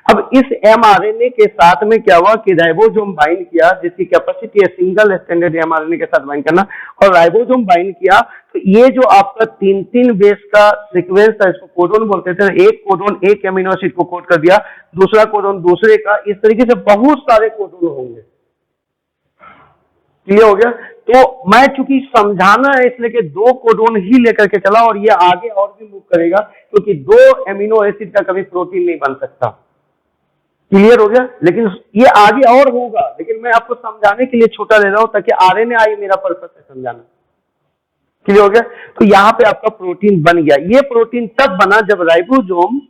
अब इस एमआरएनए के साथ में क्या हुआ कि राइबोसोम बाइंड किया, जिसकी कैपेसिटी है सिंगल स्ट्रैंडेड एमआरएनए के साथ बाइंड करना, और राइबोसोम बाइंड किया तो ये जो आपका 3 बेस का सीक्वेंस था, इसको कोडोन बोलते थे, एक कोडोन एक एमिनो एसिड को कोड कर दिया, दूसरा कोडोन दूसरे का, इस तरीके से बहुत सारे कोडोन होंगे। क्लियर हो गया। तो मैं चूंकि समझाना है इसलिए कि 2 कोडोन ही लेकर के चला, और ये आगे और भी मूव करेगा, क्योंकि 2 एमिनो एसिड का कभी प्रोटीन नहीं बन सकता। क्लियर हो गया। लेकिन ये आगे और होगा, लेकिन मैं आपको समझाने के लिए छोटा ले रहा हूं ताकि RNA मेरा पर्पस है समझाना। क्लियर हो गया। तो यहाँ पे आपका प्रोटीन बन गया। ये प्रोटीन तब बना जब राइबोसोम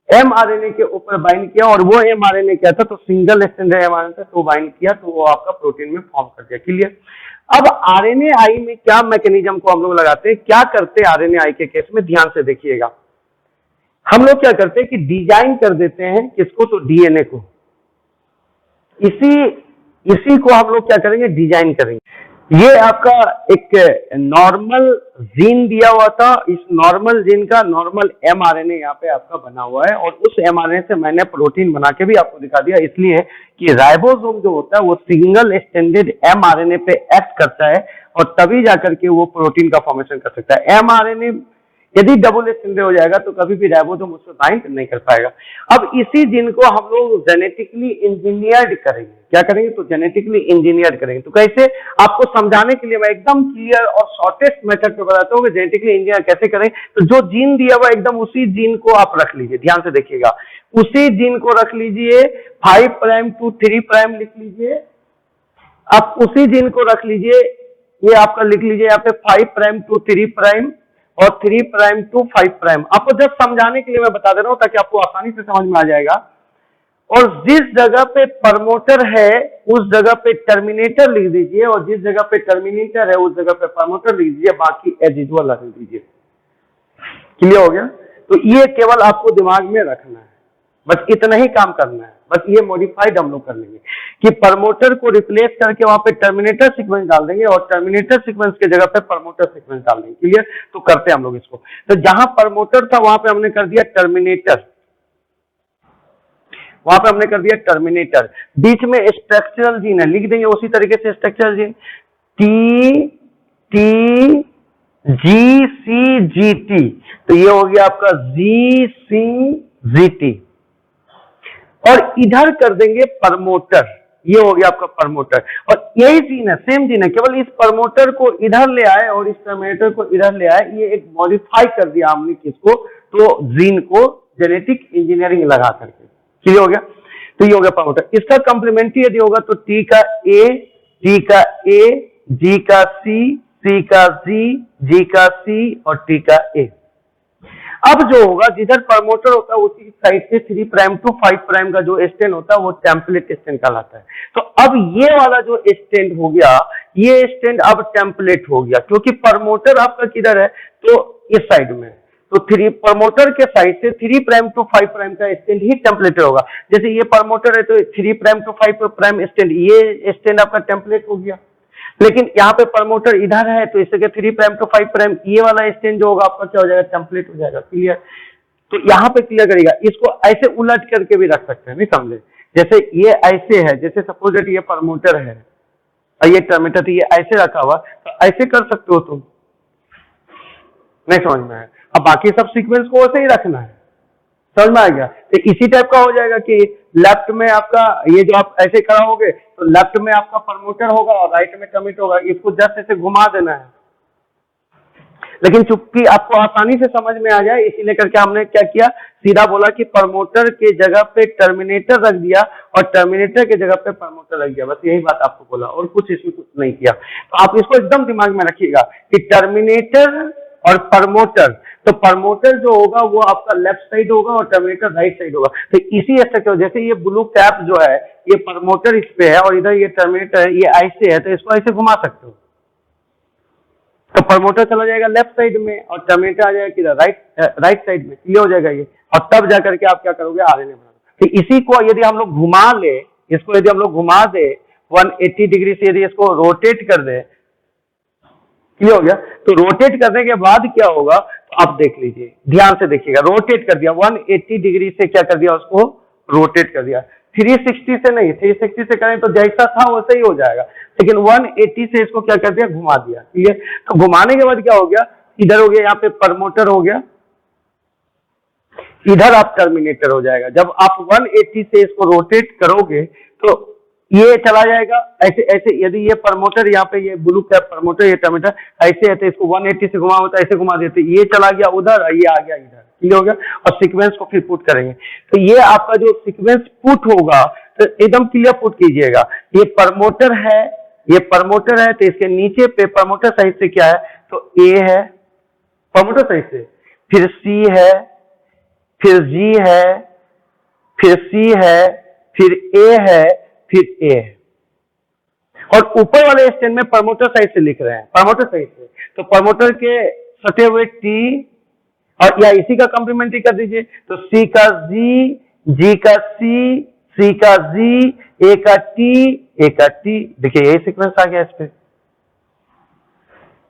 mRNA के ऊपर बाइंड किया, और वो mRNA क्या था, तो सिंगल स्ट्रैंडेड mRNA था, तो बाइंड किया तो वो आपका प्रोटीन में फॉर्म कर दिया। क्लियर। अब RNAi में क्या मैकेनिज्म को हम लोग लगाते हैं, क्या करते हैं RNAi के केस में, ध्यान से देखिएगा। हम लोग क्या करते हैं कि डिजाइन कर देते हैं किसको, तो DNA को। इसी को हम लोग क्या करेंगे, डिजाइन करेंगे। ये आपका एक नॉर्मल जीन दिया हुआ था, इस नॉर्मल जीन का नॉर्मल mRNA यहाँ पे आपका बना हुआ है, और उस mRNA से मैंने प्रोटीन बना के भी आपको दिखा दिया, इसलिए कि राइबोसोम जो होता है वो सिंगल स्ट्रैंडेड mRNA पे एक्ट करता है, और तभी जाकर के वो प्रोटीन का फॉर्मेशन कर सकता है। mRNA यदि डबल स्ट्रैंडेड हो जाएगा तो कभी भी राइबोसोम उससे बाइंड नहीं कर पाएगा। अब इसी जीन को हम लोग जेनेटिकली इंजीनियर्ड करेंगे। क्या करेंगे, तो जेनेटिकली इंजीनियर करेंगे। तो कैसे, आपको समझाने के लिए मैं एकदम क्लियर और शॉर्टेस्ट मेथड पे बताता हूँ कि जेनेटिकली इंजीनियर कैसे करें। तो जो जीन दिया हुआ एकदम उसी जीन को आप रख लीजिए, ध्यान से देखिएगा, उसी जीन को रख लीजिए, 5 प्राइम टू 3 प्राइम लिख लीजिए। आप उसी जीन को रख लीजिए, ये आपका लिख लीजिए यहाँ पे 5 प्राइम टू 3 प्राइम और 3 प्राइम टू 5 प्राइम। आपको जस्ट समझाने के लिए मैं बता दे रहा हूं ताकि आपको आसानी से समझ में आ जाएगा। और जिस जगह पे प्रमोटर है उस जगह पे टर्मिनेटर लिख दीजिए, और जिस जगह पे टर्मिनेटर है उस जगह पे प्रमोटर लिख दीजिए, बाकी एज यूजुअल रख दीजिए। क्लियर हो गया। तो ये केवल आपको दिमाग में रखना है, बस इतना ही काम करना है। बस ये मॉडिफाइड हम लोग कर लेंगे कि प्रमोटर को रिप्लेस करके वहां पे टर्मिनेटर सीक्वेंस डाल देंगे, और टर्मिनेटर सीक्वेंस की जगह पे प्रमोटर सीक्वेंस डाल देंगे। क्लियर। तो करते हैं हम लोग इसको। तो जहां प्रमोटर था वहां पे हमने कर दिया टर्मिनेटर, वहां पे हमने कर दिया टर्मिनेटर। बीच में स्ट्रक्चरल जीन है, लिख देंगे उसी तरीके से स्ट्रक्चरल जीन TTGCGT। तो ये हो गया आपका GCGT, और इधर कर देंगे प्रमोटर, ये हो गया आपका प्रमोटर। और यही जीन है, सेम जीन है, केवल इस प्रमोटर को इधर ले आए और इस टर्मिनेटर को इधर ले आए। ये एक मॉडिफाई कर दिया हमने किसको, तो जीन को जेनेटिक इंजीनियरिंग लगा करके। क्लियर हो गया। तो ये हो गया प्रमोटर। इसका कंप्लीमेंट्री यदि होगा तो T का A, T का A, G का C, C का G, G का C और T का A। अब जो होगा, जिधर प्रमोटर होता है उसी साइड से 3 प्राइम टू 5 प्राइम का जो स्टैंड होता है वो टेम्पलेट स्टैंड कहलाता है। तो अब ये वाला जो स्टैंड हो गया, ये स्टैंड अब टेम्पलेट हो गया, क्योंकि प्रमोटर आपका किधर है, तो इस साइड में। तो प्रमोटर के साइड से 3 प्राइम टू 5 प्राइम का स्टैंड ही टेम्पलेट होगा। जैसे ये प्रमोटर है तो 3 प्राइम टू 5 प्राइम स्टैंड, ये स्टैंड आपका टेम्पलेट हो गया। लेकिन यहाँ पे प्रमोटर इधर है तो इसके 3 प्राइम टू 5 प्राइम, ये वाला स्टैंड जो होगा आपका क्या हो जाएगा, टेम्पलेट हो जाएगा। क्लियर। तो यहाँ पे क्लियर करेगा। इसको ऐसे उलट करके भी रख सकते हैं, नहीं समझे। जैसे ये ऐसे है, जैसे सपोज दैट ये प्रमोटर है और ये टर्मिनेटर, ये ऐसे रखा हुआ, तो ऐसे कर सकते हो तुम, नहीं समझ में आया। अब बाकी सब सीक्वेंस को वैसे ही रखना है, समझ में आ गया। तो इसी टाइप का हो जाएगा कि लेफ्ट में आपका ये जो आप ऐसे कराओगे तो लेफ्ट में आपका प्रमोटर होगा और राइट में टर्मिनेटर होगा। इसको जस्ट ऐसे घुमा देना है, लेकिन चूंकि आपको आसानी से समझ में आ जाए इसीलिए करके हमने क्या किया, सीधा बोला कि प्रमोटर के जगह पे टर्मिनेटर रख दिया और टर्मिनेटर के जगह पे प्रमोटर रख दिया। बस यही बात आपको बोला और कुछ इसमें कुछ नहीं किया। तो आप इसको एकदम दिमाग में रखिएगा कि टर्मिनेटर और प्रमोटर, तो प्रमोटर जो होगा वो आपका लेफ्ट साइड होगा और टर्मिनेटर राइट साइड होगा। तो इसी स्ट्रक्चर, जैसे ये ब्लू कैप जो है ये प्रमोटर इस पे है और इधर ये टर्मिनेटर है, ये ऐसे है, तो इसको ऐसे घुमा सकते हो। तो प्रमोटर चला जाएगा लेफ्ट साइड में और टर्मिनेटर आ जाएगा किधर, राइट साइड में। ये हो जाएगा ये, और तब जाकर के आप क्या करोगे, आरएनए बनाओगे। तो इसी को यदि हम लोग घुमा ले, इसको यदि हम लोग घुमा दे 180 डिग्री से, यदि इसको रोटेट कर दे, क्लियर हो गया। तो रोटेट करने के बाद क्या होगा, तो आप देख लीजिए, ध्यान से देखिएगा। रोटेट कर दिया 180 डिग्री से, क्या कर दिया, उसको रोटेट कर दिया। 360 से नहीं, 360 से करें तो जैसा था वैसे ही हो जाएगा, लेकिन 180 से इसको क्या कर दिया, घुमा दिया। ठीक है। तो घुमाने के बाद क्या हो गया, इधर हो गया, यहाँ पे प्रमोटर हो गया, इधर आप टर्मिनेटर हो जाएगा। जब आप 180 से इसको रोटेट करोगे तो ये चला जाएगा ऐसे ऐसे। यदि ये प्रमोटर यहाँ पे, ये ब्लू कैप प्रमोटर, ये टर्मिनेटर ऐसे है, तो इसको 180 से घुमा होता है, ऐसे घुमा देते, ये चला गया उधर, ये आ गया इधर। क्लियर हो गया, और सीक्वेंस को फिर पुट करेंगे। तो ये आपका जो सीक्वेंस पुट होगा तो एकदम क्लियर पुट कीजिएगा। ये प्रमोटर है, ये प्रमोटर है, तो इसके नीचे पे प्रमोटर साइड से क्या है, तो ए है प्रमोटर साइड से, फिर सी है, फिर जी है, फिर सी है, फिर ए है, फिर ए है, और ऊपर वाले स्टैंड में प्रमोटर साइड से लिख रहे हैं, प्रमोटर साइड से, तो प्रमोटर के सटे हुए टी और या इसी का कॉम्प्लीमेंट्री कर दीजिए, तो सी का जी का सी का जी, ए का टी, देखिए यही सीक्वेंस आ गया इस पे।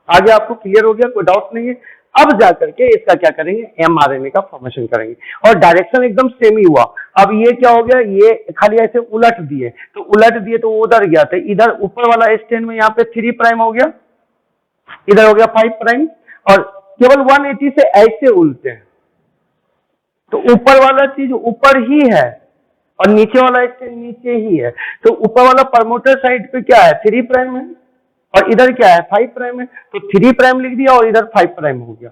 आगे आपको क्लियर हो गया, कोई डाउट नहीं है। अब जाकर के इसका क्या करेंगे, एमआरएनए का फॉर्मेशन करेंगे, और डायरेक्शन एकदम सेम ही हुआ। अब ये क्या हो गया, ये खाली ऐसे उलट दिए, तो उलट दिए तो उधर गया, तो इधर ऊपर वाला स्टैंड में यहाँ पे 3 प्राइम हो गया, इधर हो गया 5 प्राइम, और केवल 180 से ऐसे उल्टे हैं, तो ऊपर वाला चीज ऊपर ही है और नीचे वाला स्टैंड नीचे ही है। तो ऊपर वाला प्रमोटर साइड पे क्या है, 3 प्राइम है, और इधर क्या है 5 प्राइम है, तो 3 प्राइम लिख दिया और इधर 5 प्राइम हो गया।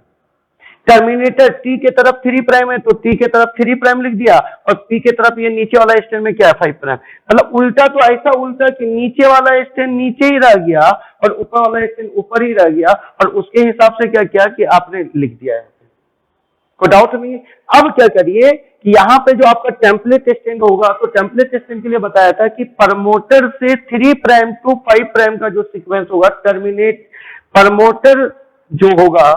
टर्मिनेटर टी के तरफ 3 प्राइम है, तो टी के तरफ 3 प्राइम लिख दिया, और पी के तरफ ये नीचे वाला स्टैंड में क्या है 5 प्राइम। मतलब उल्टा तो ऐसा उल्टा कि नीचे वाला स्टैंड नीचे ही रह गया और ऊपर वाला स्टैंड ऊपर ही रह गया, और उसके हिसाब से क्या किया कि आपने लिख दिया है, कोई डाउट नहीं है। अब क्या करिए कि यहाँ पे जो आपका टेम्पलेट स्टैंड होगा, तो टेम्पलेट स्टैंड के लिए बताया था कि प्रमोटर से 3 प्राइम टू 5 प्राइम का जो सीक्वेंस होगा, टर्मिनेट प्रमोटर जो होगा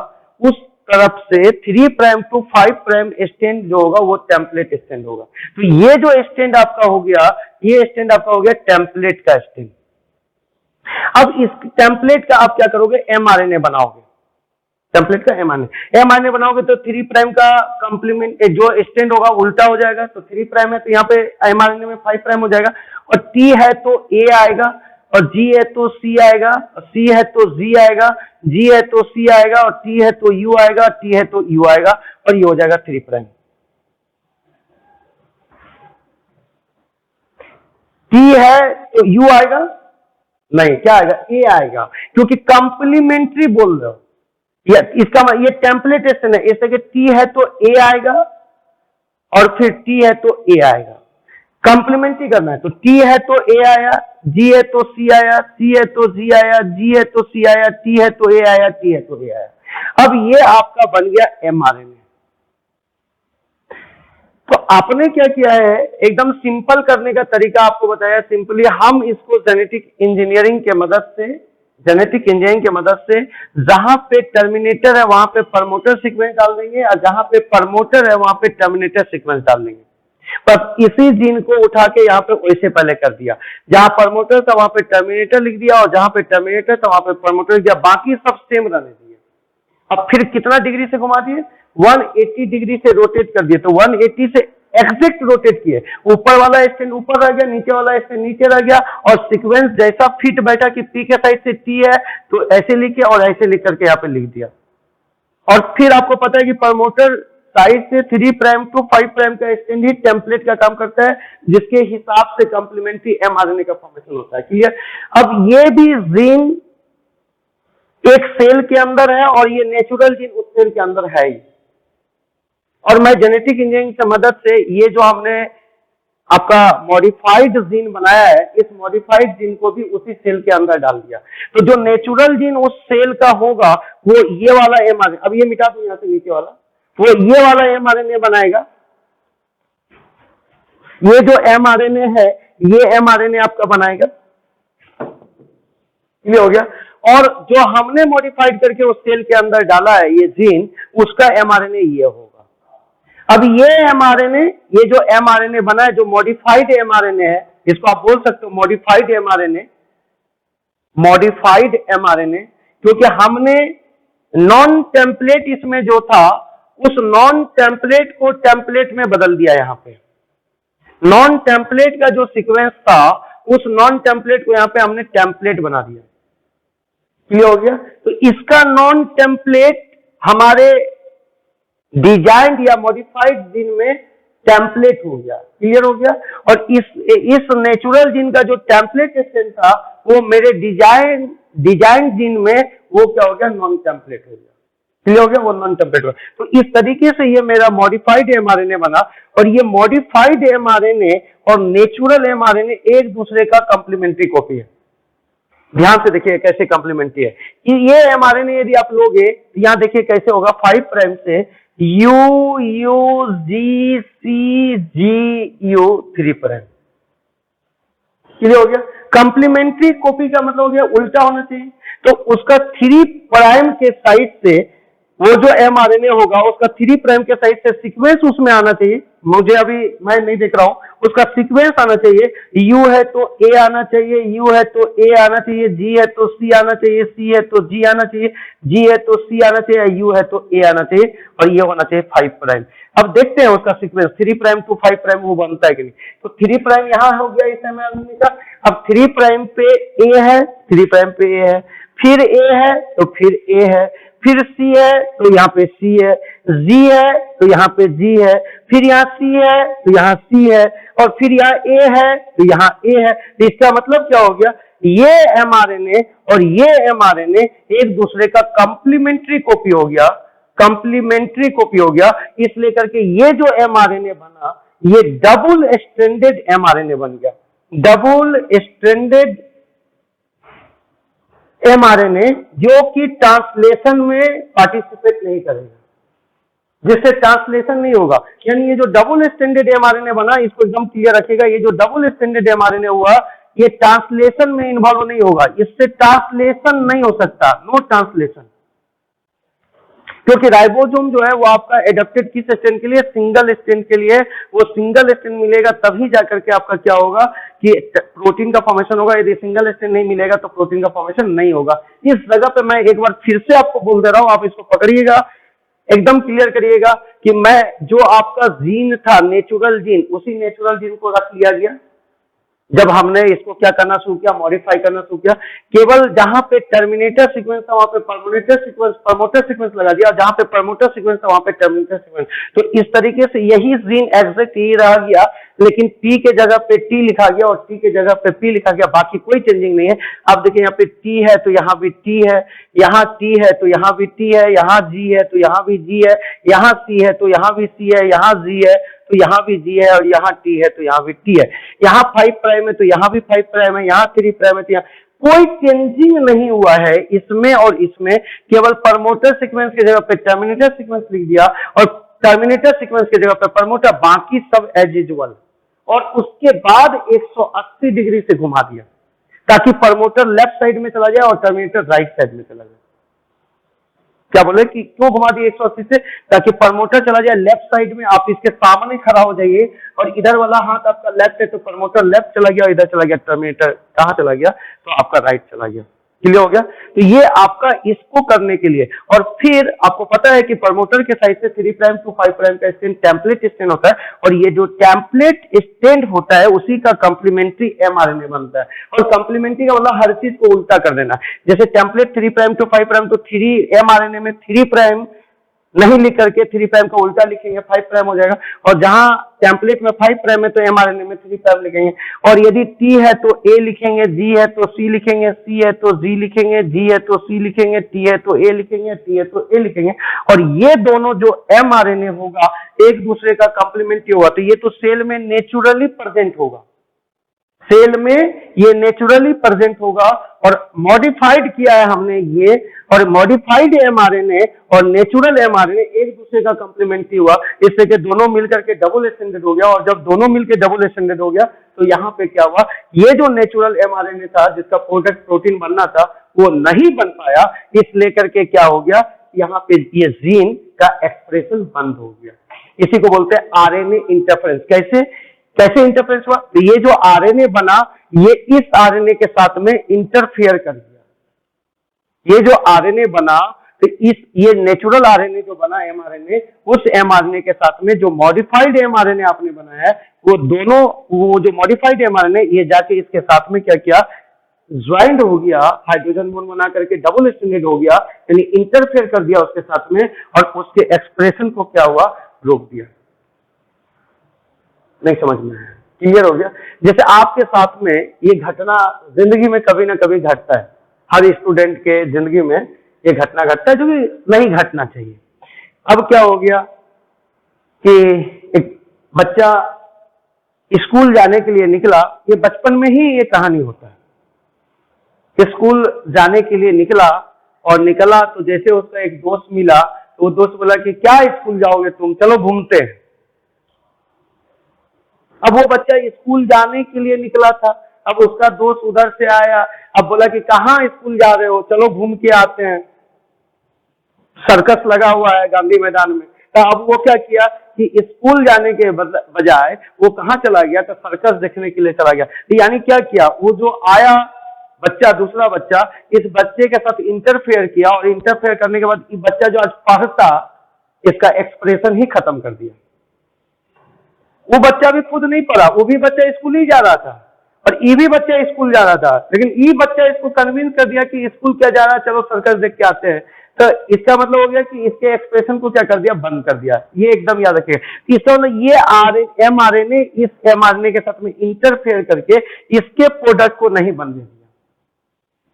उस तरफ से 3 प्राइम टू 5 प्राइम स्टैंड जो होगा वो टेम्पलेट स्टैंड होगा। तो ये जो स्टैंड आपका हो गया, ये स्टैंड आपका हो गया टेम्पलेट का स्टैंड। अब इस टेम्पलेट का आप क्या करोगे, एमआरएनए बनाओगे, टेम्पलेट का एमआरएनए बनाओगे, तो 3 प्राइम का कंप्लीमेंट जो स्टैंड होगा उल्टा हो जाएगा, तो 3 प्राइम है तो यहाँ पे एमआरएनए में 5 प्राइम हो जाएगा, और टी है तो ए आएगा, और जी है तो सी आएगा, सी है तो जी आएगा, जी है तो सी आएगा, और टी है तो यू आएगा, टी है तो यू आएगा, और ये हो जाएगा 3 प्राइम। टी है तो यू आएगा, नहीं क्या आएगा, ए आएगा, क्योंकि कंप्लीमेंट्री बोल रहे हो, इसका ये टेम्पलेट स्टैंड है, इससे कि टी है तो ए आएगा और फिर टी है तो ए आएगा, कंप्लीमेंट्री करना है, तो टी है तो ए आया, जी है तो सी आया, सी है तो जी आया, जी है तो सी आया, टी है तो ए आया, टी है तो ए आया। अब ये आपका बन गया एमआरएनए। तो आपने क्या किया है, एकदम सिंपल करने का तरीका आपको बताया। सिंपली हम इसको जेनेटिक इंजीनियरिंग के मदद से, जेनेटिक इंजीनियरिंग की मदद से जहां पे टर्मिनेटर है वहां पे प्रमोटर सीक्वेंस डाल देंगे, और जहां पे प्रमोटर है वहां पे टर्मिनेटर सीक्वेंस डाल देंगे। पर इसी जीन को उठा के यहाँ पे वैसे पहले कर दिया, जहां प्रमोटर था वहां पे टर्मिनेटर लिख दिया, और जहां पे टर्मिनेटर था वहां पे प्रमोटर लिख दिया, बाकी सब सेम रहने दिए। अब फिर कितना डिग्री से घुमा दिए, 180 डिग्री से रोटेट कर दिए, तो 180 से एग्जैक्ट रोटेट किए, ऊपर वाला स्टैंड ऊपर रह गया, नीचे वाला स्टैंड नीचे रह गया, और सीक्वेंस जैसा फिट बैठा कि पी के साइड से टी है तो ऐसे लिखे और ऐसे लिख करके यहाँ पे लिख दिया। और फिर आपको पता है कि प्रमोटर साइड से 3 प्राइम टू 5 प्राइम का स्टैंड ही टेम्पलेट का काम करता है, जिसके हिसाब से कंप्लीमेंट्री एमआरएनए का फॉर्मेशन होता है। क्लियर। अब ये भी जीन एक सेल के अंदर है और ये नेचुरल जीन उस सेल के अंदर है ही, और मैं जेनेटिक इंजीनियरिंग की मदद से ये जो हमने आपका मॉडिफाइड जीन बनाया है, इस मॉडिफाइड जीन को भी उसी सेल के अंदर डाल दिया। तो जो नेचुरल जीन उस सेल का होगा वो ये वाला एमआरएनए, अब ये मिटा दूं यहां से नीचे वाला, वो ये वाला एमआरएनए बनाएगा। ये जो एमआरएनए है ये एमआरएनए आपका बनाएगा, ये हो गया। और जो हमने मॉडिफाइड करके उस सेल के अंदर डाला है ये जीन, उसका एमआरएनए ये होगा। अब ये एमआरएनए, ये जो एमआरएनए बना है, जो मॉडिफाइड एमआरएनए है, इसको आप बोल सकते हो मॉडिफाइड एमआरएनए, मॉडिफाइड एमआरएनए, क्योंकि हमने नॉन टेम्पलेट इसमें जो था उस नॉन टेम्पलेट को टेम्पलेट में बदल दिया। यहां पे नॉन टेम्पलेट का जो सीक्वेंस था उस नॉन टेम्पलेट को यहां पे हमने टेम्पलेट बना दिया। क्लियर हो गया। तो इसका नॉन टेम्पलेट हमारे डिजाइंड या मॉडिफाइड जीन में टेम्पलेट हो गया। क्लियर हो गया। और इस नेचुरल जीन का जो टेम्पलेट स्टैंड था वो मेरे डिजाइन जीन में वो क्या हो गया, नॉन टेम्पलेट हो गया। क्लियर हो गया, वो नॉन टेम्पलेट। तो इस तरीके से ये मेरा मॉडिफाइड एमआरएनए बना, और ये मॉडिफाइड एमआरएनए और नेचुरल एमआरएनए एक दूसरे का कंप्लीमेंट्री कॉपी है। ध्यान से देखिए कैसे कंप्लीमेंट्री है कि ये एमआरएनए यदि आप लोगे, यहां देखिए कैसे होगा, 5 प्राइम से U U G C G U 3 prime. Clear हो गया। कंप्लीमेंट्री कॉपी का मतलब हो गया उल्टा होना चाहिए, तो उसका 3 प्राइम के साइड से वो जो एमआरएनए होगा उसका 3 प्राइम के साइड से सीक्वेंस उसमें आना चाहिए। मुझे अभी मैं नहीं देख रहा हूं, उसका सीक्वेंस आना चाहिए। यू है तो ए आना चाहिए, यू है तो ए आना चाहिए, जी है तो सी आना चाहिए, सी है तो जी आना चाहिए, जी है तो सी आना चाहिए, यू है तो ए आना चाहिए, और ये होना चाहिए 5 प्राइम। अब देखते हैं उसका सीक्वेंस 3 प्राइम टू 5 प्राइम वो बनता है कि नहीं। तो 3 प्राइम यहां हो गया इस एमआरएनए का। अब 3 प्राइम पे ए है, 3 प्राइम पे ए है, फिर ए है तो फिर ए है, फिर सी है तो यहाँ पे सी है, जी है तो यहाँ पे जी है, फिर यहाँ सी है तो यहाँ सी है, और फिर यहाँ ए है तो यहाँ ए है। तो इसका मतलब क्या हो गया, ये एमआरएनए और ये एमआरएनए एक दूसरे का कंप्लीमेंट्री कॉपी हो गया, कंप्लीमेंट्री कॉपी हो गया। इसलिए करके ये जो एमआरएनए बना ये डबल स्ट्रैंडेड एमआरएनए बन गया, डबल स्ट्रैंडेड एमआरएनए, जो कि ट्रांसलेशन में पार्टिसिपेट नहीं करेगा, जिससे ट्रांसलेशन नहीं होगा। यानी ये जो डबल स्टैंडर्ड एमआरएनए बना, इसको एकदम क्लियर रखिएगा, ये जो डबल स्टैंडर्ड एमआरएनए हुआ ये ट्रांसलेशन में इन्वॉल्व नहीं होगा, इससे ट्रांसलेशन नहीं हो सकता, नो ट्रांसलेशन। क्योंकि राइबोसोम जो है वो आपका एडेप्टेड किस स्ट्रैंड के लिए, सिंगल स्ट्रैंड के लिए। वो सिंगल स्ट्रैंड मिलेगा तभी जाकर के आपका क्या होगा कि प्रोटीन का फॉर्मेशन होगा। यदि सिंगल स्ट्रैंड नहीं मिलेगा तो प्रोटीन का फॉर्मेशन नहीं होगा। इस जगह पे मैं एक बार फिर से आपको बोल दे रहा हूं, आप इसको पकड़िएगा, एकदम क्लियर करिएगा कि मैं जो आपका जीन था नेचुरल जीन, उसी नेचुरल जीन को रख लिया गया। जब हमने इसको क्या करना शुरू किया, मॉडिफाई करना शुरू किया, केवल जहां पे टर्मिनेटर सीक्वेंस था वहां पे प्रमोटर सीक्वेंस लगा दिया, जहां पे प्रमोटर सीक्वेंस था वहां पे टर्मिनेटर सीक्वेंस। तो इस तरीके से यही जीन एग्जैक्ट यही रह गया, लेकिन टी के जगह पे टी लिखा गया और टी के जगह पे पी लिखा गया, बाकी कोई चेंजिंग नहीं है। आप देखिए यहाँ पे टी है तो यहाँ भी टी है, यहाँ टी है तो यहाँ भी टी है, यहाँ जी है तो यहाँ भी जी है, यहाँ सी है तो यहाँ भी सी है, यहाँ जी है तो यहाँ भी जी है, और यहाँ टी है तो यहाँ भी टी है, यहाँ 5 प्राइम है तो यहाँ भी 5 प्राइम है, यहाँ 3 प्राइम है तो यहाँ कोई चेंजिंग नहीं हुआ है इसमें और इसमें। केवल प्रमोटर सीक्वेंस की जगह पे टर्मिनेटर सीक्वेंस लिख दिया और टर्मिनेटर सीक्वेंस की जगह पे प्रमोटर, बाकी सब एज यूजुअल। और उसके बाद 180 डिग्री से घुमा दिया ताकि प्रमोटर लेफ्ट साइड में चला जाए और टर्मिनेटर राइट साइड में चला जाए। क्या बोले कि क्यों घुमा दिए 180 से, ताकि प्रमोटर चला जाए लेफ्ट साइड में, आप इसके सामने खड़ा हो जाइए और इधर वाला हाथ आपका लेफ्ट है तो प्रमोटर लेफ्ट चला गया, इधर चला गया टर्मिनेटर कहां चला गया, तो आपका राइट चला गया। क्लियर हो गया। तो ये आपका इसको करने के लिए, और फिर आपको पता है कि प्रमोटर के साइड से 3 प्राइम टू 5 प्राइम का स्टैंड टेम्पलेट स्टैंड होता है, और ये जो टेम्पलेट स्टैंड होता है उसी का कंप्लीमेंट्री एमआरएनए बनता है। और कंप्लीमेंट्री का मतलब हर चीज को उल्टा कर देना। जैसे टेम्पलेट 3 प्राइम टू 5 प्राइम, तो 3 एमआरएनए में 3 प्राइम नहीं लिख करके 3 प्राइम का उल्टा लिखेंगे, 5 प्राइम हो जाएगा। और जहां टेम्पलेट में 5 प्राइम है तो एमआरएनए में 3 प्राइम लिखेंगे। और यदि टी है तो ए लिखेंगे, जी है तो सी लिखेंगे, सी है तो जी लिखेंगे, जी है तो सी लिखेंगे, टी है तो ए लिखेंगे, टी है तो ए लिखेंगे। और ये दोनों जो एमआरएनए होगा एक दूसरे का कंप्लीमेंट्री होगा। तो ये तो सेल में नेचुरली प्रेजेंट होगा, सेल में ये नेचुरली प्रेजेंट होगा। और मॉडिफाइड किया है हमने ये, और मॉडिफाइड एमआरएनए और नेचुरल एमआरएनए एक दूसरे का कंप्लीमेंट्री हुआ, इससे कि दोनों मिलकर के डबल स्टैंडर्ड हो गया। और जब दोनों मिलकर डबल स्टैंडर्ड हो गया तो यहाँ पे क्या हुआ, ये जो नेचुरल एमआरएनए था जिसका प्रोडक्ट प्रोटीन बनना था वो नहीं बन पाया, इस लेकर के क्या हो गया, यहाँ पे ये जीन का एक्सप्रेशन बंद हो गया। इसी को बोलते हैं आरएनए इंटरफेरेंस। कैसे इंटरफेरेंस हुआ, तो ये जो आरएनए बना ये इस आरएनए के साथ में इंटरफेयर कर दिया। ये जो आरएनए बना तो ये नेचुरल आरएनए जो बना एमआरएनए, उस एमआरएनए के साथ में जो मॉडिफाइड एमआरएनए आपने बनाया है वो जो मॉडिफाइड एमआरएनए ये जाके इसके साथ में क्या किया, ज्वाइंट हो गया, हाइड्रोजन बॉन्ड बना करके डबल स्टैंडर्ड हो गया, यानी इंटरफेयर कर दिया उसके साथ में, और उसके एक्सप्रेशन को क्या हुआ, रोक दिया। नहीं समझ में है, क्लियर हो गया। जैसे आपके साथ में ये घटना जिंदगी में कभी ना कभी घटता है, हर स्टूडेंट के जिंदगी में ये घटना घटता है जो कि नहीं घटना चाहिए। अब क्या हो गया कि एक बच्चा स्कूल जाने के लिए निकला, ये बचपन में ही ये कहानी होता है। स्कूल जाने के लिए निकला और निकला तो जैसे उसका एक दोस्त मिला तो वो दोस्त बोला कि क्या स्कूल जाओगे तुम, चलो घूमते हैं। अब वो बच्चा स्कूल जाने के लिए निकला था, अब उसका दोस्त उधर से आया, अब बोला कि कहाँ स्कूल जा रहे हो, चलो घूम के आते हैं, सर्कस लगा हुआ है गांधी मैदान में। तो अब वो क्या किया कि स्कूल जाने के बजाय वो कहाँ चला गया, तो सर्कस देखने के लिए चला गया। तो यानी क्या किया, वो जो आया बच्चा, दूसरा बच्चा, इस बच्चे के साथ इंटरफेयर किया और इंटरफेयर करने के बाद ये बच्चा जो आज पढ़ता, इसका एक्सप्रेशन ही खत्म कर दिया। वो बच्चा भी खुद नहीं पढ़ा, वो भी बच्चा स्कूल ही जा रहा था और ये भी बच्चा स्कूल जा रहा था, लेकिन ये बच्चा इसको कन्विंस कर दिया कि स्कूल क्या जा रहा है, चलो सर्कस देख के आते हैं। तो इसका मतलब हो गया कि इसके एक्सप्रेशन को क्या कर दिया, बंद कर दिया। ये एकदम याद रखिए, इसका मतलब ये mRNA इस mRNA के साथ में इंटरफेयर करके इसके प्रोडक्ट को नहीं बनने दिया,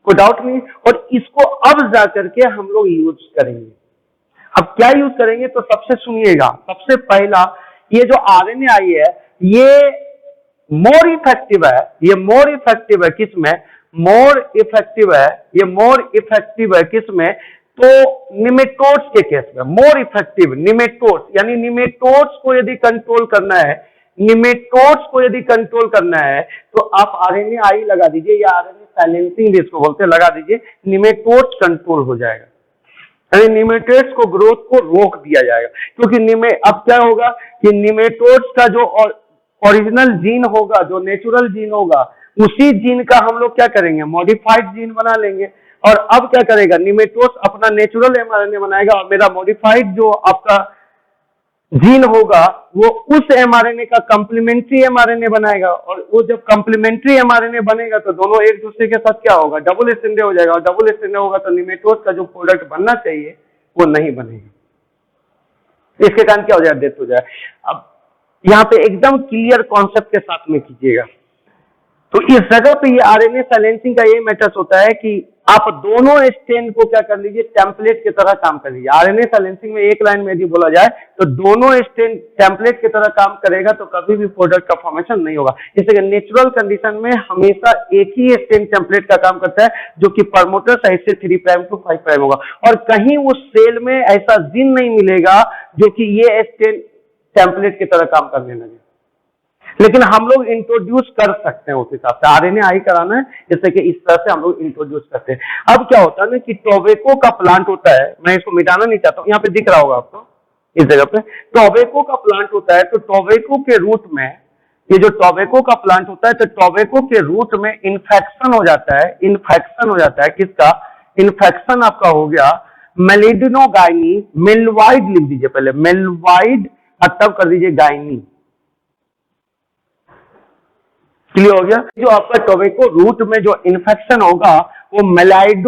कोई डाउट नहीं। और इसको अब जा करके हम लोग यूज करेंगे। अब क्या यूज करेंगे, तो सबसे सुनिएगा, सबसे पहला ये जो RNA आई है, ये मोर इफेक्टिव है। ये मोर इफेक्टिव है किसमें, मोर इफेक्टिव है, ये मोर इफेक्टिव है किसमें, तो निमेटोड्स के केस में मोर इफेक्टिव। निमेटोड्स यानी निमेटोड्स को यदि कंट्रोल करना है, निमेटोड्स को यदि कंट्रोल करना है तो आप RNA आई लगा दीजिए, या RNA साइलेंसिंग जिसको बोलते हैं लगा दीजिए, निमेटोड्स कंट्रोल हो जाएगा, यानी निमेटोड्स को ग्रोथ को रोक दिया जाएगा। क्योंकि अब क्या होगा कि निमेटोड्स का जो ओरिजिनल जीन होगा, जो नेचुरल जीन होगा, उसी जीन का हम लोग क्या करेंगे, मॉडिफाइड जीन बना लेंगे। और अब क्या करेगा, निमेटोड्स अपना नेचुरल mRNA बनाएगा और मेरा मॉडिफाइड जो आपका जीन होगा वो उस mRNA का कंप्लीमेंट्री mRNA बनाएगा। और वो जब कंप्लीमेंट्री mRNA बनेगा तो दोनों एक दूसरे के साथ क्या होगा, डबल स्ट्रैंडेड हो जाएगा। और डबल स्ट्रैंडेड होगा तो निमेटोड का जो प्रोडक्ट बनना चाहिए वो नहीं बनेगा, इसके कारण क्या हो जाएगा, डेथ हो जाएगा। अब यहाँ पे एकदम क्लियर कॉन्सेप्ट के साथ में कीजिएगा। तो इस जगह पे ये RNA साइलेंसिंग का ये मैटर्स होता है कि आप दोनों स्ट्रैंड को क्या कर लीजिए, टेम्पलेट की तरह काम कर लीजिए। RNA साइलेंसिंग में एक लाइन में यदि बोला जाए तो दोनों स्ट्रैंड टेम्पलेट की तरह काम करेगा तो कभी भी प्रोडक्ट का फॉर्मेशन नहीं होगा। इसलिए नेचुरल कंडीशन में हमेशा एक ही स्ट्रैंड टेम्पलेट का काम करता है, जो कि प्रमोटर साइड से 3 प्राइम टू 5 प्राइम होगा। और कहीं उस सेल में ऐसा जीन नहीं मिलेगा जो कि ये स्ट्रैंड टेम्पलेट की तरह काम करने लगे। लेकिन हम लोग इंट्रोड्यूस कर सकते हैं उस हिसाब से, RNA आई कराना है जैसे कि इस तरह से हम लोग इंट्रोड्यूस करते हैं। अब क्या होता है ना कि टोबैको का प्लांट होता है, मैं इसको मिटाना नहीं चाहता हूँ, यहाँ पे दिख रहा होगा आपको इस जगह पे टोबैको का प्लांट होता है। तो टोबैको के रूट में, ये जो टोबैको का प्लांट होता है, तो टोबैको के रूट में इन्फेक्शन हो जाता है। इन्फेक्शन हो जाता है किसका, इन्फेक्शन आपका हो गया मेलिडोनोगाइनी, मेलवाइड लिख दीजिए पहले, मेलवाइड और तब कर दीजिए गाइनी। क्लियर हो गया। जो आपका टोबैको रूट में जो इन्फेक्शन होगा वो मेलवाइड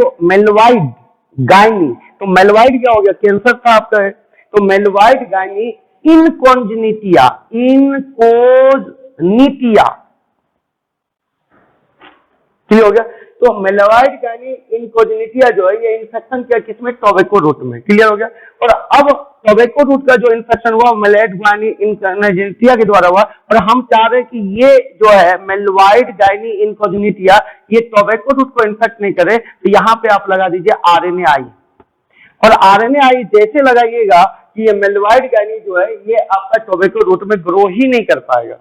गाइनी। तो मेलवाइड क्या हो गया, कैंसर था आपका है, तो मेलवाइड गाइनी इनकॉन्जेनिटिया, इनकोजनिटिया। क्लियर हो गया। तो मेलवाइड गाइनी इनकोजनिटिया जो है ये इन्फेक्शन क्या, किसमें, टोबैको रूट में। क्लियर हो गया। और अब टोबैको रूट का जो इन्फेक्शन हुआ मेलवाइड गाइनी इनकोजनिटिया के द्वारा हुआ, और हम चाह रहे हैं कि ये जो है मेलवाइड गाइनी इनकोजनिटिया ये टोबैको रूट को इन्फेक्ट नहीं करे, तो यहाँ पे आप लगा दीजिए RNA आई। और RNA आई जैसे लगाइएगा कि ये मेलवाइड गाइनी जो है ये आपका टोबैको रूट में ग्रो ही नहीं कर पाएगा।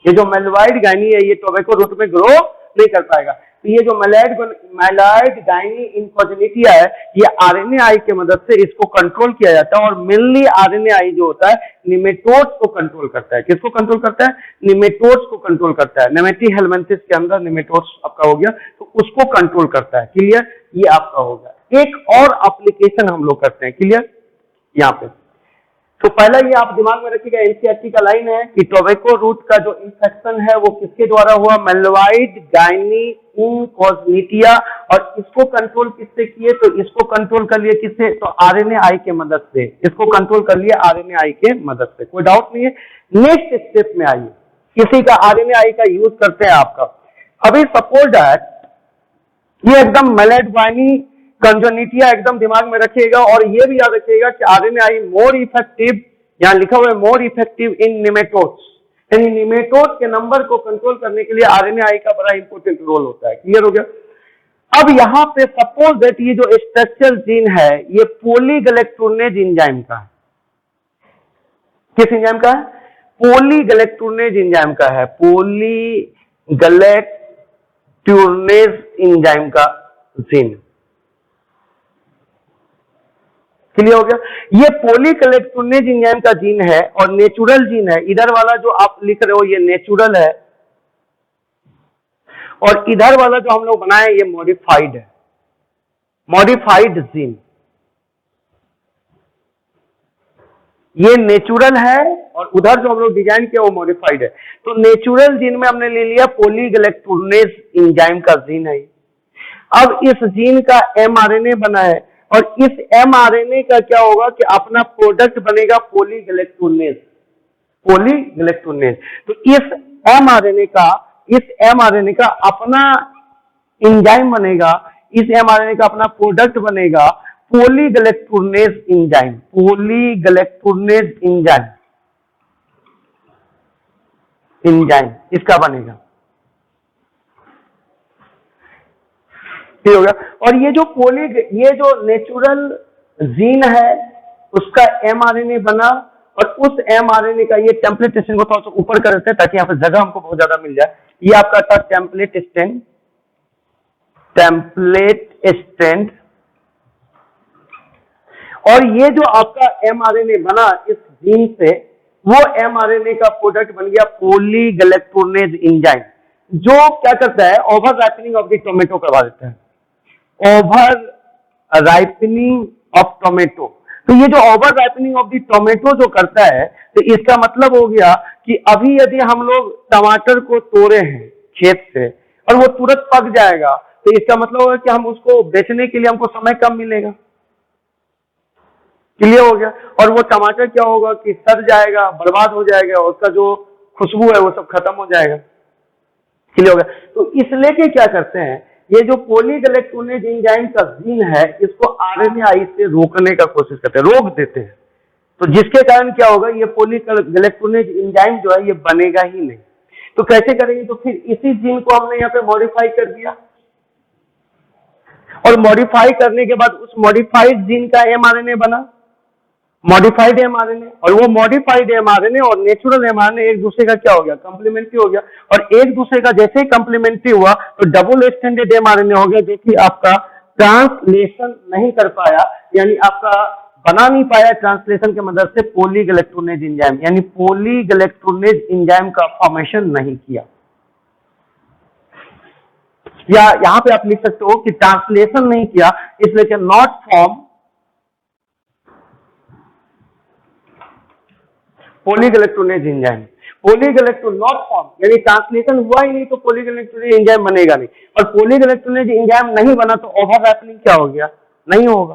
ये जो मेलवाइड गाइनी है ये टोबैको रूट में ग्रो नहीं कर पाएगा। तो ये जो मेलवाइड गाइनी इनकोजनिटिया है ये RNA आई के मदद से इसको कंट्रोल किया जाता है। और मेनली RNA आई जो होता है निमेटोड्स को कंट्रोल करता है। किसको कंट्रोल करता है, निमेटोड्स को कंट्रोल करता है। नेमेटी हेलमिंथिस के अंदर निमेटोड्स आपका हो गया, तो उसको कंट्रोल करता है। क्लियर, ये आपका होगा। एक और एप्लीकेशन हम लोग करते हैं, क्लियर यहाँ पे। तो पहला ये आप दिमाग में रखिएगा, NCERT का लाइन है कि टोबैको रूट का जो इन्फेक्शन है वो किसके द्वारा हुआ, मेलवाइड गाइनी इनकोजनिटिया। और इसको कंट्रोल किससे किए, तो इसको कंट्रोल कर लिए किससे, तो RNA आई के मदद से। इसको कंट्रोल कर लिया RNA आई के मदद से, कोई डाउट नहीं है। नेक्स्ट स्टेप में आइए, किसी का RNA आई का यूज करते हैं आपका। अभी सपोज दैट ये एकदम मेलवाइड गाइनी कंजोनिटिया एकदम दिमाग में रखिएगा और ये भी याद रखिएगा कि आरएनए मोर इफेक्टिव, यहां लिखा हुआ है मोर इफेक्टिव इन निमेटोड्स, यानी निमेटोड के नंबर को कंट्रोल करने के लिए आरएनए का बड़ा इंपॉर्टेंट रोल होता है। क्लियर हो गया? अब यहां पे सपोज दैट ये जो स्ट्रक्चरल जीन है ये पॉलीगैलेक्टोर्नेज एंजाइम का है। किस एंजाइम का है? पॉलीगैलेक्टोर्नेज एंजाइम का है, पॉलीगैलेक्टोर्नेज एंजाइम का जीन। क्लियर हो गया? ये पॉलीगैलेक्टोर्नेज एंजाइम का जीन है और नेचुरल जीन है। इधर वाला जो आप लिख रहे हो ये नेचुरल है और इधर वाला जो हम लोग बनाए ये मॉडिफाइड है, मॉडिफाइड जीन। ये नेचुरल है और उधर जो हम लोग डिजाइन किया वो मॉडिफाइड है। तो नेचुरल जीन में हमने ले लिया पॉलीगैलेक्टोर्नेज एंजाइम का जीन है। अब इस जीन का एमआरएनए बना है और इस एमआरएनए का क्या होगा कि अपना प्रोडक्ट बनेगा पॉलीगैलेक्टोर्नेज, पॉलीगैलेक्टोर्नेज। तो इस एमआरएनए का अपना एंजाइम बनेगा, इस एमआरएनए का अपना प्रोडक्ट बनेगा पॉलीगैलेक्टोर्नेज एंजाइम, पॉलीगैलेक्टोर्नेज एंजाइम, एंजाइम इसका बनेगा। ठीक हो गया? और ये जो नेचुरल जीन है उसका एमआरएनए बना और उस एमआरएनए का ये टेम्पलेट स्टैंड को थोड़ा सा ऊपर कर देते हैं ताकि यहाँ पे जगह हमको बहुत ज्यादा मिल जाए। ये आपका था टेम्पलेट स्टैंड, टेम्पलेट स्टैंड। और ये जो आपका एमआरएनए बना इस जीन से, वो एमआरएनए का प्रोडक्ट बन गया पॉलीगैलेक्टोर्नेज एंजाइम, जो क्या करता है over ripening of the tomato करवा देता है, ओवर राइपनिंग ऑफ टोमेटो। तो ये जो over ripening of the tomato जो करता है, तो इसका मतलब हो गया कि अभी यदि हम लोग टमाटर को तोड़े हैं खेत से और वो तुरंत पक जाएगा, तो इसका मतलब होगा कि हम उसको बेचने के लिए हमको समय कम मिलेगा। क्लियर हो गया? और वो टमाटर क्या होगा कि सड़ जाएगा, बर्बाद हो जाएगा, उसका जो खुशबू है वो सब खत्म हो जाएगा। क्लियर हो गया? तो इसलिए क्या करते हैं, ये जो पॉलीगैलेक्टोर्नेज एंजाइम का जीन है इसको आरएनए से रोकने का कोशिश करते हैं, रोक देते हैं। तो जिसके कारण क्या होगा, ये पॉलीगैलेक्टोर्नेज एंजाइम जो है ये बनेगा ही नहीं। तो कैसे करेंगे? तो फिर इसी जीन को हमने यहाँ पे मॉडिफाई कर दिया और मॉडिफाई करने के बाद उस मॉडिफाइड जीन का एमआरएनए बना, मॉडिफाइड एमआरएनए। और वो मॉडिफाइड एमआरएनए और नेचुरल एमआरएनए एक दूसरे का क्या हो गया, कंप्लीमेंट्री हो गया। और एक दूसरे का जैसे ही कंप्लीमेंट्री हुआ तो डबल स्टैंडर्ड एमआरएनए हो गया, जो कि आपका ट्रांसलेशन नहीं कर पाया, यानी आपका बना नहीं पाया ट्रांसलेशन की मदद से पॉलीगैलेक्टोर्नेज एंजाइम, यानी पॉलीगैलेक्टोर्नेज एंजाइम का फॉर्मेशन नहीं किया। या यहां पे आप लिख सकते हो कि ट्रांसलेशन नहीं किया, इसलिए कि not form polygalacturonase enzyme, polygalacturonase not form, यानी ट्रांसलेशन हुआ ही नहीं तो पॉलीगैलेक्टोर्नेज एंजाइम बनेगा नहीं। और पॉलीगैलेक्टोर्नेज एंजाइम नहीं बना तो ओवरलैपिंग क्या हो गया, नहीं होगा,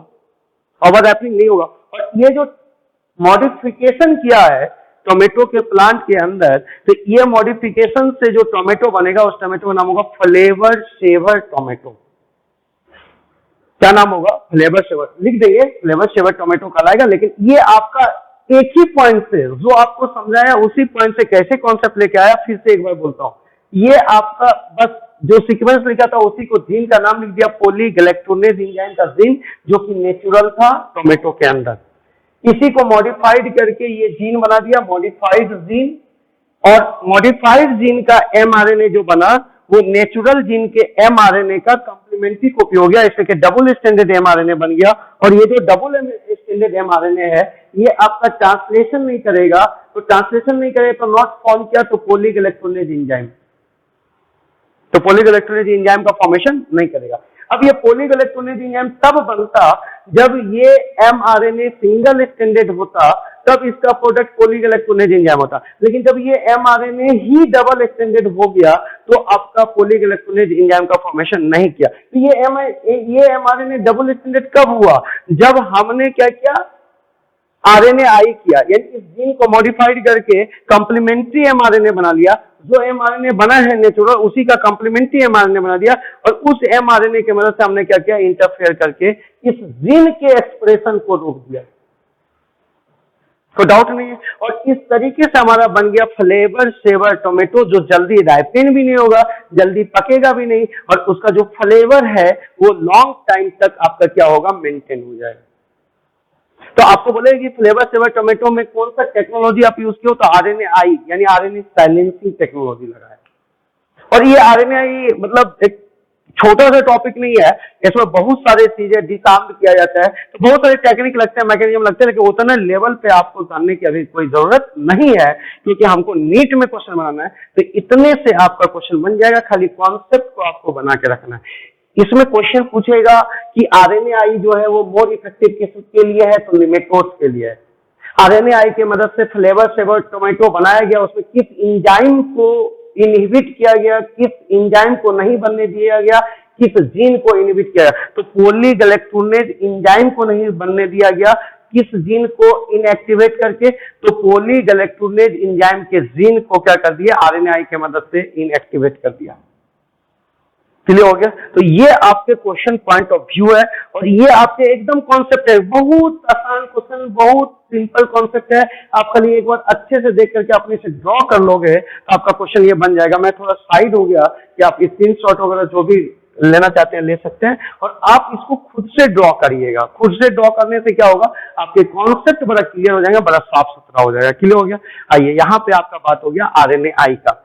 ओवरलैपिंग नहीं होगा। और ये जो मॉडिफिकेशन किया है टोमेटो के प्लांट के अंदर, तो ये मॉडिफिकेशन से जो टोमेटो बनेगा उस टोमेटो का नाम होगा फ्लेवर सेवर टोमेटो। क्या नाम होगा, फ्लेवर सेवर। लिख देंगे फ्लेवर सेवर टोमेटो कहलाएगा। लेकिन ये आपका एक ही पॉइंट से जो आपको समझाया उसी पॉइंट से कैसे कॉन्सेप्ट लेके आया, फिर से एक बार बोलता हूं। ये आपका बस जो सीक्वेंस लिखा था उसी को जीन का नाम लिख दिया पॉलीगैलेक्टोर्नेज एंजाइम का जीन, जो कि नेचुरल था टोमेटो के अंदर। इसी को मॉडिफाइड करके ये जीन बना दिया मॉडिफाइड जीन। और मॉडिफाइड जीन का एमआरएनए जो बना वो नेचुरल जीन के एमआरएनए का कंप्लीमेंट्री कॉपी हो गया, इससे कि डबल स्टैंडर्ड एमआरएनए बन गया। और ये जो डबल स्टैंडर्ड एमआरएनए है ये आपका ट्रांसलेशन नहीं करेगा, तो ट्रांसलेशन नहीं करेगा तो नॉट फॉर्म किया तो पॉलीगैलेक्टोर्नेज एंजाइम, तो पॉलीगैलेक्टोर्नेज एंजाइम का फॉर्मेशन नहीं करेगा। अब ये पॉलीगैलेक्टोर्नेज एंजाइम तब बनता जब ये एमआरएनए सिंगल स्टैंडर्ड होता, तब इसका प्रोडक्ट पॉलीगैलेक्टोर्नेज एंजाइम होता। लेकिन जब ये एमआरएनए ही डबल स्टैंडर्ड हो गया तो आपका पॉलीगैलेक्टोर्नेज एंजाइम का फॉर्मेशन नहीं किया। तो ये एमआरएनए डबल स्टैंडर्ड कब हुआ, जब हमने क्या किया, आरएनए आई किया, यानी इस जीन को मॉडिफाइड करके कंप्लीमेंट्री एमआरएनए बना लिया, जो mRNA बना है नेचुरल, उसी का कॉम्प्लीमेंट्री mRNA बना दिया और उस mRNA की मदद से हमने क्या किया, इंटरफेयर करके इस जीन के एक्सप्रेशन को रोक दिया। कोई डाउट नहीं है। और इस तरीके से हमारा बन गया फ्लेवर सेवर टोमेटो, जो जल्दी राइपेन भी नहीं होगा, जल्दी पकेगा भी नहीं, और उसका जो फ्लेवर है वो लॉन्ग टाइम तक आपका क्या होगा, मेंटेन हो जाएगा। तो आपको बोलेगा कि फ्लेवर सेवर टोमेटो में कौन सा टेक्नोलॉजी आप यूज किया, तो RNAi यानी RNA साइलेंसिंग टेक्नोलॉजी लगा है। और ये RNAi मतलब एक छोटा सा टॉपिक नहीं है, इसमें बहुत सारे चीजें डिसार्म किया जाता है, तो बहुत सारे टेक्निक लगते हैं, मैकेनिज्म लगते हैं, लेकिन उतना लेवल पे आपको जानने की अभी कोई जरूरत नहीं है, क्योंकि हमको नीट में क्वेश्चन बनाना है। तो इतने से आपका क्वेश्चन बन जाएगा, खाली कॉन्सेप्ट को आपको बना के रखना है। इसमें क्वेश्चन पूछेगा कि RNAi जो है वो मोर इफेक्टिव किसके लिए है, तो नेमेटोड्स के लिए है। RNAi की मदद से फ्लेवर सेवर टोमेटो बनाया गया, उसमें किस एंजाइम को इनहिबिट किया गया, किस एंजाइम को नहीं बनने दिया गया, किस जीन को इनहिबिट किया गया, तो पॉलीगैलेक्टोनेज एंजाइम को नहीं बनने दिया गया, किस जीन को इनएक्टिवेट करके, तो पॉलीगैलेक्टोनेज एंजाइम के जीन को क्या कर दिया, RNAi की मदद से इनएक्टिवेट कर दिया। क्लियर हो गया। तो ये आपके क्वेश्चन पॉइंट ऑफ व्यू है, और ये आपके एकदम कॉन्सेप्ट है, बहुत आसान क्वेश्चन, बहुत सिंपल कॉन्सेप्ट है। आप खाली एक बार अच्छे से देख करके अपने से ड्रॉ कर लोगे तो आपका क्वेश्चन ये बन जाएगा। मैं थोड़ा साइड हो गया कि आप स्क्रीनशॉट वगैरह जो भी लेना चाहते हैं ले सकते हैं, और आप इसको खुद से ड्रॉ करिएगा। खुद से ड्रॉ करने से क्या होगा, आपके कॉन्सेप्ट बड़ा क्लियर हो जाएगा, बड़ा साफ सुथरा हो जाएगा। क्लियर हो गया। आइए यहाँ पे आपका बात हो गया RNAi का।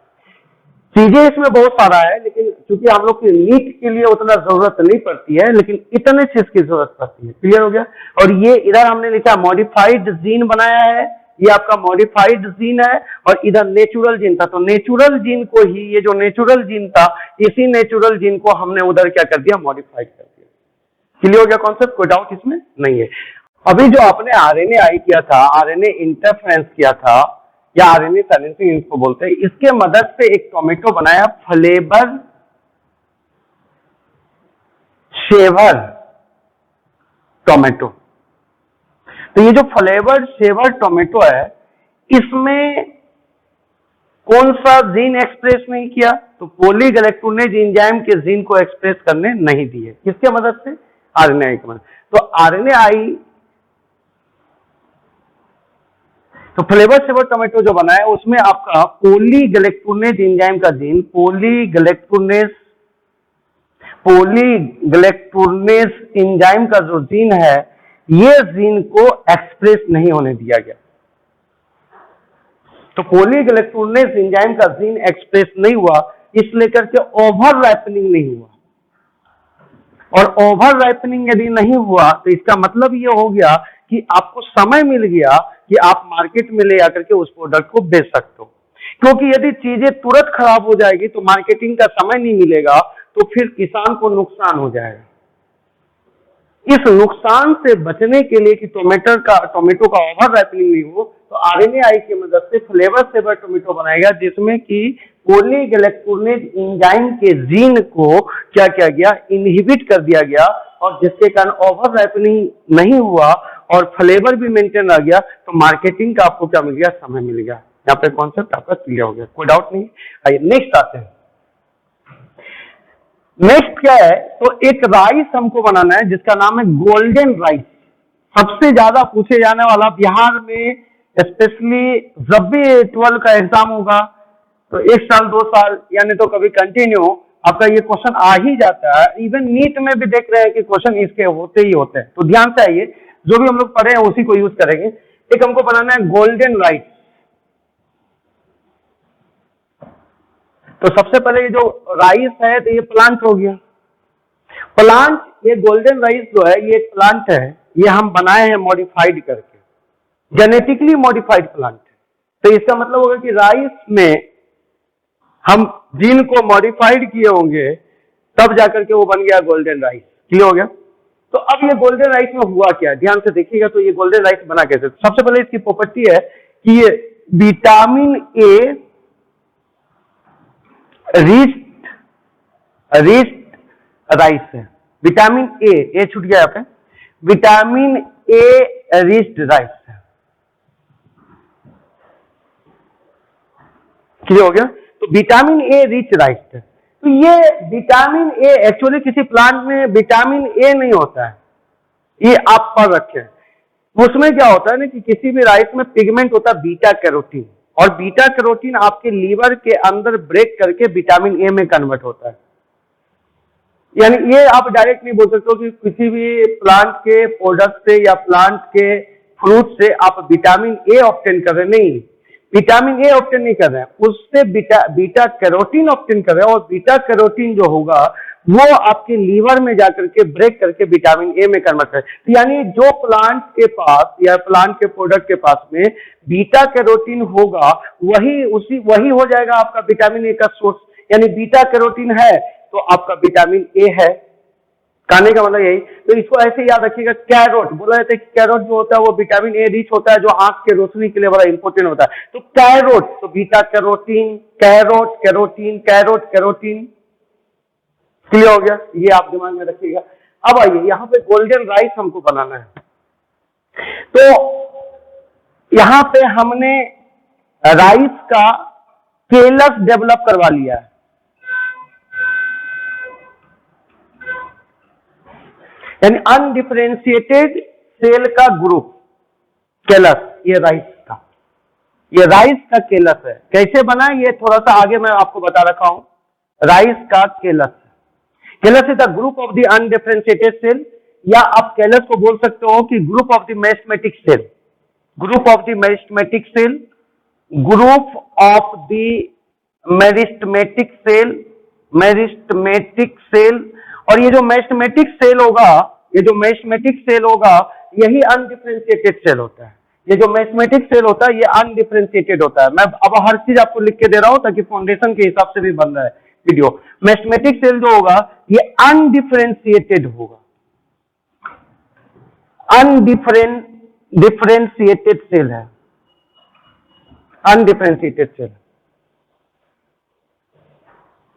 चीजें इसमें बहुत सारा है, लेकिन क्योंकि हम लोग की नीट के लिए उतना जरूरत नहीं पड़ती है, लेकिन इतने चीज की जरूरत पड़ती है। क्लियर हो गया। और ये इधर हमने लिखा मॉडिफाइड जीन बनाया है, ये आपका मॉडिफाइड जीन है, और इधर नेचुरल जीन था, तो नेचुरल जीन को ही, ये जो नेचुरल जीन था, इसी नेचुरल जीन को हमने उधर क्या कर दिया, मॉडिफाइड कर दिया। क्लियर हो गया कॉन्सेप्ट, कोई डाउट इसमें नहीं है। अभी जो आपने RNAi किया था, RNA इंटरफेरेंस किया था, या RNA साइलेंसिंग इसको बोलते हैं, इसके मदद से एक टोमेटो बनाया फ्लेवर सेवर टोमेटो। तो ये जो फ्लेवर सेवर टोमेटो है, इसमें कौन सा जीन एक्सप्रेस नहीं किया, तो पॉलीगैलेक्टोनेज एंजाइम के जीन को एक्सप्रेस करने नहीं दिए। किसके मदद से, RNAi की मदद। तो RNAi, तो फ्लेवर सेवर टोमेटो जो बनाया उसमें आपका पॉलीगैलेक्टोनेज एंजाइम का जीन, पॉलीगैलेक्टोनेज एंजाइम का जो जीन है, ये जीन को एक्सप्रेस नहीं होने दिया गया। तो पॉलीगैलेक्टोनेज एंजाइम का जीन एक्सप्रेस नहीं हुआ, इसलिए करके ओवर राइपनिंग नहीं हुआ। और ओवर राइपनिंग यदि नहीं हुआ तो इसका मतलब ये हो गया कि आपको समय मिल गया कि आप मार्केट में ले आकर के उस प्रोडक्ट को बेच सकते हो। क्योंकि यदि चीजें तुरंत खराब हो जाएगी तो मार्केटिंग का समय नहीं मिलेगा, तो फिर किसान को नुकसान हो जाएगा। इस नुकसान से बचने के लिए कि टोमेटो का ओवर राइपनिंग नहीं हो, तो RNAi की मदद से फ्लेवर सेवर टोमेटो बनाएगा, जिसमें कि पॉलीगैलेक्टोनेज एंजाइम के जीन को क्या किया गया, इनहिबिट कर दिया गया, और जिसके कारण ओवर राइपनिंग नहीं हुआ और फ्लेवर भी मेंटेन रह गया। तो मार्केटिंग का आपको क्या मिल गया, समय मिल गया। यहाँ पे कॉन्सेप्ट आपका क्लियर हो गया, कोई डाउट नहीं। आइए नेक्स्ट आते हैं। नेक्स्ट क्या है, तो एक राइस हमको बनाना है जिसका नाम है गोल्डन राइस। सबसे ज्यादा पूछे जाने वाला बिहार में, स्पेशली जब भी 12 का एग्जाम होगा तो 1 साल 2 साल यानी तो कभी कंटिन्यू आपका ये क्वेश्चन आ ही जाता है। इवन नीट में भी देख रहे हैं कि क्वेश्चन इसके होते ही होते हैं। तो ध्यान से आइए, जो भी हम लोग पढ़े हैं उसी को यूज करेंगे। एक हमको बनाना है गोल्डन राइस। तो सबसे पहले ये जो राइस है, तो ये प्लांट हो गया। प्लांट, ये गोल्डन राइस जो है ये एक प्लांट है, ये हम बनाए हैं मॉडिफाइड करके, जेनेटिकली मॉडिफाइड प्लांट है। तो इसका मतलब होगा कि राइस में हम जीन को मॉडिफाइड किए होंगे, तब जाकर के वो बन गया गोल्डन राइस। क्लियर हो गया। तो अब ये गोल्डन राइस में हुआ क्या, ध्यान से देखिएगा। तो ये गोल्डन राइस बना कैसे, सबसे पहले इसकी प्रॉपर्टी है कि ये विटामिन ए रिच राइस है। विटामिन ए छूट गया यहाँ पे, विटामिन ए रिच राइस है। क्लियर हो गया। तो विटामिन ए रिच राइस है। तो ये विटामिन ए एक्चुअली किसी प्लांट में विटामिन ए नहीं होता है, ये आप पढ़ रखे हैं। उसमें क्या होता है ना कि किसी भी राइस में पिगमेंट होता है बीटा कैरोटीन, और बीटा कैरोटीन आपके लीवर के अंदर ब्रेक करके विटामिन ए में कन्वर्ट होता है। यानी ये आप डायरेक्ट नहीं बोल सकते हो कि किसी भी प्लांट के प्रोडक्ट से या प्लांट के फ्रूट से आप विटामिन ए ऑब्टेन कर रहे हैं, नहीं, विटामिन ए ऑब्टेन नहीं कर रहे हैं, उससे बीटा कैरोटीन ऑब्टेन कर रहे हैं, और बीटा कैरोटीन जो होगा वो आपके लीवर में जाकर के ब्रेक करके विटामिन ए में कन्वर्ट है। तो यानी जो प्लांट के पास या प्लांट के प्रोडक्ट के पास में बीटा कैरोटीन होगा वही हो जाएगा आपका विटामिन ए का सोर्स। यानी बीटा कैरोटीन है तो आपका विटामिन ए है, कहने का मतलब यही। तो इसको ऐसे याद रखिएगा, कैरोट बोला जाता है कि कैरोट जो होता है वो विटामिन ए रिच होता है, जो आंख के रोशनी के लिए बड़ा इंपॉर्टेंट होता है। तो कैरोट, तो beta carotene, carrot carotene, carrot carotene, clear हो गया, ये आप दिमाग में रखिएगा। अब आइए यहाँ पे गोल्डन राइस हमको बनाना है, तो यहाँ पे हमने राइस का केलस डेवलप करवा लिया है। यानी अनडिफरेंशिएटेड सेल का ग्रुप केलस, ये राइस का केलस है। कैसे बना ये थोड़ा सा आगे मैं आपको बता रखा हूं। राइस का callus is the group of the undifferentiated cell, या आप केलस को बोल सकते हो कि group of the meristematic cell, group of the meristematic cell, group of the meristematic cell, meristematic cell. और ये जो मेरिस्टेमेटिक सेल होगा, ये जो मेरिस्टेमेटिक सेल होगा यही अनडिफरेंशिएटेड सेल होता है। ये जो मेरिस्टेमेटिक सेल होता है ये अनडिफरेंशिएटेड होता है। मैं अब हर चीज आपको लिख के दे रहा हूं ताकि फाउंडेशन के हिसाब से भी बन रहा है वीडियो। मेरिस्टेमेटिक सेल जो होगा ये अनडिफरेंशिएटेड होगा, डिफरेंशिएटेड सेल है, अनडिफरेंशिएटेड सेल।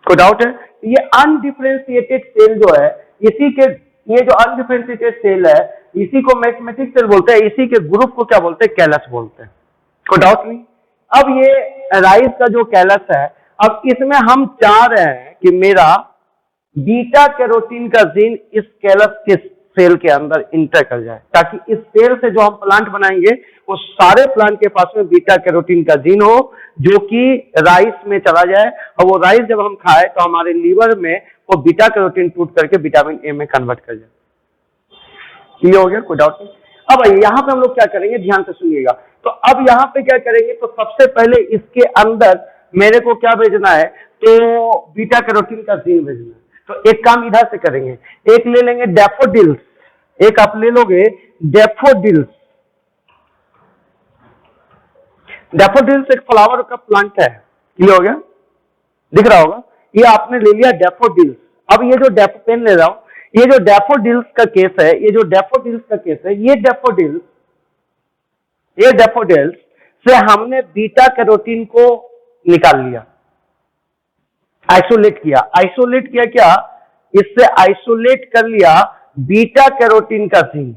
कोई डाउट है? ये अनडिफरेंशिएटेड सेल जो है, ये जो अनडिफरेंशिएटेड सेल है इसी को मेरिस्टेमेटिक सेल बोलते हैं, इसी के ग्रुप को क्या बोलते हैं? कैलस बोलते हैं। कोई डाउट नहीं? अब ये राइस का जो कैलस है, अब इसमें हम चाह रहे हैं कि मेरा बीटा कैरोटीन का जीन इस कैलस के सेल के अंदर इंटर कर जाए, ताकि इस सेल से जो हम प्लांट बनाएंगे वो सारे प्लांट के पास में बीटा कैरोटीन का जीन हो, जो कि राइस में चला जाए, और वो राइस जब हम खाए तो हमारे लीवर में वो बीटा कैरोटीन टूट करके विटामिन ए में कन्वर्ट कर जाए। क्लियर हो गया? कोई डाउट नहीं? अब आइए यहाँ पे हम लोग क्या करेंगे, ध्यान से सुनिएगा। तो अब यहाँ पे क्या करेंगे, तो सबसे पहले इसके अंदर मेरे को क्या भेजना है, तो बीटा कैरोटीन का जीन भेजना है। तो एक काम इधर से करेंगे, एक ले लेंगे डैफोडिल्स, एक आप ले लोगे डैफोडिल्स। डैफोडिल्स एक फ्लावर का प्लांट है, क्लियर हो गया? दिख रहा होगा, ये आपने ले लिया डैफोडिल्स। अब ये जो पेन ले रहा हूं, ये जो डैफोडिल्स का केस है, ये जो डैफोडिल्स का केस है, ये डैफोडिल्स से हमने बीटा कैरोटीन को निकाल लिया, आइसोलेट किया क्या, इससे आइसोलेट कर लिया बीटा कैरोटीन का जीन।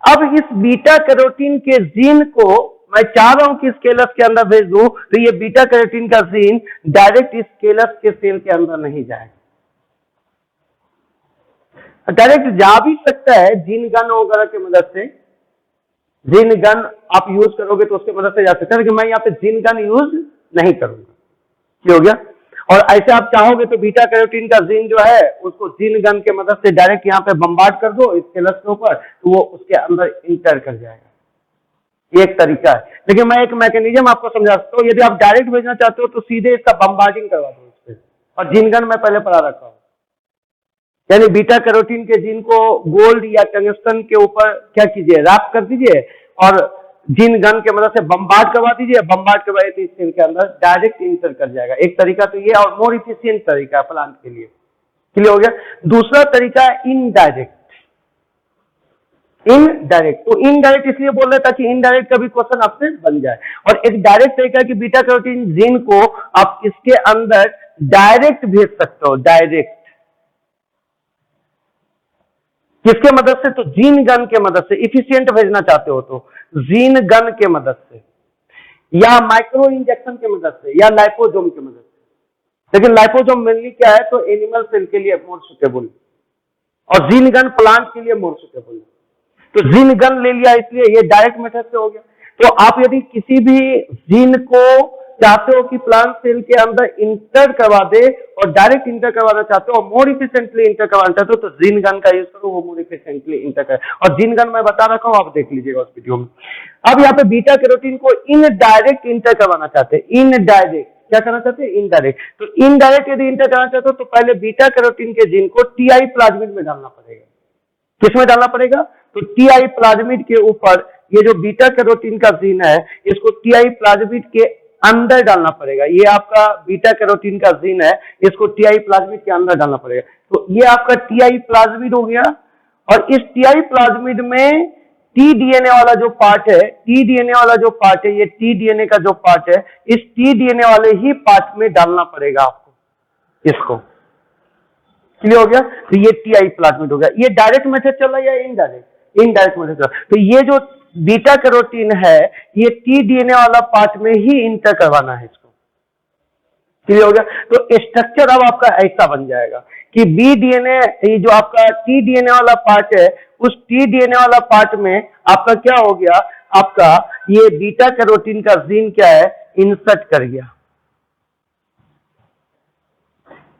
अब इस बीटा कैरोटीन के जीन को मैं चाह रहा हूं कि स्केलस के अंदर भेज दूं, तो ये बीटा कैरोटीन का जीन डायरेक्ट इस स्केलस के सेल के अंदर नहीं जाएगा, डायरेक्ट जा भी सकता है जीन गन वगैरह की मदद से। जीन गन आप यूज करोगे तो उसके मदद से जा सकता है, लेकिन मैं यहाँ पे जीन गन यूज नहीं करूंगा। क्या हो गया? और ऐसे आप चाहोगे तो बीटा कैरोटीन का जीन जो है उसको जीन गन के मदद से डायरेक्ट यहाँ पे बम्बार्ड कर दो इस स्केलस के ऊपर, तो वो उसके अंदर इंटर कर जाएगा। ये एक तरीका है, लेकिन मैं एक मैकेनिज्म आपको समझा सकता हूँ। यदि आप डायरेक्ट भेजना चाहते हो तो सीधे इसका बम्बार्डिंग करवा दो इस पे, और जीन गन मैं पहले पढ़ा रखा हूँ। यानी बीटा कैरोटीन के जीन को गोल्ड या टंगस्टन के ऊपर क्या कीजिए, रैप कर दीजिए, और जीन गन के मदद से बम्बार्ड करवा दीजिए। बम्बार्ड करवाइए तो इस सेल के अंदर डायरेक्ट इंटर कर जाएगा। एक तरीका तो ये, और मोर इफिशिएंट तरीका है प्लांट के लिए। क्लियर हो गया? दूसरा तरीका है इनडायरेक्ट। तो इनडायरेक्ट इसलिए बोल रहे ताकि इनडायरेक्ट का भी क्वेश्चन आपसे बन जाए। और एक डायरेक्ट तरीका है कि बीटा कैरोटीन जीन को आप इसके अंदर डायरेक्ट भेज सकते हो, डायरेक्ट। किसके मदद से? तो जीन गन के मदद से। इफिशिएंट भेजना चाहते हो तो जीन गन के मदद से। या माइक्रो इंजेक्शन की मदद से या लाइपोसोम की मदद से। लेकिन लाइपोसोम मेनली क्या है, तो एनिमल सेल के लिए मोर सुटेबल, और जीन गन प्लांट के लिए मोर सुटेबल है। तो जीन गन ले लिया, इसलिए ये डायरेक्ट मेथड से हो गया। तो आप यदि किसी भी जीन को चाहते हो कि प्लांट सेल के अंदर इंटर करवा दे और डायरेक्ट इंटर करवाना चाहते हो और मोर इफिशिएंटली इंटर करवाना चाहते हो, तो जीन गन का यूज करो, वो मोर इफिशिएंटली इंटर करे। और जीन गन मैं बता रखा हूं, आप देख लीजिएगा उस वीडियो में। अब यहाँ पे बीटा कैरोटीन को इनडायरेक्ट इंटर करवाना चाहते हैं, इनडायरेक्ट क्या करना चाहते हैं, इनडायरेक्ट। तो इनडायरेक्ट यदि इंटर करना चाहते हो तो पहले बीटा कैरोटीन के जीन को टीआई प्लाज्मिड में डालना पड़ेगा। किसमें डालना पड़ेगा, तो टीआई प्लाज्मिड के ऊपर ये जो बीटा कैरोटीन का जीन है इसको टीआई प्लाज्मिड के अंदर डालना पड़ेगा। ये आपका बीटा कैरोटीन का जीन है, इसको टीआई प्लाज्मिड के अंदर डालना पड़ेगा। तो ये आपका टीआई प्लाज्मिड हो गया, और इस टीआई प्लाज्मिड में टी डीएनए वाला जो पार्ट है, टी डीएनए वाला जो पार्ट है, ये टी डीएनए का जो पार्ट है, इस टी डीएनए वाले ही पार्ट में डालना पड़ेगा आपको इसको। क्लियर हो गया। तो ये टीआई प्लाज्मिड हो गया। ये डायरेक्ट मेथड चल रहा है या इनडायरेक्ट, इनडायरेक्ट मेथड चल रहा है। तो ये जो बीटा कैरोटीन है ये टी डीएनए वाला पार्ट में ही इंटर करवाना है इसको। क्लियर हो गया। तो स्ट्रक्चर अब आपका ऐसा बन जाएगा कि बी डीएनए, ये जो आपका टी डीएनए वाला पार्ट है, उस टी डीएनए वाला पार्ट में आपका क्या हो गया, आपका ये बीटा कैरोटीन का जीन क्या है, इंसर्ट कर गया।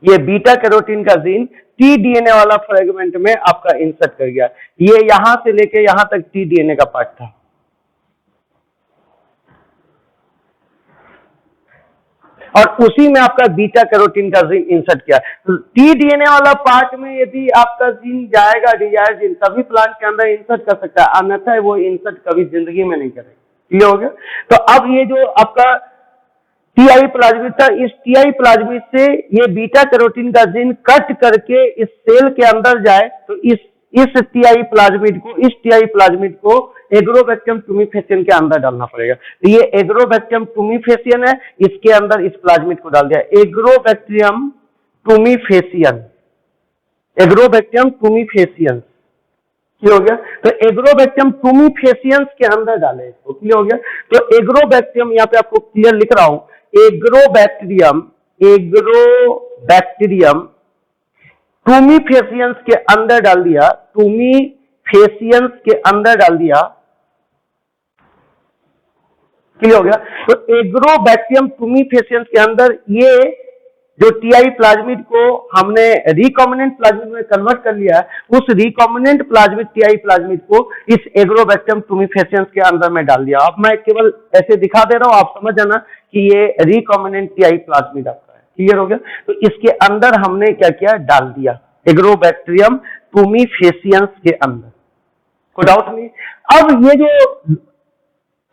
ये बीटा कैरोटीन का जीन टी डीएनए वाला फ्रेगमेंट में आपका इंसर्ट कर गया। ये यहां से लेके यहां तक टी डीएनए का पार्ट था, और उसी में आपका बीटा कैरोटीन का जीन इंसर्ट किया। टी डीएनए वाला पार्ट में यदि आपका जीन जाएगा, डिजायर जीन, तभी प्लांट के अंदर इंसर्ट कर सकता है, अन्यथा वो इंसर्ट कभी जिंदगी में नहीं करेगा। क्लियर हो गया। तो अब ये जो आपका टीआई प्लाज्मिड था, इस टीआई प्लाज्मिड से ये बीटा कैरोटीन का जीन कट करके इस सेल के अंदर जाए, तो इस टीआई प्लाज्मिड को एग्रोबैक्टीरियम टुमीफेसियन के अंदर डालना पड़ेगा। तो ये एग्रोबैक्टीरियम टुमीफेसियन है, इसके अंदर इस प्लाज्मिड को डाल दिया, एग्रोबैक्टीरियम टुमीफेसियन, एग्रोबैक्टीरियम टुमीफेसियन। क्लियर हो गया। तो एग्रोबैक्टीरियम टुमीफेसियंस के अंदर डाले इसको। क्लियर हो गया। तो एग्रोबैक्टीरियम, यहाँ पे आपको क्लियर लिख रहा हूं, एग्रोबैक्टीरियम टुमीफेसियंस के अंदर डाल दिया, टुमीफेसियंस के अंदर डाल दिया। क्लियर हो गया। तो एग्रोबैक्टीरियम टुमीफेसियंस के अंदर ये जो टीआई प्लाज्मिड को हमने रिकॉम्बिनेंट प्लाज्मिड में कन्वर्ट कर लिया है, उस रिकॉम्बिनेंट प्लाज्मिड टीआई प्लाज्मिड को इस एग्रोबैक्टीरियम टुमीफेसियंस के अंदर में डाल दिया। अब मैं केवल ऐसे दिखा दे रहा हूं, आप समझ जाना कि ये रिकॉम्बिनेंट टीआई प्लाज्मिड आपका है। क्लियर हो गया। तो इसके अंदर हमने क्या किया, डाल दिया एग्रोबैक्टीरियम टुमीफेसियंस के अंदर। कोई डाउट नहीं। अब ये जो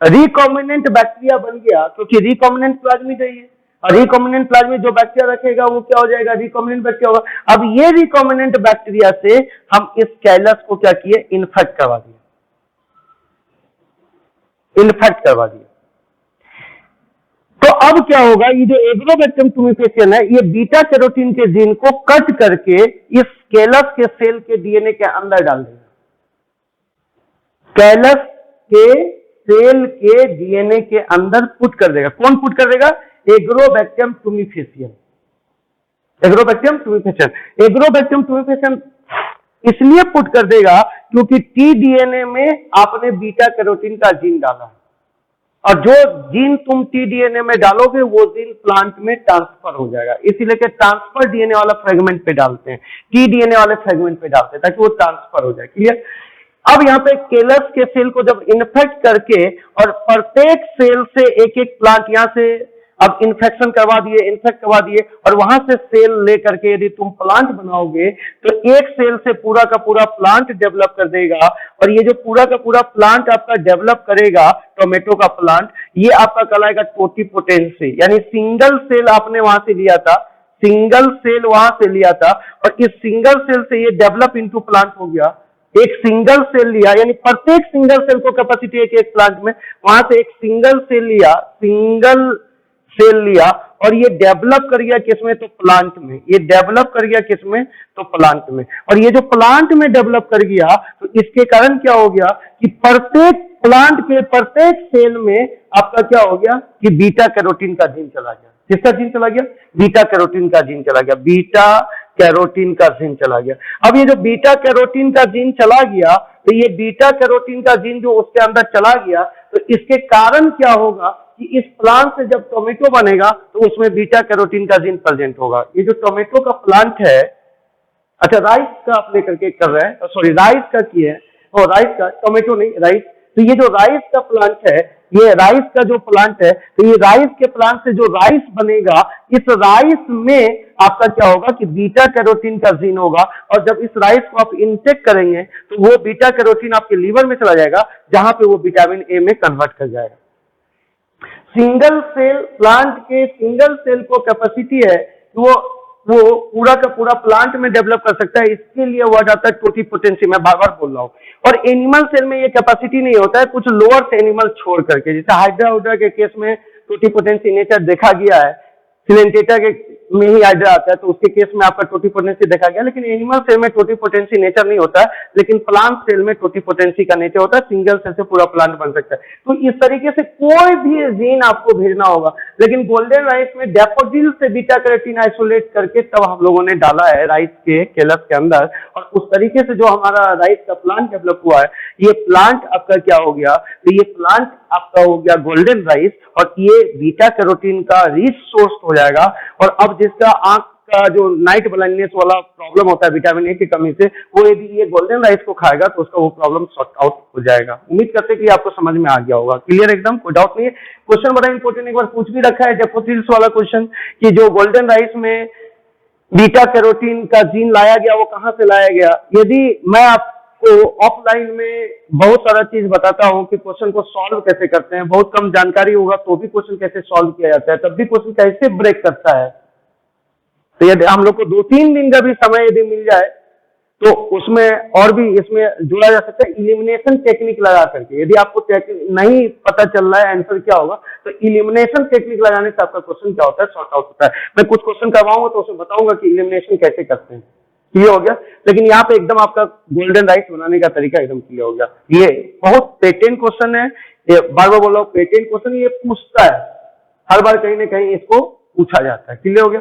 रिकॉम्बिनेंट बैक्टीरिया बन गया, क्योंकि रिकॉम्बिनेंट प्लाज्मिड है ये, और रिकॉम्बिनेंट प्लाज्मिड जो बैक्टीरिया रखेगा वो क्या हो जाएगा, रिकॉम्बिनेंट बैक्टीरिया होगा। अब ये रिकॉम्बिनेंट बैक्टीरिया से हम इस कैलस को क्या किए, इन्फेक्ट करवा दिया, इन्फेक्ट करवा दिया। तो अब क्या होगा, ये जो एग्रोबैक्टीरियम टुमीफेसियन है, ये बीटा कैरोटीन के जीन को कट करके इस कैलस के सेल के डीएनए के अंदर डाल देगा। कैलस के सेल के डीएनए के अंदर पुट कर देगा। कौन पुट कर देगा, एग्रोबैक्टीरियम टुमीफेसियन, एग्रोबैक्टीरियम टुमीफेसियन। एग्रोबैक्टीरियम टुमीफेसियन इसलिए पुट कर देगा क्योंकि टी डीएनए में आपने बीटा कैरोटीन का जीन डाला है, और जो जीन तुम टी डीएनए में डालोगे वो जीन प्लांट में ट्रांसफर हो जाएगा। इसीलिए कि ट्रांसफर डीएनए वाला फ्रेगमेंट पे डालते हैं, टी डीएनए वाले फ्रेगमेंट पे डालते हैं ताकि वो ट्रांसफर हो जाए। क्लियर। अब यहाँ पे कैलस के सेल को जब इन्फेक्ट करके, और प्रत्येक सेल से एक एक प्लांट यहाँ से अब इन्फेक्शन करवा दिए, इन्फेक्ट करवा दिए, और वहां से सेल लेकर के यदि तुम प्लांट बनाओगे तो एक सेल से पूरा का पूरा प्लांट डेवलप कर देगा। और ये जो पूरा का पूरा प्लांट आपका डेवलप करेगा, टोमेटो का प्लांट, ये आपका कहलाएगा टोटीपोटेंसी, यानी सिंगल सेल आपने वहां से लिया था, सिंगल सेल वहां से लिया था, और इस सिंगल सेल से ये डेवलप इनटू प्लांट हो गया। एक सिंगल सेल लिया, यानी प्रत्येक सिंगल सेल को कैपेसिटी है एक प्लांट में, वहां से एक सिंगल सेल लिया, सिंगल सेल लिया, और ये डेवलप कर गया किसमें, तो प्लांट में। ये डेवलप कर गया किसमें, तो प्लांट में। और ये जो प्लांट में डेवलप कर गया, तो इसके कारण क्या हो गया कि प्रत्येक प्लांट के प्रत्येक सेल में आपका क्या हो गया कि बीटा कैरोटीन का जीन चला गया। किसका जीन चला गया? बीटा कैरोटीन का जीन चला गया। बीटा कैरोटीन का जीन चला गया। अब ये जो बीटा कैरोटीन का जीन चला गया, तो ये बीटा कैरोटीन का जीन जो उसके अंदर चला गया, तो इसके कारण क्या होगा कि इस प्लांट से जब टोमेटो बनेगा तो उसमें बीटा कैरोटीन का जीन प्रेजेंट होगा। ये जो टोमेटो का प्लांट है, अच्छा राइस का आप लेकर के कर रहे हैं, सॉरी राइस का किए हैं, और राइस का, टोमेटो नहीं राइस। तो ये जो राइस का प्लांट है, ये राइस का जो प्लांट है, तो ये राइस के प्लांट से जो राइस बनेगा, इस राइस में आपका क्या होगा कि बीटा कैरोटीन का जीन होगा। और जब इस राइस को आप इनटेक करेंगे तो वो बीटा कैरोटीन आपके लीवर में चला जाएगा, जहां पे वो विटामिन ए में कन्वर्ट कर जाएगा। सिंगल सेल प्लांट के सिंगल सेल को कैपेसिटी है वो पूरा का पूरा प्लांट में डेवलप कर सकता है। इसके लिए वर्ड आता है टोटिपोटेंसी, मैं बार बार बोल रहा हूँ। और एनिमल सेल में ये कैपेसिटी नहीं होता है, कुछ लोअर एनिमल छोड़ करके। जैसे हाइड्रा के केस में टोटिपोटेंसी नेचर देखा गया है, सिलेंटेटा के में ही हाइड्रा आता है, तो उसके केस में आपका टोटिपोटेंसी देखा गया। लेकिन एनिमल सेल में टोटिपोटेंसी नेचर नहीं होता है, लेकिन प्लांट सेल में टोटिपोटेंसी का नेचर होता है। सिंगल सेल से पूरा प्लांट बन सकता है। तो इस तरीके से कोई भी जीन आपको भेजना होगा। लेकिन गोल्डन राइस में डैफोडिल से बीटा कैरोटीन आइसोलेट करके तब हम लोगों ने डाला है राइस के केलस के अंदर, और उस तरीके से जो हमारा राइस का प्लांट डेवलप हुआ है, ये प्लांट आपका क्या हो गया, तो ये प्लांट आपका हो गया गोल्डन राइस, और ये बीटा कैरोटीन का रिच सोर्स हो जाएगा। और अब जिसका आंख का जो नाइट ब्लाइंडनेस वाला प्रॉब्लम होता है विटामिन ए की कमी से, वो यदि ये गोल्डन राइस को खाएगा तो उसका वो प्रॉब्लम सॉर्ट आउट हो जाएगा। उम्मीद करते हैं कि आपको समझ में आ गया होगा। क्लियर एकदम, कोई डाउट नहीं है। क्वेश्चन बड़ा इंपॉर्टेंट, एक बार पूछ भी रखा है डेफोडिल्स वाला क्वेश्चन, कि जो गोल्डन राइस में बीटा कैरोटीन का जीन लाया गया वो कहां से लाया गया। यदि मैं आपको ऑफलाइन में बहुत सारा चीज बताता हूं कि क्वेश्चन को सॉल्व कैसे करते हैं, बहुत कम जानकारी होगा तो भी क्वेश्चन कैसे सॉल्व किया जाता है, तब भी क्वेश्चन कैसे ब्रेक करता है, तो यदि हम लोग को 2-3 दिन का भी समय यदि मिल जाए तो उसमें और भी इसमें जुड़ा जा सकता है इलिमिनेशन टेक्निक लगा करके। यदि आपको नहीं पता चल रहा है आंसर क्या होगा, तो इलिमिनेशन टेक्निक लगाने से आपका क्वेश्चन क्या होता है, सॉर्ट आउट होता है। मैं कुछ क्वेश्चन करवाऊंगा तो उसमें बताऊंगा कि इलिमिनेशन कैसे करते हैं। क्लियर हो गया। लेकिन यहाँ पे एकदम आपका गोल्डन राइस बनाने का तरीका एकदम क्लियर हो गया। ये बहुत पेटेंट क्वेश्चन है, ये बार बार बोल रहा हूँ पेटेंट क्वेश्चन, ये पूछता है हर बार, कहीं ना कहीं इसको पूछा जाता है। क्लियर हो गया।